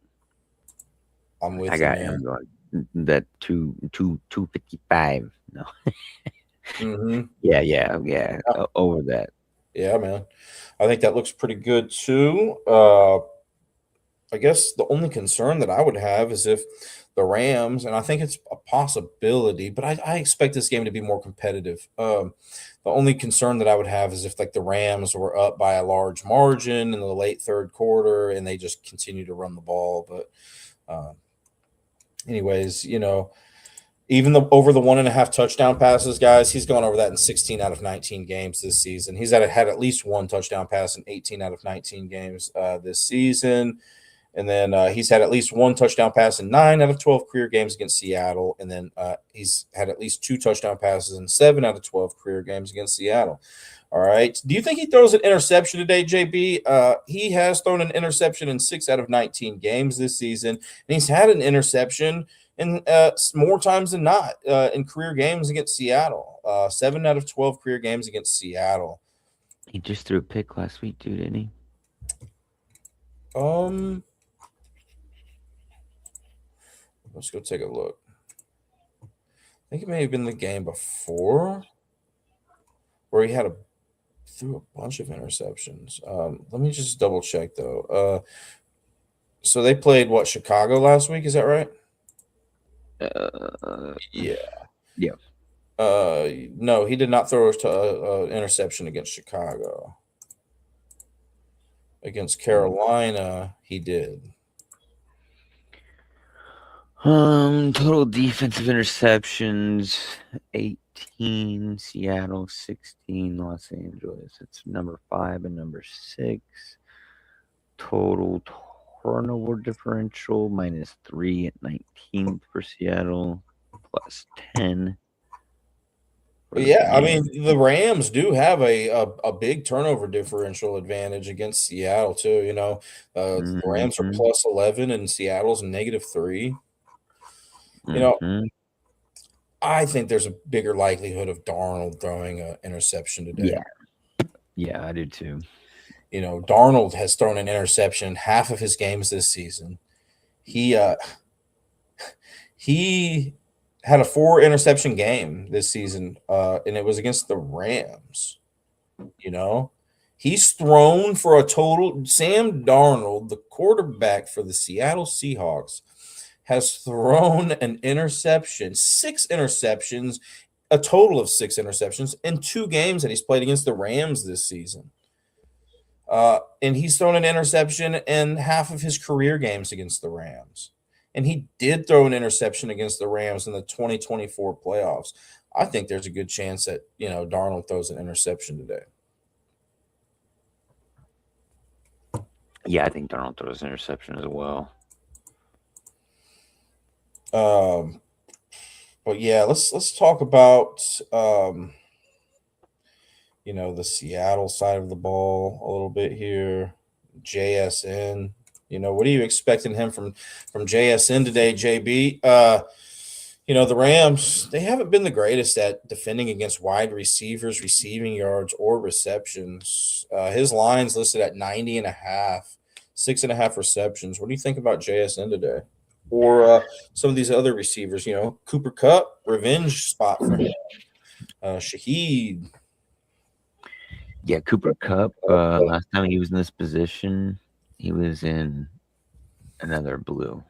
I'm with I you, got man. him going that 255. No. Mm-hmm. Yeah. Over that. Yeah, man. I think that looks pretty good too. I guess the only concern that I would have is if the Rams, and I think it's a possibility, but I expect this game to be more competitive. The only concern that I would have is if like the Rams were up by a large margin in the late third quarter and they just continue to run the ball. But anyways, even over the 1.5 touchdown passes, guys, he's gone over that in 16 out of 19 games this season. He's had at least one touchdown pass in 18 out of 19 games this season. And then he's had at least one touchdown pass in 9 out of 12 career games against Seattle. And then he's had at least 2 touchdown passes in 7 out of 12 career games against Seattle. All right. Do you think he throws an interception today, JB? He has thrown an interception in 6 out of 19 games this season. And he's had an interception in more times than not in career games against Seattle. 7 out of 12 career games against Seattle. He just threw a pick last week, too, didn't he? Let's go take a look. I think it may have been the game before where he threw a bunch of interceptions. Let me just double check though. So they played Chicago last week? Is that right? Yeah. No, he did not throw an interception against Chicago. Against Carolina, he did. Total defensive interceptions, 18, Seattle, 16, Los Angeles. It's number 5 and number 6. Total turnover differential, -3 at 19th for Seattle, +10. Yeah, I mean, the Rams do have a big turnover differential advantage against Seattle too. The Rams are +11 and Seattle's -3. I think there's a bigger likelihood of Darnold throwing an interception today. Yeah, I do too. Darnold has thrown an interception in half of his games this season. He had a 4 interception game this season, and it was against the Rams. He's thrown for a total. Sam Darnold, the quarterback for the Seattle Seahawks, has thrown an interception, 6 interceptions, a total of 6 interceptions in 2 games that he's played against the Rams this season. And he's thrown an interception in half of his career games against the Rams. And he did throw an interception against the Rams in the 2024 playoffs. I think there's a good chance that, Darnold throws an interception today. Yeah, I think Darnold throws an interception as well. But yeah, let's talk about the Seattle side of the ball a little bit here. JSN, what are you expecting him from JSN today, JB? You know, the Rams, they haven't been the greatest at defending against wide receivers, receiving yards, or receptions. His line's listed at 90 and a half, 6.5 receptions. What do you think about JSN today? Or some of these other receivers, you know, Cooper Cup, revenge spot for him. Shaheed. Yeah, Cooper Cup. Last time he was in this position, he was in another blue.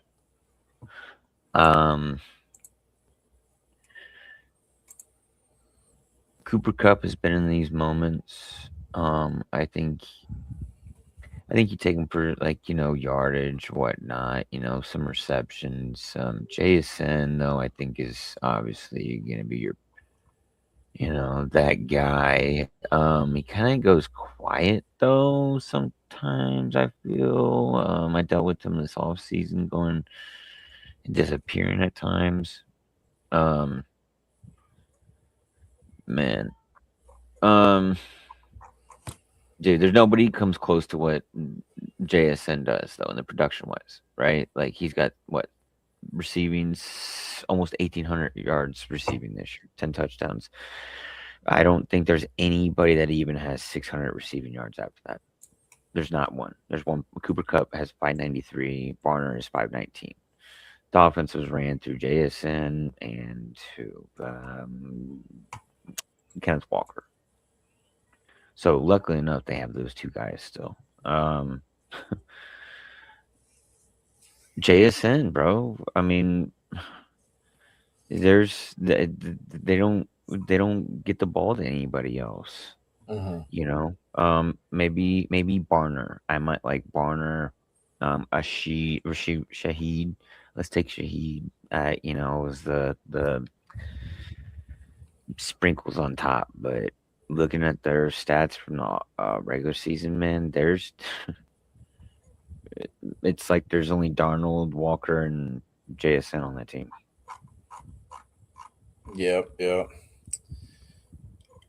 Cooper Cup has been in these moments. I think you take him for yardage, whatnot, some receptions. JSN though, I think is obviously gonna be your that guy. He kind of goes quiet though sometimes, I feel. I dealt with him this off season, going and disappearing at times. Man. Dude, there's nobody comes close to what JSN does though in the production wise, right? Like he's got what receiving almost 1,800 yards receiving this year, 10 touchdowns. I don't think there's anybody that even has 600 receiving yards after that. There's not one. There's one. Cooper Cup has 593. Barner is 519. The offense was ran through JSN and to Kenneth Walker. So luckily enough, they have those two guys still. JSN, bro. I mean, they don't get the ball to anybody else. Mm-hmm. Maybe Barner. I might like Barner. Shaheed. Let's take Shaheed. Was the sprinkles on top, but looking at their stats from the regular season, man, it's like there's only Darnold, Walker, and JSN on that team. Yeah.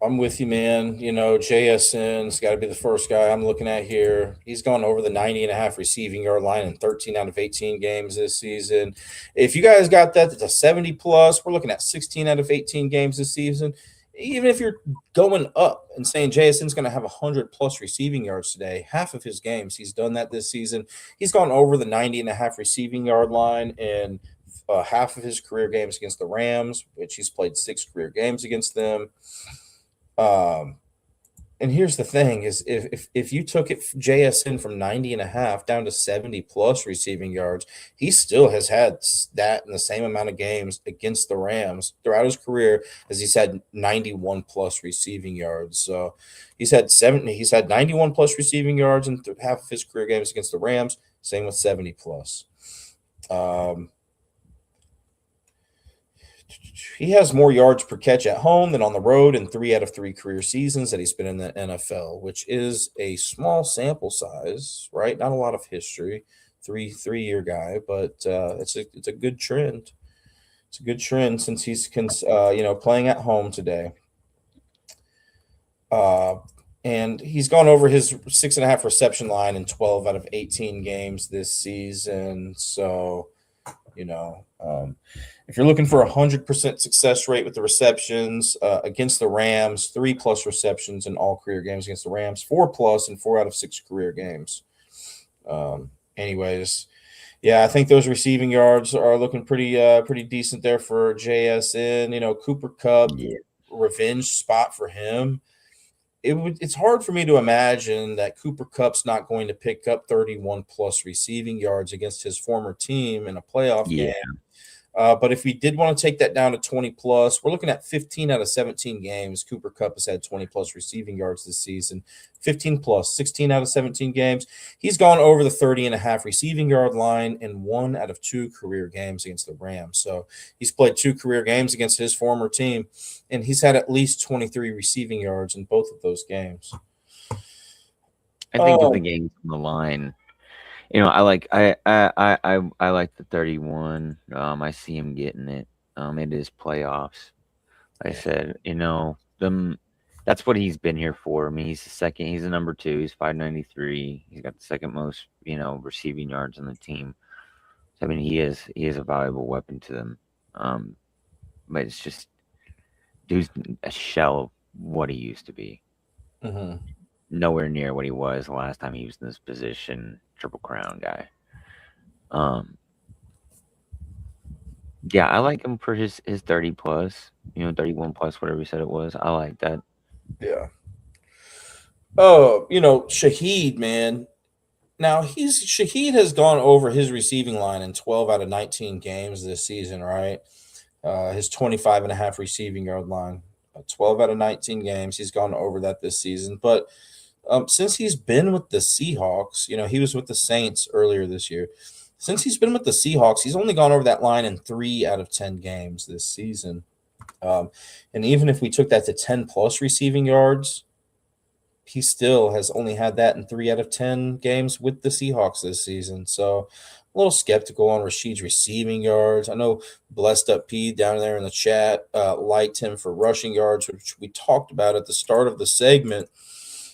I'm with you, man. You know, JSN's got to be the first guy I'm looking at here. He's gone over the 90 and a half receiving yard line in 13 out of 18 games this season. If you guys got that, that's a 70 plus. We're looking at 16 out of 18 games this season. Even if you're going up and saying JSN's going to have 100 plus receiving yards today, half of his games, he's done that this season. He's gone over the 90 and a half receiving yard line in half of his career games against the Rams, which he's played 6 career games against them. And here's the thing is if you took it JSN from 90 and a half down to 70 plus receiving yards, he still has had that in the same amount of games against the Rams throughout his career as he's had 91 plus receiving yards. So he's had 91 plus receiving yards in half of his career games against the Rams, same with 70 plus. He has more yards per catch at home than on the road in 3 out of 3 career seasons that he's been in the NFL, which is a small sample size, right? Not a lot of history, three-year guy, but it's a good trend. It's a good trend since he's playing at home today. And he's gone over his 6.5 reception line in 12 out of 18 games this season. So, if you're looking for 100% success rate with the receptions against the Rams, 3+ receptions in all career games against the Rams, 4+ in 4 out of 6 career games. Anyways, yeah, I think those receiving yards are looking pretty decent there for JSN. Cooper Cup, revenge spot for him. It's hard for me to imagine that Cooper Kupp's not going to pick up 31+ receiving yards against his former team in a playoff game. But if we did want to take that down to 20+, we're looking at 15 out of 17 games. Cooper Kupp has had 20+ receiving yards this season. 15+, 16 out of 17 games. He's gone over the 30.5 receiving yard line in 1 out of 2 career games against the Rams. So he's played 2 career games against his former team, and he's had at least 23 receiving yards in both of those games. I think with the games on the line, I like the 31. I see him getting it. It is playoffs. Like I said, that's what he's been here for. I mean, he's the number 2. He's 593. He's got the second most, receiving yards on the team. So, I mean, he is a valuable weapon to them. but it's just dude's a shell of what he used to be. Mm-hmm. Nowhere near what he was the last time he was in this position. Triple Crown guy. Yeah, I like him for his 30 plus, 31 plus, whatever he said it was. I like that. Yeah. Oh, Shaheed, man. Now Shaheed has gone over his receiving line in 12 out of 19 games this season, right? His 25 and a half receiving yard line. 12 out of 19 games. He's gone over that this season. But since he's been with the Seahawks, he was with the Saints earlier this year. Since he's been with the Seahawks, he's only gone over that line in 3 out of 10 games this season. And even if we took that to 10 plus receiving yards, he still has only had that in 3 out of 10 games with the Seahawks this season. So a little skeptical on Rashid's receiving yards. I know Blessed Up P down there in the chat liked him for rushing yards, which we talked about at the start of the segment.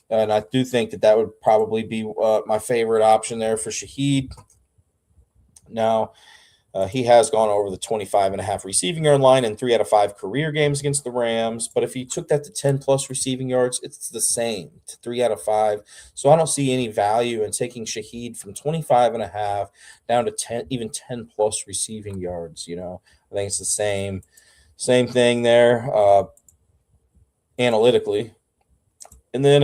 And I do think that would probably be my favorite option there for Shaheed. Now, he has gone over the 25 and a half receiving yard line in 3 out of 5 career games against the Rams. But if you took that to 10 plus receiving yards, it's the same, 3 out of 5. So I don't see any value in taking Shaheed from 25 and a half down to 10, even 10 plus receiving yards. I think it's the same thing there analytically. And then,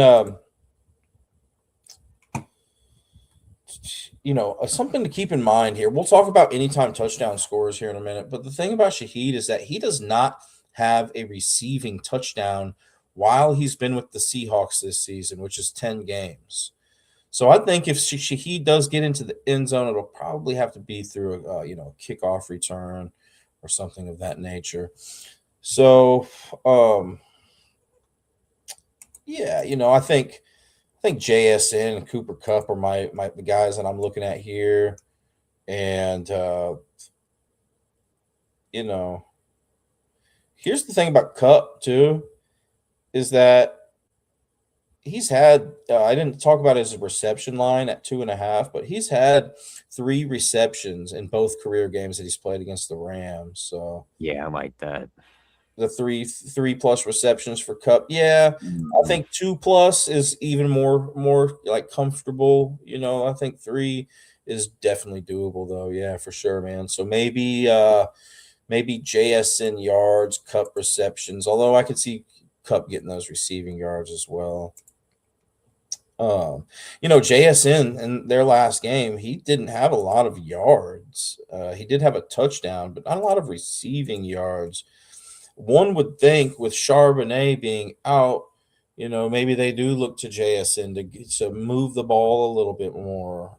something to keep in mind here. We'll talk about anytime touchdown scores here in a minute. But the thing about Shaheed is that he does not have a receiving touchdown while he's been with the Seahawks this season, which is 10 games. So I think if Shaheed does get into the end zone, it'll probably have to be through a kickoff return or something of that nature. So, I think JSN and Cooper Kupp are the guys that I'm looking at here. And, here's the thing about Kupp, too, is that he's had I didn't talk about his reception line at 2.5, but he's had 3 receptions in both career games that he's played against the Rams. So, Yeah, I like that. the three plus receptions for Kupp. Yeah, I think 2 plus is even more like comfortable. I think 3 is definitely doable though. Yeah, for sure, man. So maybe JSN yards, Kupp receptions. Although I could see Kupp getting those receiving yards as well. JSN in their last game, he didn't have a lot of yards. He did have a touchdown, but not a lot of receiving yards. One would think with Charbonnet being out, maybe they do look to JSN to move the ball a little bit more.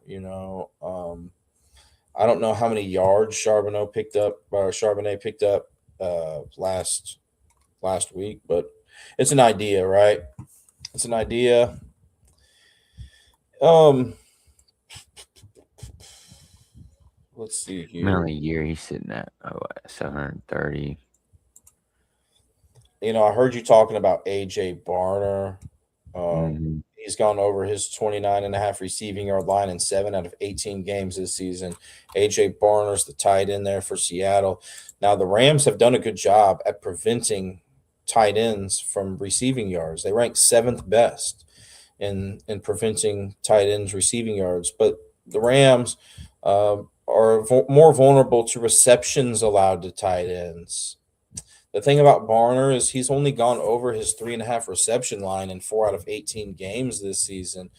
I don't know how many yards Charbonnet picked up last week, but it's an idea, right? It's an idea. Let's see here. On a year, he's sitting at 730. I heard you talking about AJ Barner. Mhm. He's gone over his 29 and a half receiving yard line in 7 out of 18 games this season. AJ Barner's the tight end there for Seattle. Now, the Rams have done a good job at preventing tight ends from receiving yards. They rank 7th best in preventing tight ends receiving yards. But the Rams are more vulnerable to receptions allowed to tight ends. The thing about Barner is he's only gone over his 3.5 reception line in 4 out of 18 games this season.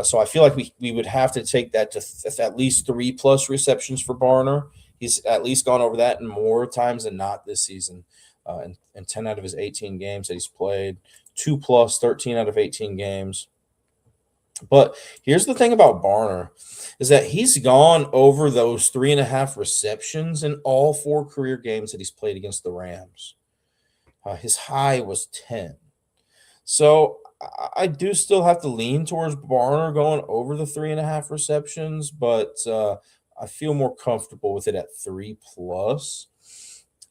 So I feel like we would have to take that to at least 3 plus receptions for Barner. He's at least gone over that in more times than not this season. In 10 out of his 18 games that he's played, 2 plus 13 out of 18 games. But here's the thing about Barner is that he's gone over those 3.5 receptions in all 4 career games that he's played against the Rams. His high was 10. So I do still have to lean towards Barner going over the 3.5 receptions, but I feel more comfortable with it at 3 plus.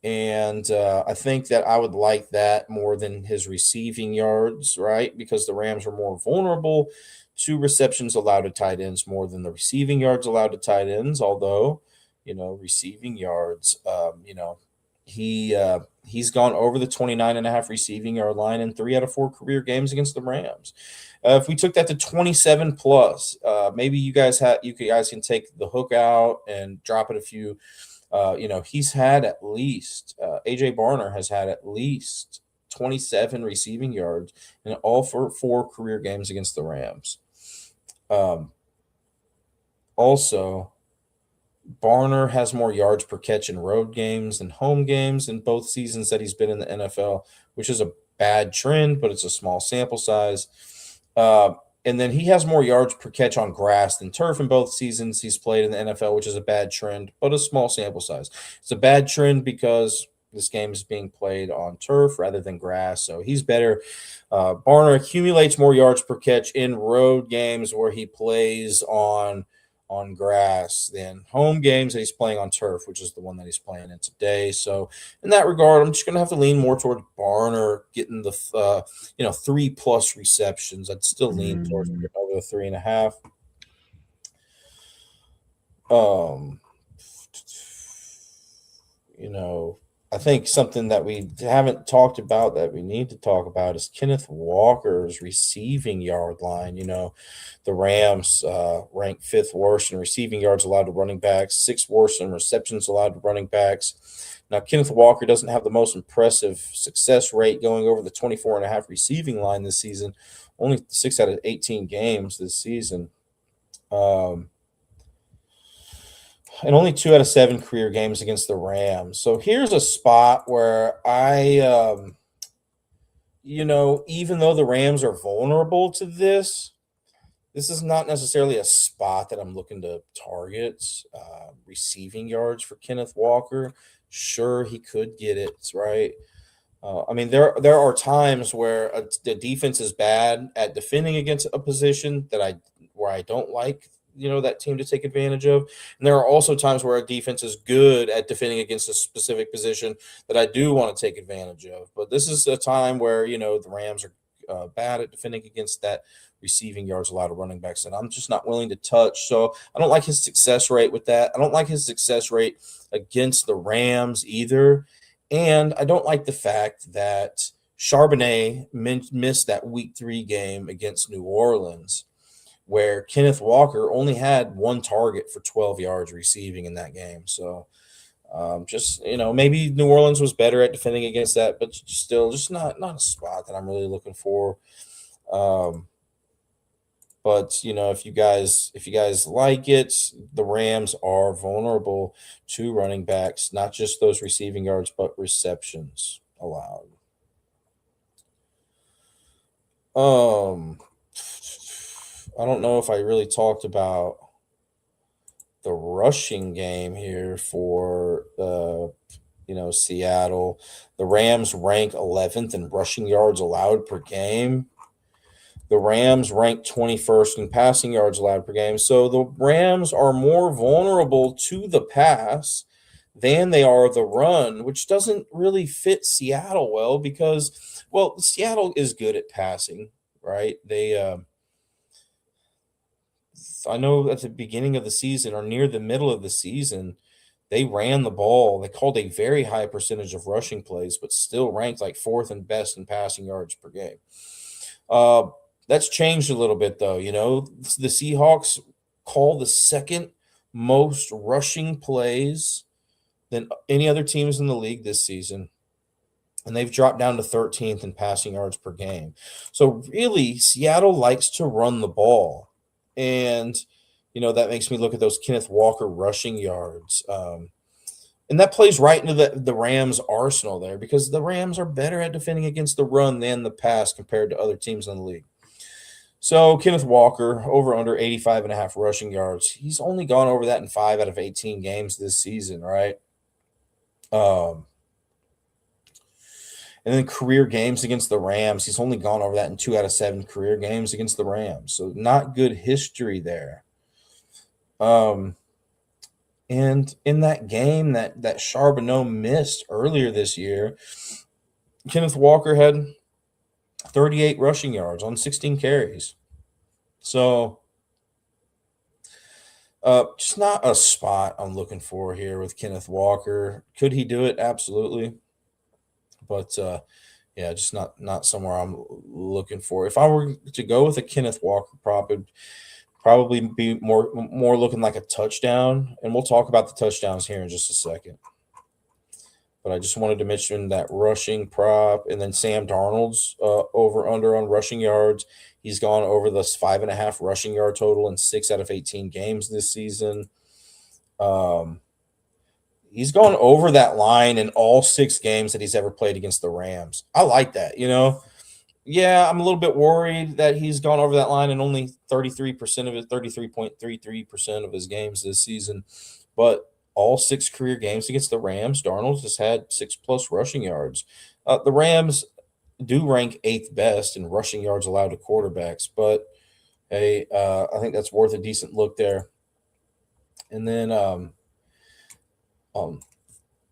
And I think that I would like that more than his receiving yards, right? Because the Rams are more vulnerable to receptions allowed to tight ends more than the receiving yards allowed to tight ends. Although, receiving yards, He's gone over the 29.5 receiving yard line in 3 out of 4 career games against the Rams. If we took that to 27 plus, maybe you guys can take the hook out and drop it a few. He's had at least AJ Barner has had at least 27 receiving yards in all 4 career games against the Rams. Also, Barner has more yards per catch in road games than home games in both seasons that he's been in the NFL, which is a bad trend, but it's a small sample size. And then he has more yards per catch on grass than turf in both seasons he's played in the NFL, which is a bad trend, but a small sample size. It's a bad trend because this game is being played on turf rather than grass, so he's better. Barner accumulates more yards per catch in road games where he plays on grass than home games that he's playing on turf, which is the one that he's playing in today. So in that regard, I'm just going to have to lean more toward Barner getting the 3+ receptions. I'd still lean towards over the 3.5. I think something that we haven't talked about that we need to talk about is Kenneth Walker's receiving yard line. The Rams rank 5th worst in receiving yards allowed to running backs, 6th worst in receptions allowed to running backs. Now, Kenneth Walker doesn't have the most impressive success rate going over the 24.5 receiving line this season, only 6 out of 18 games this season. And only 2 out of 7 career games against the Rams. So here's a spot where even though the Rams are vulnerable to this is not necessarily a spot that I'm looking to target. Receiving yards for Kenneth Walker, sure, he could get it, right? There are times where the defense is bad at defending against a position where I don't like that team to take advantage of. And there are also times where a defense is good at defending against a specific position that I do want to take advantage of. But this is a time where, the Rams are bad at defending against that receiving yards allowed to running backs, and I'm just not willing to touch. So I don't like his success rate with that. I don't like his success rate against the Rams either. And I don't like the fact that Charbonnet missed that Week 3 game against New Orleans, where Kenneth Walker only had 1 target for 12 yards receiving in that game. So maybe New Orleans was better at defending against that, but still just not a spot that I'm really looking for. But if you guys like it, the Rams are vulnerable to running backs, not just those receiving yards, but receptions allowed. I don't know if I really talked about the rushing game here for Seattle. The Rams rank 11th in rushing yards allowed per game. The Rams rank 21st in passing yards allowed per game. So the Rams are more vulnerable to the pass than they are the run, which doesn't really fit Seattle well because, Seattle is good at passing, right? I know at the beginning of the season or near the middle of the season, they ran the ball. They called a very high percentage of rushing plays, but still ranked like 4th and best in passing yards per game. That's changed a little bit, though. The Seahawks call the 2nd most rushing plays than any other teams in the league this season, and they've dropped down to 13th in passing yards per game. So really, Seattle likes to run the ball. And, that makes me look at those Kenneth Walker rushing yards. And that plays right into the Rams' arsenal there because the Rams are better at defending against the run than the pass compared to other teams in the league. So Kenneth Walker, over under 85.5 rushing yards. He's only gone over that in 5 out of 18 games this season, right? And then career games against the Rams, he's only gone over that in 2 out of 7 career games against the Rams. So not good history there. And in that game that Charbonnet missed earlier this year, Kenneth Walker had 38 rushing yards on 16 carries. So Just not a spot I'm looking for here with Kenneth Walker. Could he do it? Absolutely. But yeah, just not somewhere I'm looking for. If I were to go with a Kenneth Walker prop, it'd probably be more looking like a touchdown. And we'll talk about the touchdowns here in just a second. But I just wanted to mention that rushing prop, and then Sam Darnold's over under on rushing yards. He's gone over this 5.5 rushing yard total in 6 out of 18 games this season. He's gone over that line in all 6 games that he's ever played against the Rams. I like that. Yeah, I'm a little bit worried that he's gone over that line in only 33% of it, 33.33% of his games this season. But all 6 career games against the Rams, Darnold has had 6+ rushing yards. The Rams do rank 8th best in rushing yards allowed to quarterbacks, but hey, I think that's worth a decent look there. And then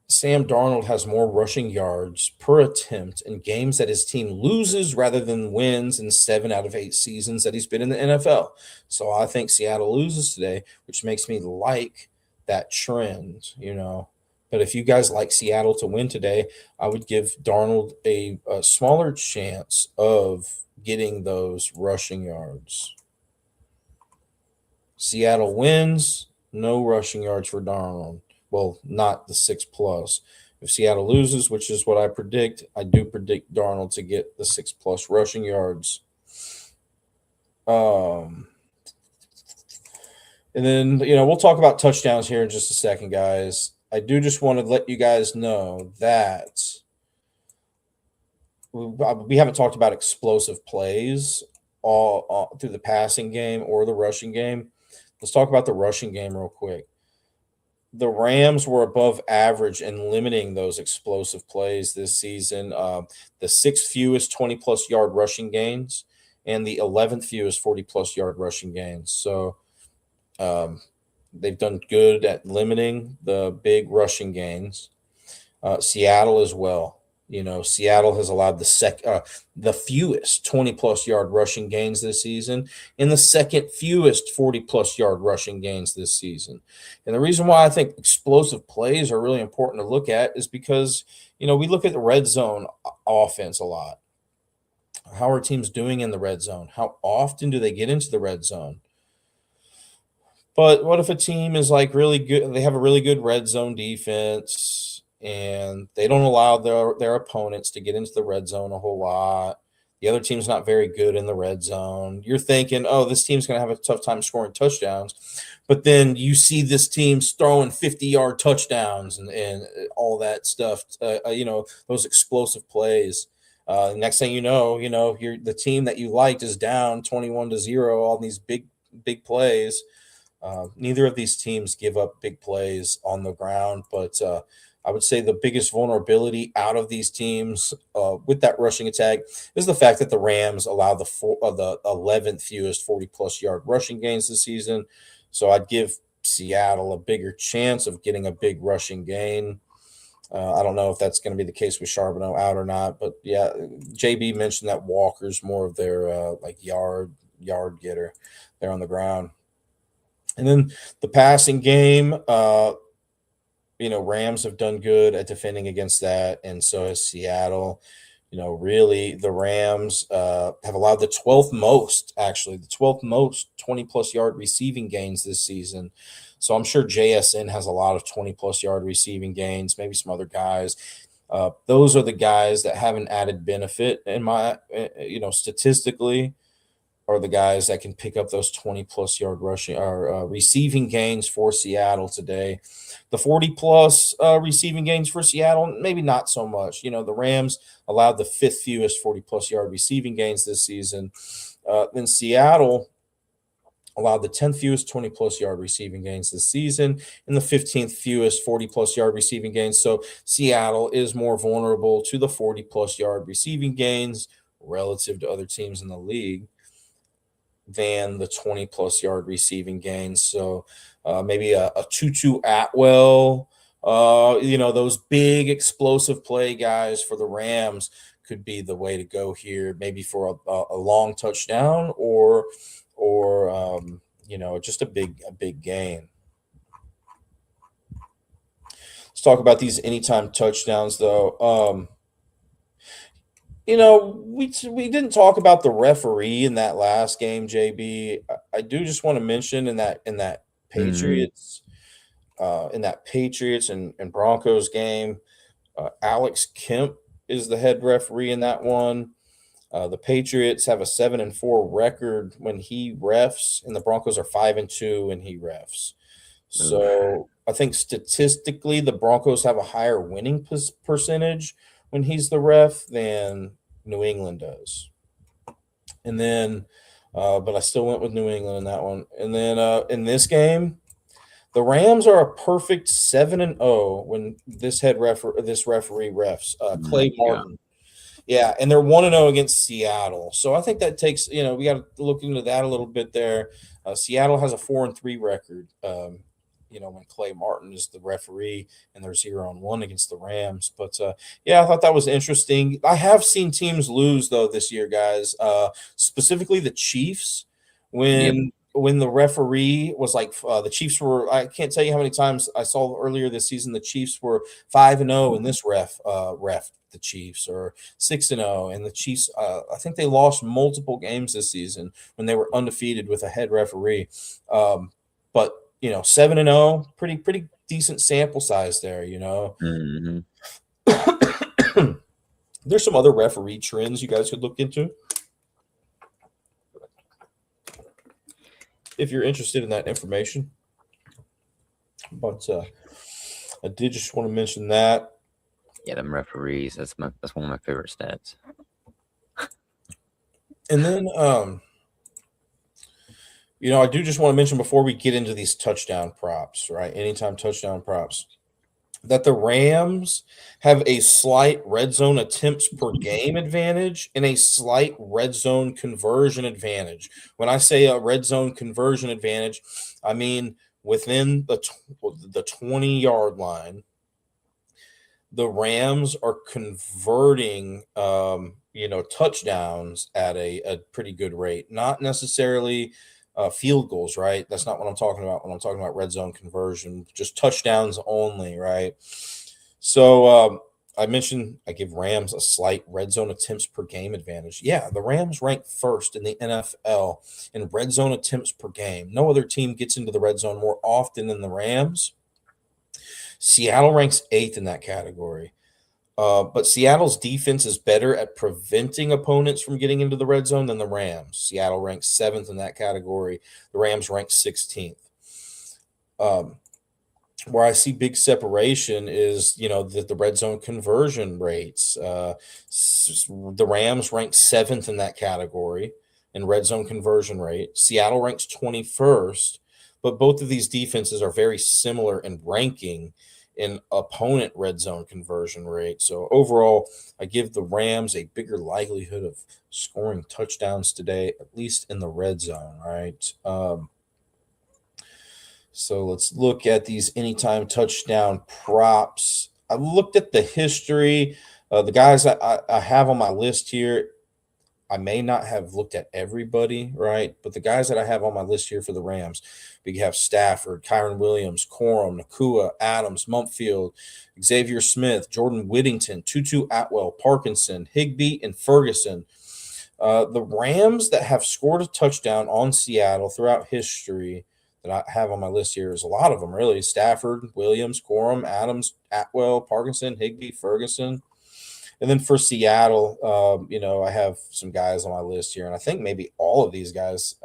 Sam Darnold has more rushing yards per attempt in games that his team loses rather than wins in 7 out of 8 seasons that he's been in the NFL. So I think Seattle loses today, which makes me like that trend. But if you guys like Seattle to win today, I would give Darnold a smaller chance of getting those rushing yards. Seattle wins, no rushing yards for Darnold. Well, not the 6+. If Seattle loses, which is what I predict, I do predict Darnold to get the 6+ rushing yards. And then, we'll talk about touchdowns here in just a second, guys. I do just want to let you guys know that we haven't talked about explosive plays all through the passing game or the rushing game. Let's talk about the rushing game real quick. The Rams were above average in limiting those explosive plays this season. The 6th fewest 20+ yard rushing gains and the 11th fewest 40+ yard rushing gains. So they've done good at limiting the big rushing gains. Seattle as well. Seattle has allowed the fewest 20+ yard rushing gains this season and the 2nd fewest 40+ yard rushing gains this season. And the reason why I think explosive plays are really important to look at is because, we look at the red zone offense a lot. How are teams doing in the red zone? How often do they get into the red zone? But what if a team is really good? They have a really good red zone defense and they don't allow their opponents to get into the red zone a whole lot. The other team's not very good in the red zone. You're thinking, oh, this team's going to have a tough time scoring touchdowns. But then you see this team's throwing 50-yard touchdowns and all that stuff, those explosive plays. Next thing you know, the team that you liked is down 21-0 on these big plays. Neither of these teams give up big plays on the ground, but I would say the biggest vulnerability out of these teams with that rushing attack is the fact that the Rams allow the 11th fewest 40+ yard rushing gains this season. So I'd give Seattle a bigger chance of getting a big rushing gain. I don't know if that's going to be the case with Charbonnet out or not, but yeah, JB mentioned that Walker's more of their yard getter there on the ground. And then the passing game, Rams have done good at defending against that, and so has Seattle. Really, the Rams have allowed the 12th most 20+ yard receiving gains this season. So I'm sure JSN has a lot of 20+ yard receiving gains, maybe some other guys. Those are the guys that have an added benefit in my, statistically, are the guys that can pick up those 20+ yard rushing or receiving gains for Seattle today. The 40+ receiving gains for Seattle, maybe not so much. The Rams allowed the 5th fewest 40+ yard receiving gains this season. Then Seattle allowed the 10th fewest 20+ yard receiving gains this season and the 15th fewest 40+ yard receiving gains. So Seattle is more vulnerable to the 40+ yard receiving gains relative to other teams in the league than the 20+ yard receiving gains. So maybe a Tutu Atwell, those big explosive play guys for the Rams could be the way to go here, maybe for a long touchdown or just a big game. Let's talk about these anytime touchdowns, though. We didn't talk about the referee in that last game, JB. I do just want to mention in that Patriots, and Broncos game, Alex Kemp is the head referee in that one. The Patriots have a 7-4 record when he refs, and the Broncos are 5-2 when he refs. So I think statistically, the Broncos have a higher winning percentage when he's the ref than New England does. And then, but I still went with New England in that one. And then in this game, the Rams are a perfect 7-0 when this referee refs. Clay Martin. Yeah, and they're 1-0 against Seattle. So I think that takes, we got to look into that a little bit there. Seattle has a 4-3 record. When Clay Martin is the referee and they're 0-1 against the Rams. But I thought that was interesting. I have seen teams lose though this year, guys. Specifically the Chiefs when the referee was like the Chiefs were. I can't tell you how many times I saw earlier this season the Chiefs were 5-0 and this ref the Chiefs, or 6-0, and the Chiefs. I think they lost multiple games this season when they were undefeated with a head referee. But 7-0, pretty decent sample size there. Mm-hmm. There's some other referee trends you guys could look into if you're interested in that information. But I did just want to mention that. Yeah, them referees. That's one of my favorite stats. And then, I do just want to mention before we get into these touchdown props, right? Anytime touchdown props, that the Rams have a slight red zone attempts per game advantage and a slight red zone conversion advantage. When I say a red zone conversion advantage, I mean within the 20-yard line, the Rams are converting, touchdowns at a pretty good rate. Not necessarily field goals, right? That's not what I'm talking about when I'm talking about red zone conversion. Just touchdowns only, right? So I mentioned I give Rams a slight red zone attempts per game advantage. Yeah, the Rams rank first in the NFL in red zone attempts per game. No other team gets into the red zone more often than the Rams. Seattle ranks 8th in that category. But Seattle's defense is better at preventing opponents from getting into the red zone than the Rams. Seattle ranks 7th in that category. The Rams rank 16th. Where I see big separation is, the red zone conversion rates. The Rams rank 7th in that category in red zone conversion rate. Seattle ranks 21st. But both of these defenses are very similar in ranking in opponent red zone conversion rate. So overall, I give the Rams a bigger likelihood of scoring touchdowns today, at least in the red zone, right? So let's look at these anytime touchdown props. I looked at the history. The guys I have on my list here, I may not have looked at everybody, right? But the guys that I have on my list here for the Rams, we have Stafford, Kyron Williams, Corum, Nakua, Adams, Mumpfield, Xavier Smith, Jordan Whittington, Tutu Atwell, Parkinson, Higbee, and Ferguson. The Rams that have scored a touchdown on Seattle throughout history that I have on my list here is a lot of them, really. Stafford, Williams, Corum, Adams, Atwell, Parkinson, Higbee, Ferguson. And then for Seattle, I have some guys on my list here, and I think maybe all of these guys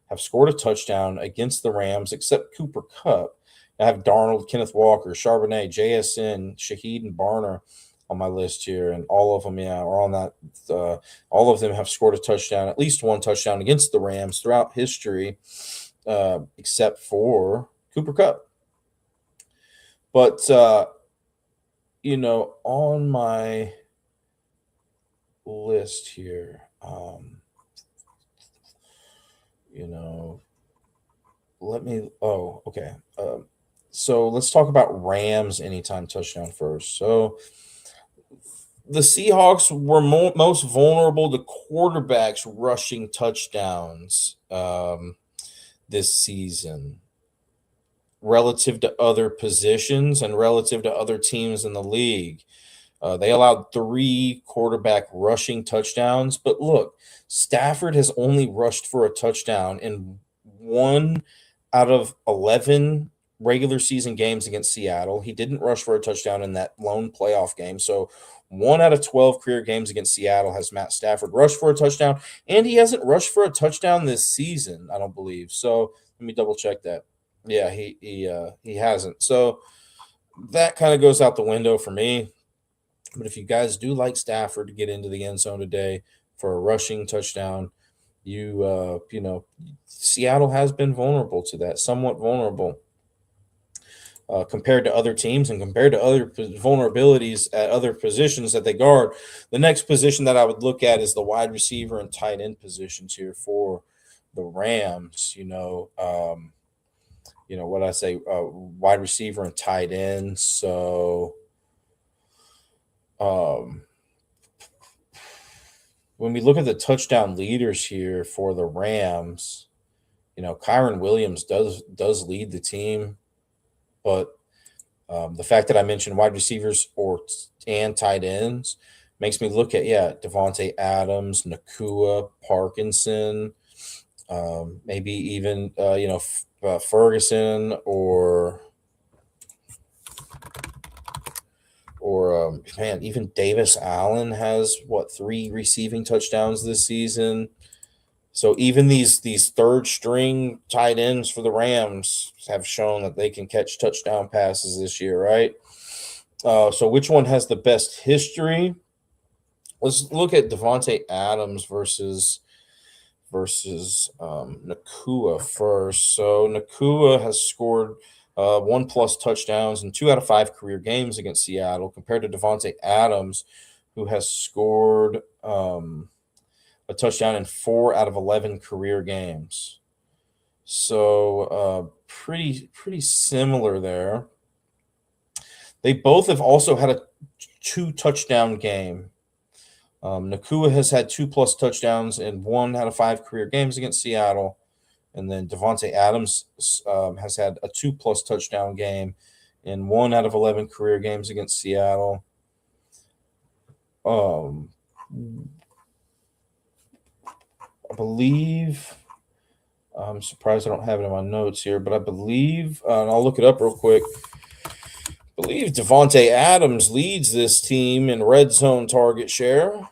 have scored a touchdown against the Rams, except Cooper Kupp. I have Darnold, Kenneth Walker, Charbonnet, JSN, Shaheed, and Barner on my list here, and all of them, are on that. All of them have scored a touchdown, at least one touchdown against the Rams throughout history, except for Cooper Kupp. But on my list here, okay. So let's talk about Rams anytime touchdown first. So the Seahawks were most vulnerable to quarterbacks rushing touchdowns. this season relative to other positions and relative to other teams in the league. They allowed 3 quarterback rushing touchdowns, but look, Stafford has only rushed for a touchdown in 1 out of 11 regular season games against Seattle. He didn't rush for a touchdown in that lone playoff game. So 1 out of 12 career games against Seattle has Matt Stafford rushed for a touchdown, and he hasn't rushed for a touchdown this season, I don't believe. So let me double check that. Yeah, he hasn't. So that kind of goes out the window for me. But if you guys do like Stafford to get into the end zone today for a rushing touchdown, Seattle has been vulnerable to that, somewhat vulnerable compared to other teams and compared to other vulnerabilities at other positions that they guard. The next position that I would look at is the wide receiver and tight end positions here for the Rams. What I say, wide receiver and tight end. So, when we look at the touchdown leaders here for the Rams, Kyron Williams does lead the team, but the fact that I mentioned wide receivers and tight ends makes me look at Devontae Adams, Nakua, Parkinson, maybe even Ferguson or even Davis Allen has 3 receiving touchdowns this season. So even these third string tight ends for the Rams have shown that they can catch touchdown passes this year, right? So which one has the best history? Let's look at Devontae Adams versus Nakua first. So Nakua has scored 1+ touchdowns in 2 out of 5 career games against Seattle, compared to Devontae Adams, who has scored a touchdown in 4 out of 11 career games. So pretty similar there. They both have also had a 2 touchdown game. Nakua has had 2+ touchdowns in 1 out of 5 career games against Seattle. And then Devontae Adams has had a 2+ touchdown game in 1 out of 11 career games against Seattle. I believe, I'm surprised I don't have it in my notes here, but I believe, and I'll look it up real quick. I believe Devontae Adams leads this team in red zone target share,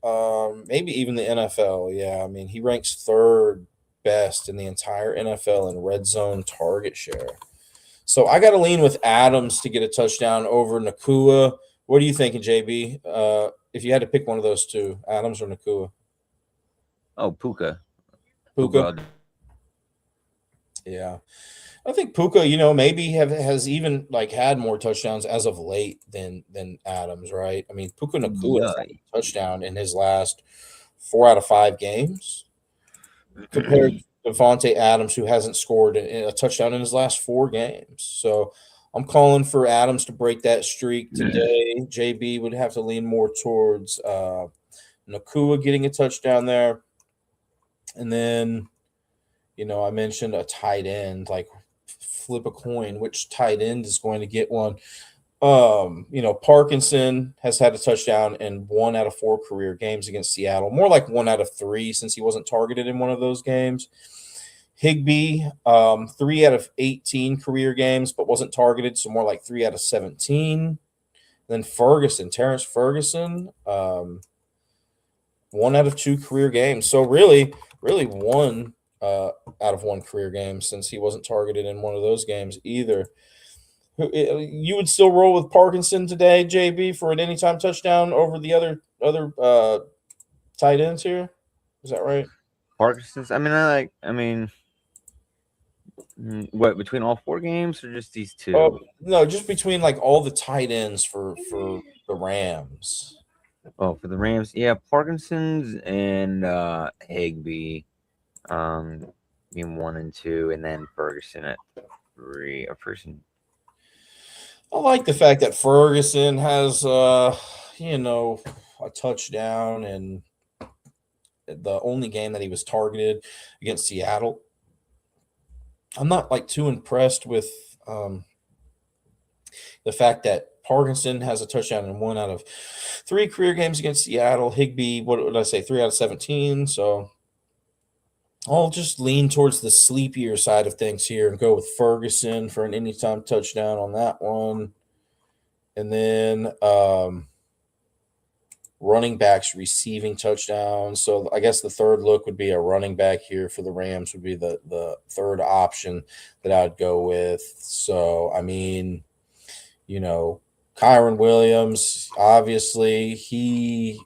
maybe even the NFL. Yeah, I mean, he ranks 3rd best in the entire NFL in red zone target share. So I got to lean with Adams to get a touchdown over Nakua. What are you thinking, JB? If you had to pick one of those two, Adams or Nakua? Oh, Puka. Puka. Yeah. I think Puka, maybe has even had more touchdowns as of late than Adams, right? I mean, Puka Nakua has had a touchdown in his last 4 out of 5 games, compared to Devontae Adams, who hasn't scored a touchdown in his last 4 games. So I'm calling for Adams to break that streak today. JB would have to lean more towards Nakua getting a touchdown there. And then, I mentioned a tight end, flip a coin, which tight end is going to get one. Parkinson has had a touchdown in 1 out of 4 career games against Seattle, more like 1 out of 3 since he wasn't targeted in one of those games. Higbee, 3 out of 18 career games, but wasn't targeted, so more like 3 out of 17. Then Terrence Ferguson, 1 out of 2 career games. So really 1 out of 1 career game, since he wasn't targeted in one of those games either. You would still roll with Parkinson today, JB, for an anytime touchdown over the other tight ends here? Is that right? Parkinson's. What, between all 4 games or just these 2? Oh, no, just between all the tight ends for the Rams. Oh, for the Rams, yeah, Parkinson's and Higbee, being 1 and 2, and then Ferguson at 3. I like the fact that Ferguson has a touchdown in the only game that he was targeted against Seattle. I'm not like too impressed with the fact that Parkinson has a touchdown in 1 out of 3 career games against Seattle. Higbee, what would I say, 3 out of 17. So I'll just lean towards the sleepier side of things here and go with Ferguson for an anytime touchdown on that one. And then running backs receiving touchdowns. So I guess the third look would be a running back here for the Rams would be the third option that I'd go with. So, I mean, Kyron Williams, obviously, he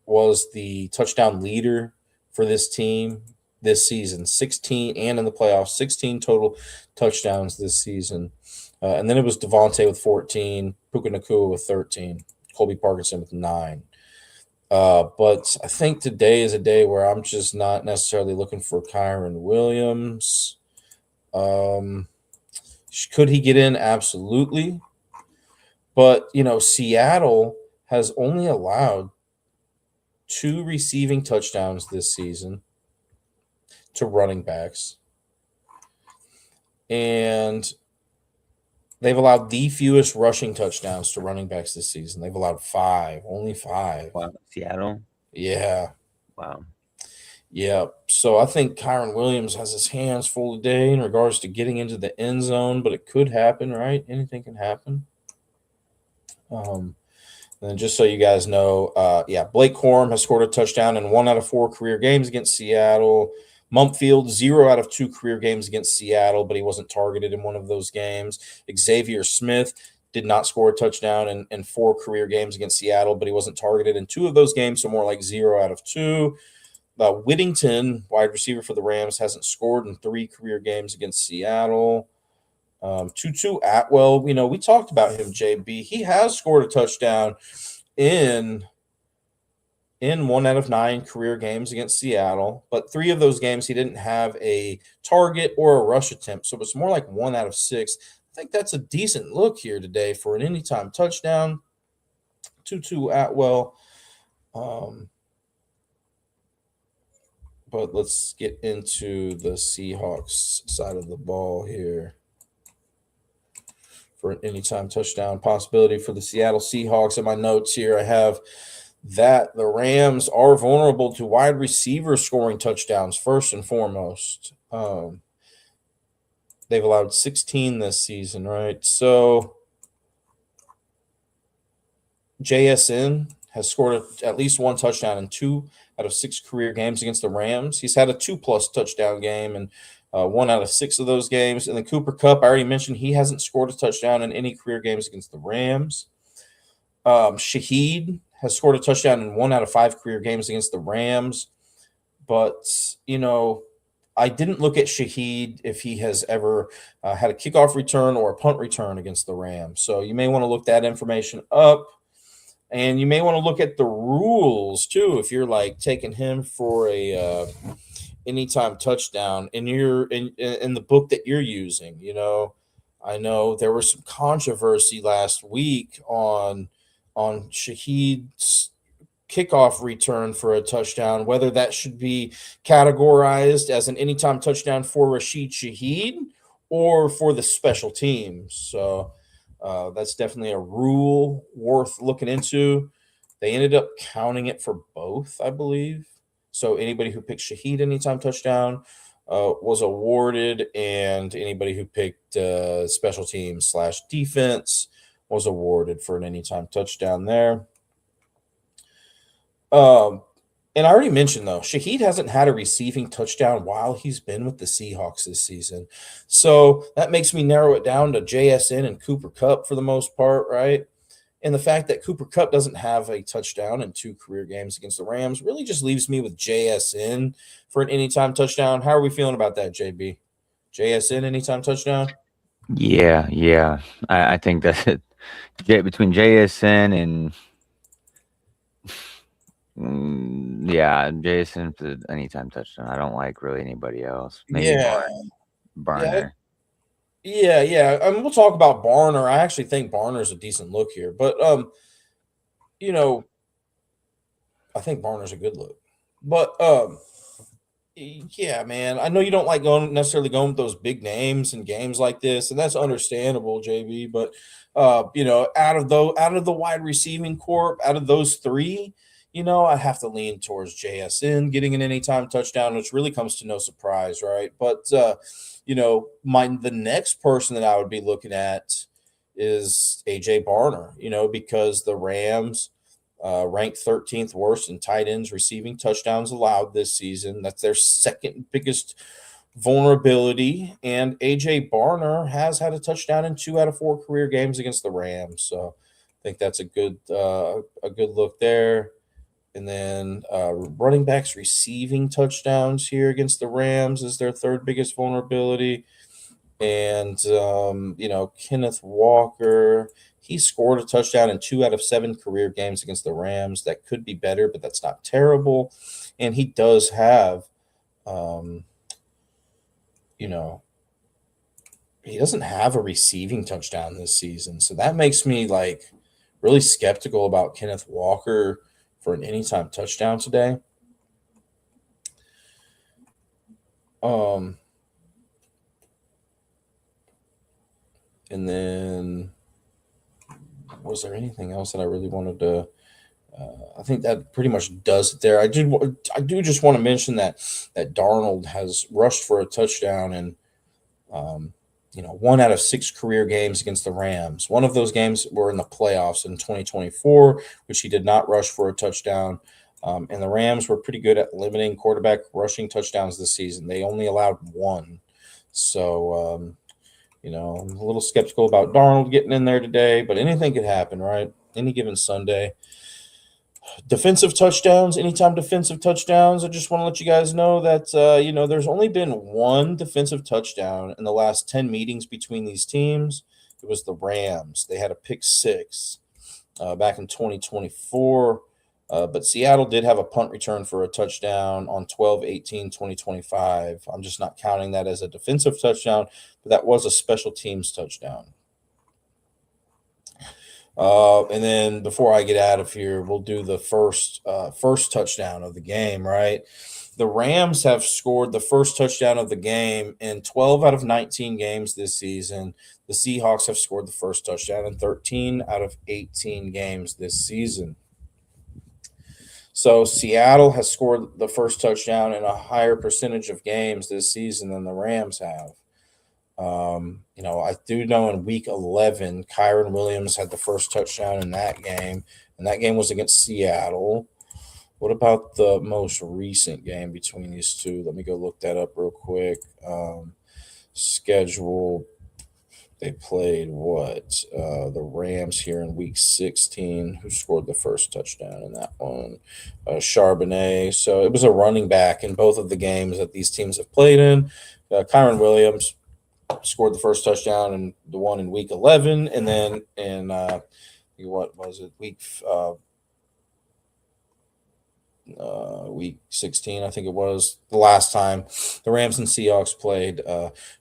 was the touchdown leader for this team this season, 16, and in the playoffs, 16 total touchdowns this season. And then it was Devontae with 14, Puka Nacua with 13, Colby Parkinson with 9. But I think today is a day where I'm just not necessarily looking for Kyron Williams. Could he get in? Absolutely. But, Seattle has only allowed 2 receiving touchdowns this season to running backs. And they've allowed the fewest rushing touchdowns to running backs this season. They've allowed 5, only 5. Wow, Seattle. Yeah. Wow. Yeah. So I think Kyron Williams has his hands full today in regards to getting into the end zone, but it could happen, right? Anything can happen. And just so you guys know, Blake Corum has scored a touchdown in 1 out of 4 career games against Seattle. Mumpfield, 0 out of 2 career games against Seattle, but he wasn't targeted in one of those games. Xavier Smith did not score a touchdown in 4 career games against Seattle, but he wasn't targeted in 2 of those games, so more like 0 out of 2. Whittington, wide receiver for the Rams, hasn't scored in 3 career games against Seattle. Tutu Atwell, we talked about him, JB. He has scored a touchdown in 1 out of 9 career games against Seattle, but 3 of those games he didn't have a target or a rush attempt, so it's more like 1 out of 6. I think that's a decent look here today for an anytime touchdown. Tutu Atwell. But let's get into the Seahawks side of the ball here. For an anytime touchdown possibility for the Seattle Seahawks. In my notes here, I have that the Rams are vulnerable to wide receivers scoring touchdowns first and foremost. They've allowed 16 this season, right? So JSN has scored at least 1 touchdown in 2 out of 6 career games against the Rams. He's had a 2+ touchdown game and 1 out of 6 of those games. And then Cooper Kupp, I already mentioned, he hasn't scored a touchdown in any career games against the Rams. Shaheed has scored a touchdown in 1 out of 5 career games against the Rams. But, I didn't look at Shaheed if he has ever had a kickoff return or a punt return against the Rams. So you may want to look that information up. And you may want to look at the rules, too, if you're, taking him for a anytime touchdown in the book that you're using. I know there was some controversy last week on Shaheed's kickoff return for a touchdown, whether that should be categorized as an anytime touchdown for Rashid Shaheed or for the special teams. So that's definitely a rule worth looking into. They ended up counting it for both, I believe. So anybody who picked Shaheed anytime touchdown was awarded, and anybody who picked special teams / defense was awarded for an anytime touchdown there. And I already mentioned, though, Shaheed hasn't had a receiving touchdown while he's been with the Seahawks this season. So that makes me narrow it down to JSN and Cooper Kupp for the most part, right? And the fact that Cooper Kupp doesn't have a touchdown in 2 career games against the Rams really just leaves me with JSN for an anytime touchdown. How are we feeling about that, JB? JSN anytime touchdown? Yeah. I think that's it. Between JSN and JSN for the anytime touchdown. I don't like really anybody else. Maybe Barner. Yeah. We'll talk about Barner. I actually think Barner's a decent look here, but I think Barner's a good look. But Yeah, man. I know you don't like necessarily going with those big names in games like this, and that's understandable, JB. But out of the wide receiving corp, out of those three, I have to lean towards JSN getting an anytime touchdown, which really comes to no surprise, right? But the next person that I would be looking at is AJ Barner, because the Rams ranked 13th worst in tight ends receiving touchdowns allowed this season. That's their second biggest vulnerability. And AJ Barner has had a touchdown in 2 out of 4 career games against the Rams. So I think that's a good look there. And then running backs receiving touchdowns here against the Rams is their third biggest vulnerability. And Kenneth Walker, he scored a touchdown in 2 out of 7 career games against the Rams. That could be better, but that's not terrible. And he does have, he doesn't have a receiving touchdown this season. So that makes me really skeptical about Kenneth Walker for an anytime touchdown today. And then was there anything else that I really wanted to? I think that pretty much does it there. I do just want to mention that Darnold has rushed for a touchdown in 1 out of 6 career games against the Rams. One of those games were in the playoffs in 2024, which he did not rush for a touchdown. And the Rams were pretty good at limiting quarterback rushing touchdowns this season. They only allowed 1. So I'm a little skeptical about Darnold getting in there today, but anything could happen, right? Any given Sunday. Defensive touchdowns, anytime defensive touchdowns. I just want to let you guys know that, there's only been 1 defensive touchdown in the last 10 meetings between these teams. It was the Rams. They had a pick 6 back in 2024. But Seattle did have a punt return for a touchdown on 12/18/2025. I'm just not counting that as a defensive touchdown, but that was a special teams touchdown. And then before I get out of here, we'll do the first touchdown of the game, right? The Rams have scored the first touchdown of the game in 12 out of 19 games this season. The Seahawks have scored the first touchdown in 13 out of 18 games this season. So Seattle has scored the first touchdown in a higher percentage of games this season than the Rams have. I do know in week 11, Kyron Williams had the first touchdown in that game, and that game was against Seattle. What about the most recent game between these two? Let me go look that up real quick. Schedule. They played the Rams here in week 16, who scored the first touchdown in that one? Charbonnet. So it was a running back in both of the games that these teams have played in. Kyron Williams scored the first touchdown in the one in week 11, and then in week 16, I think it was the last time the Rams and Seahawks played.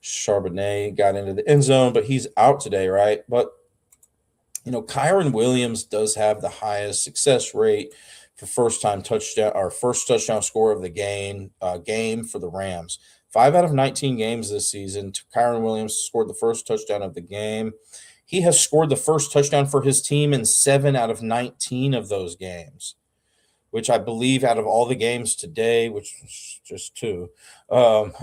Charbonnet got into the end zone, but he's out today, right? But Kyron Williams does have the highest success rate for first touchdown score of the game for the Rams. 5 out of 19 games this season, Kyron Williams scored the first touchdown of the game. He has scored the first touchdown for his team in 7 out of 19 of those games, which I believe out of all the games today, which was just 2, out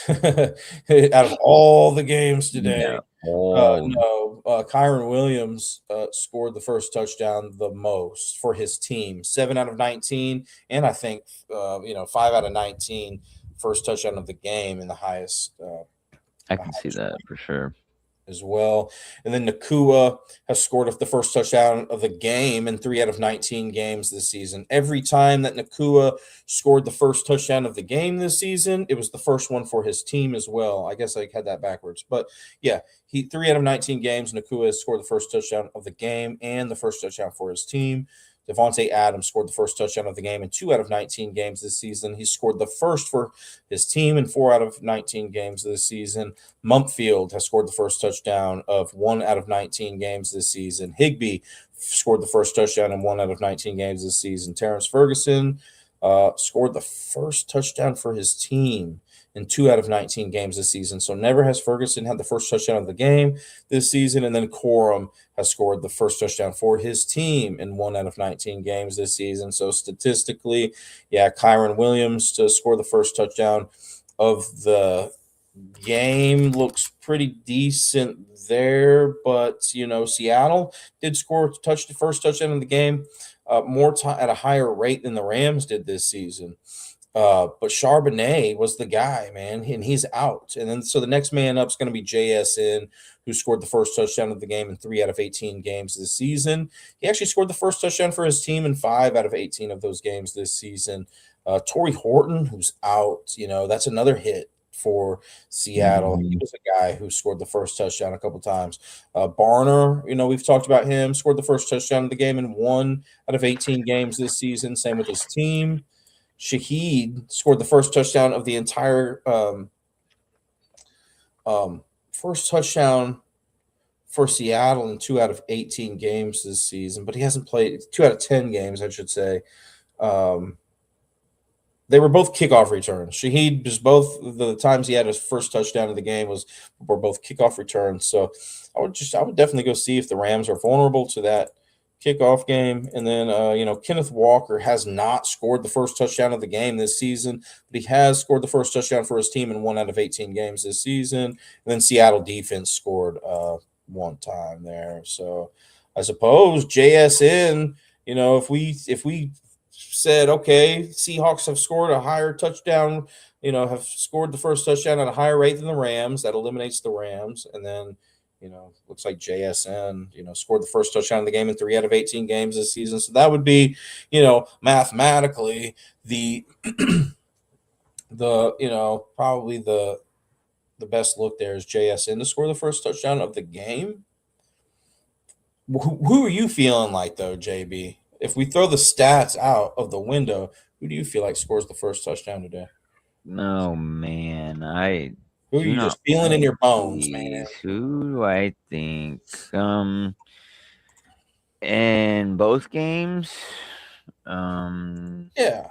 of all the games today, Kyron Williams scored the first touchdown the most for his team, 7 out of 19, and I think 5 out of 19 first touchdown of the game in the highest. I can see that for sure as well. And then Nacua has scored the first touchdown of the game in 3 out of 19 games this season. Every time that Nacua scored the first touchdown of the game this season, it was the first one for his team as well. I guess I had that backwards. But yeah, 3 out of 19 games, Nacua has scored the first touchdown of the game and the first touchdown for his team. Devontae Adams scored the first touchdown of the game in 2 out of 19 games this season. He scored the first for his team in 4 out of 19 games this season. Mumpfield has scored the first touchdown of 1 out of 19 games this season. Higbee scored the first touchdown in 1 out of 19 games this season. Terrence Ferguson scored the first touchdown for his team in 2 out of 19 games this season. So never has Ferguson had the first touchdown of the game this season. And then Corum has scored the first touchdown for his team in 1 out of 19 games this season. So statistically, yeah, Kyron Williams to score the first touchdown of the game looks pretty decent there. But, Seattle did score the first touchdown of the game more time at a higher rate than the Rams did this season. But Charbonnet was the guy, man, and he's out. And then so the next man up is going to be JSN, who scored the first touchdown of the game in 3 out of 18 games this season. He actually scored the first touchdown for his team in 5 out of 18 of those games this season. Torrey Horton, who's out, that's another hit for Seattle. He was a guy who scored the first touchdown a couple times. Barner, we've talked about him, scored the first touchdown of the game in 1 out of 18 games this season. Same with his team. Shaheed scored the first touchdown of the entire first touchdown for Seattle in 2 out of 18 games this season, but he hasn't played 2 out of 10 games, I should say. They were both kickoff returns. Shaheed, just both the times he had his first touchdown of the game were both kickoff returns. So I would definitely go see if the Rams are vulnerable to that kickoff game. And then, Kenneth Walker has not scored the first touchdown of the game this season, but he has scored the first touchdown for his team in 1 out of 18 games this season. And then Seattle defense scored one time there. So I suppose JSN, if we said, okay, Seahawks have scored a higher touchdown, have scored the first touchdown at a higher rate than the Rams, that eliminates the Rams. And then, looks like JSN, scored the first touchdown of the game in 3 out of 18 games this season. So that would be, mathematically the probably the best look there is JSN to score the first touchdown of the game. Who are you feeling like, though, JB? If we throw the stats out of the window, who do you feel like scores the first touchdown today? No, man. Who are you just feeling in your bones, man? Who do I think? In both games? Yeah.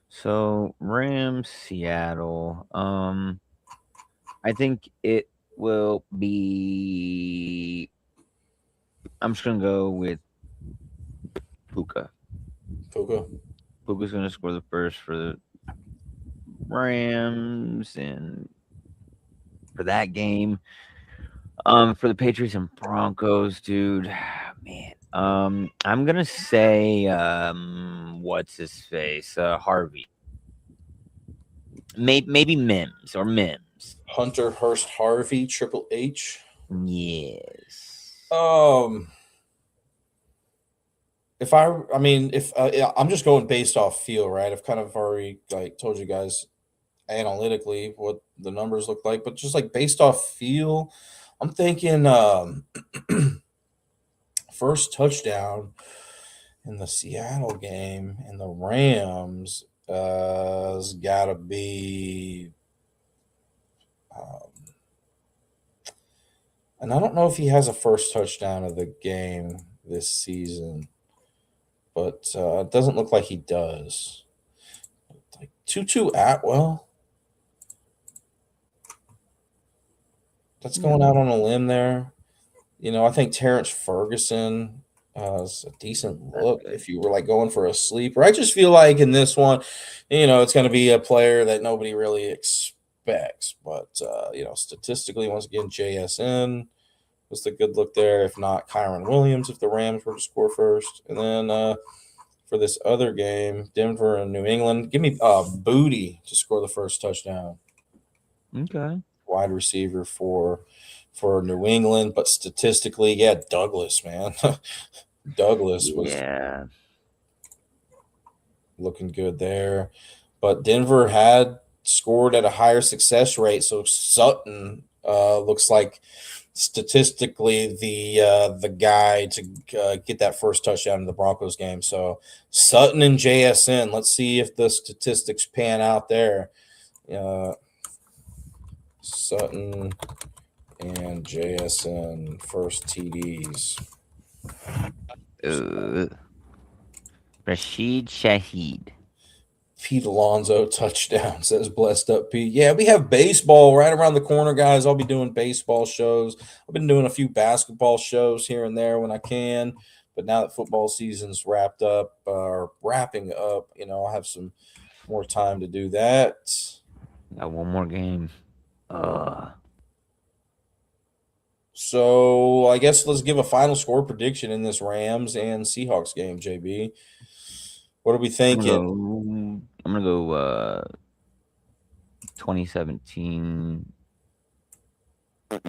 So Rams, Seattle. I think it will be. I'm just gonna go with Puka. Puka's gonna score the first for the Rams, and for that game, for the Patriots and Broncos, dude, man, I'm gonna say, what's his face, Harvey, maybe Mims. Hunter Hurst Harvey, Triple H. Yes. If I'm just going based off feel, right? I've kind of already told you guys analytically what the numbers look like, but just based off feel, I'm thinking first touchdown in the Seattle game and the Rams has got to be. And I don't know if he has a first touchdown of the game this season, but it doesn't look like he does. Tutu Atwell. That's going out on a limb there. I think Terrence Ferguson is a decent look if you were going for a sleeper. I just feel like in this one, it's going to be a player that nobody really expects. But, statistically, once again, JSN was the good look there. If not, Kyron Williams if the Rams were to score first. And then for this other game, Denver and New England, give me Booty to score the first touchdown. Okay. Wide receiver for New England, but statistically, Douglas, man. Douglas was looking good there. But Denver had scored at a higher success rate, so Sutton looks like statistically the guy to get that first touchdown in the Broncos game. So Sutton and JSN, let's see if the statistics pan out there. Sutton and JSN first TDs. Bring Rashid Shaheed. Pete Alonso touchdown, says Blessed Up Pete. Yeah, we have baseball right around the corner, guys. I'll be doing baseball shows. I've been doing a few basketball shows here and there when I can. But now that football season's wrapped up or wrapping up, I'll have some more time to do that. Got one more game. So I guess let's give a final score prediction in this Rams and Seahawks game, JB. What are we thinking? I'm gonna go 2017. I'm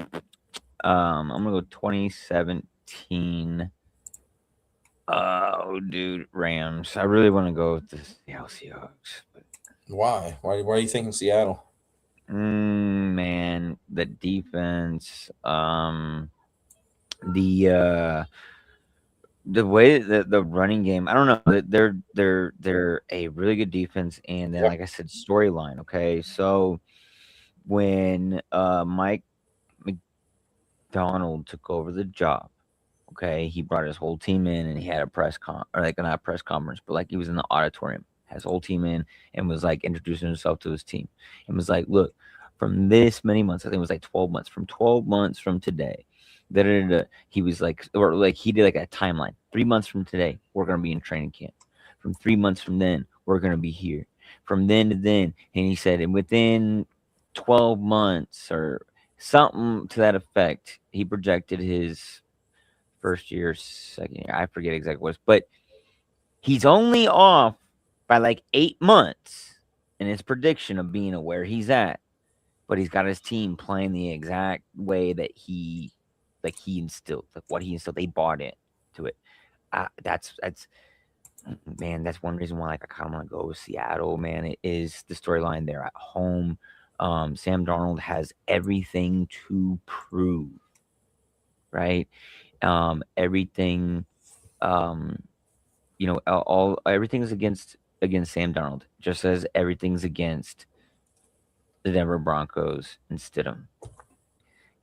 gonna go 2017. Oh, dude, Rams. I really want to go with the Seattle Seahawks. But Why? Why are you thinking Seattle? man, the defense, the way that the running game, I don't know. They're a really good defense, and then Yep. like I said, storyline. Okay, so when Mike McDonald took over the job, okay, he brought his whole team in, and he had a or like not a press conference, but like he was in the auditorium, had his whole team in, and was like introducing himself to his team, and was like, "Look, from this many months, I think it was like 12 months, from 12 months from today." He was like, or like he did like a timeline. 3 months from today, we're gonna be in training camp. From 3 months from then, we're gonna be here. From then to then, and he said, and within 12 months or something to that effect, he projected his first year, second year. I forget exactly what it was, but he's only off by like 8 months in his prediction of being where he's at. But he's got his team playing the exact way that he instilled, like what he instilled. They bought in to it. That's man, that's one reason why like I kind of want to go with Seattle. Man, it is the storyline there at home. Sam Darnold has everything to prove, right? Everything, all everything's against Sam Darnold, just as everything's against the Denver Broncos and Stidham.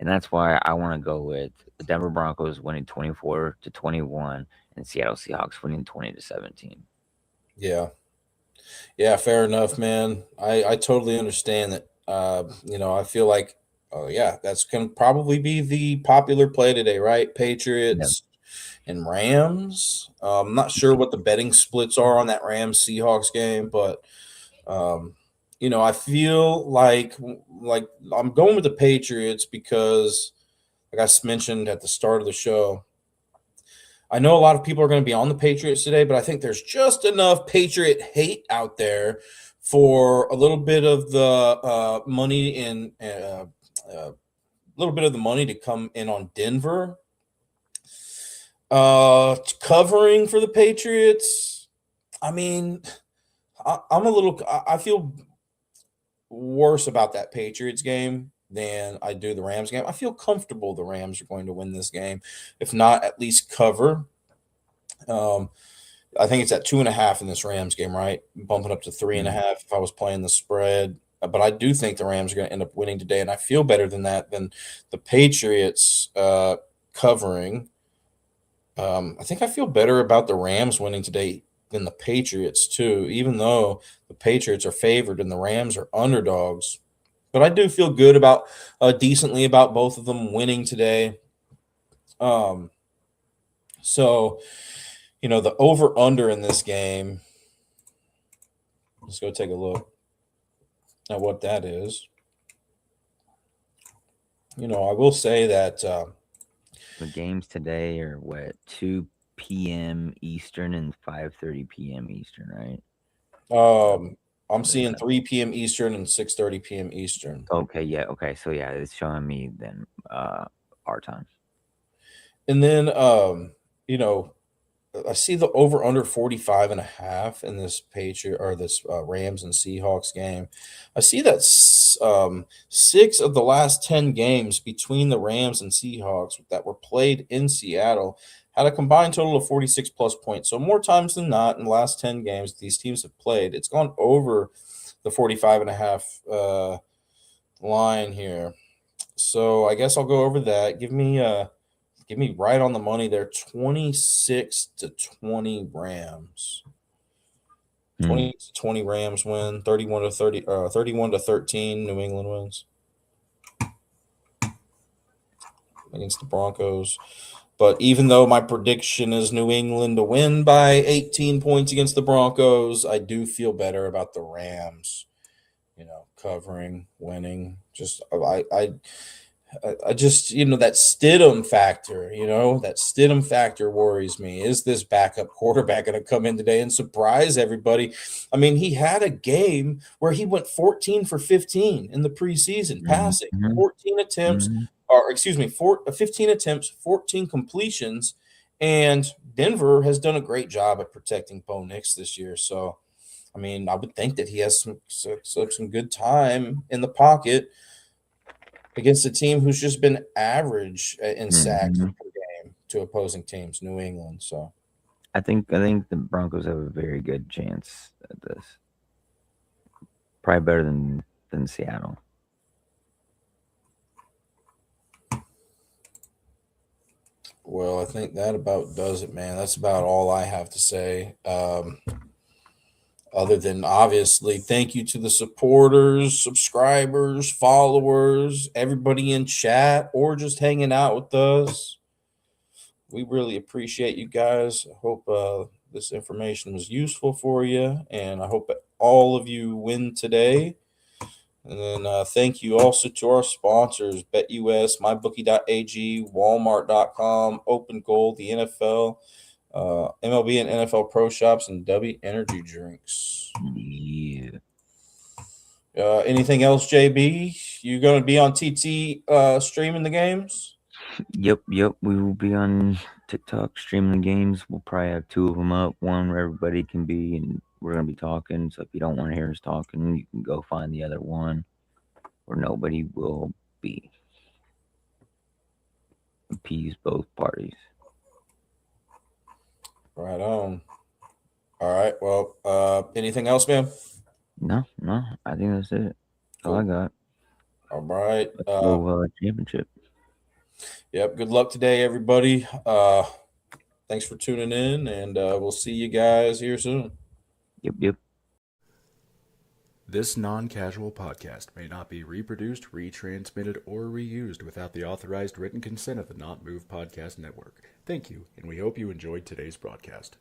And that's why I want to go with the Denver Broncos winning 24-21 and Seattle Seahawks winning 20-17. Yeah. Yeah, fair enough, man. I totally understand that. I feel like, that's going to probably be the popular play today, right? Patriots and Rams. I'm not sure what the betting splits are on that Rams Seahawks game, but I feel like I'm going with the Patriots because, like I mentioned at the start of the show, I know a lot of people are going to be on the Patriots today, but I think there's just enough Patriot hate out there for a little bit of the money in a little bit of the money to come in on Denver. Covering for the Patriots. I mean, I feel worse about that Patriots game than I do the Rams game. I feel comfortable the Rams are going to win this game, if not at least cover. I think it's at 2.5 in this Rams game, right? Bumping up to 3.5 if I was playing the spread. But I do think the Rams are going to end up winning today, and I feel better than that than the Patriots covering. I think I feel better about the Rams winning today than the Patriots too, even though the Patriots are favored and the Rams are underdogs. But I do feel good about decently about both of them winning today. So, the over-under in this game, let's go take a look at what that is. I will say that the games today are what, 2 p.m. Eastern and 5:30 p.m. Eastern, right? I'm seeing 3 p.m. Eastern and 6:30 p.m. Eastern. Okay, yeah, okay. So yeah, it's showing me then our time. And then I see the over under 45.5 in this Patriot or this Rams and Seahawks game. I see that 6 of the last 10 games between the Rams and Seahawks that were played in Seattle had a combined total of 46 plus points. So more times than not in the last 10 games these teams have played, it's gone over the 45.5 line here. So I guess I'll go over that. Give me right on the money there, 26-20 Rams. 20 20 Rams win, 31 to 13 New England wins against the Broncos. But even though my prediction is New England to win by 18 points against the Broncos, I do feel better about the Rams, covering, winning. I just, that Stidham factor, worries me. Is this backup quarterback going to come in today and surprise everybody? I mean, he had a game where he went 14 for 15 in the preseason passing, 14 attempts, 15 attempts, 14 completions, and Denver has done a great job at protecting Bo Nix this year. So, I mean, I would think that he has some good time in the pocket against a team who's just been average in sacks per game to opposing teams, New England. So I think the Broncos have a very good chance at this. Probably better than Seattle. Well, I think that about does it, man. That's about all I have to say. Other than obviously, thank you to the supporters, subscribers, followers, everybody in chat, or just hanging out with us. We really appreciate you guys. I hope this information was useful for you, and I hope that all of you win today. And then thank you also to our sponsors, BetUS, MyBookie.ag, Walmart.com, Open Goal, the NFL, MLB and NFL Pro Shops, and W Energy Drinks. Yeah. Anything else, JB? You going to be on TT streaming the games? Yep. We will be on TikTok streaming the games. We'll probably have 2 of them up, one where everybody can be, and we're going to be talking. So if you don't want to hear us talking, you can go find the other one where nobody will be. Appease both parties. Right on. All right. Well, anything else, man? No. I think that's it. All I got. All right. Championship. Yep. Good luck today, everybody. Thanks for tuning in, and we'll see you guys here soon. Yep. This non-casual podcast may not be reproduced, retransmitted, or reused without the authorized written consent of the Not Move Podcast Network. Thank you, and we hope you enjoyed today's broadcast.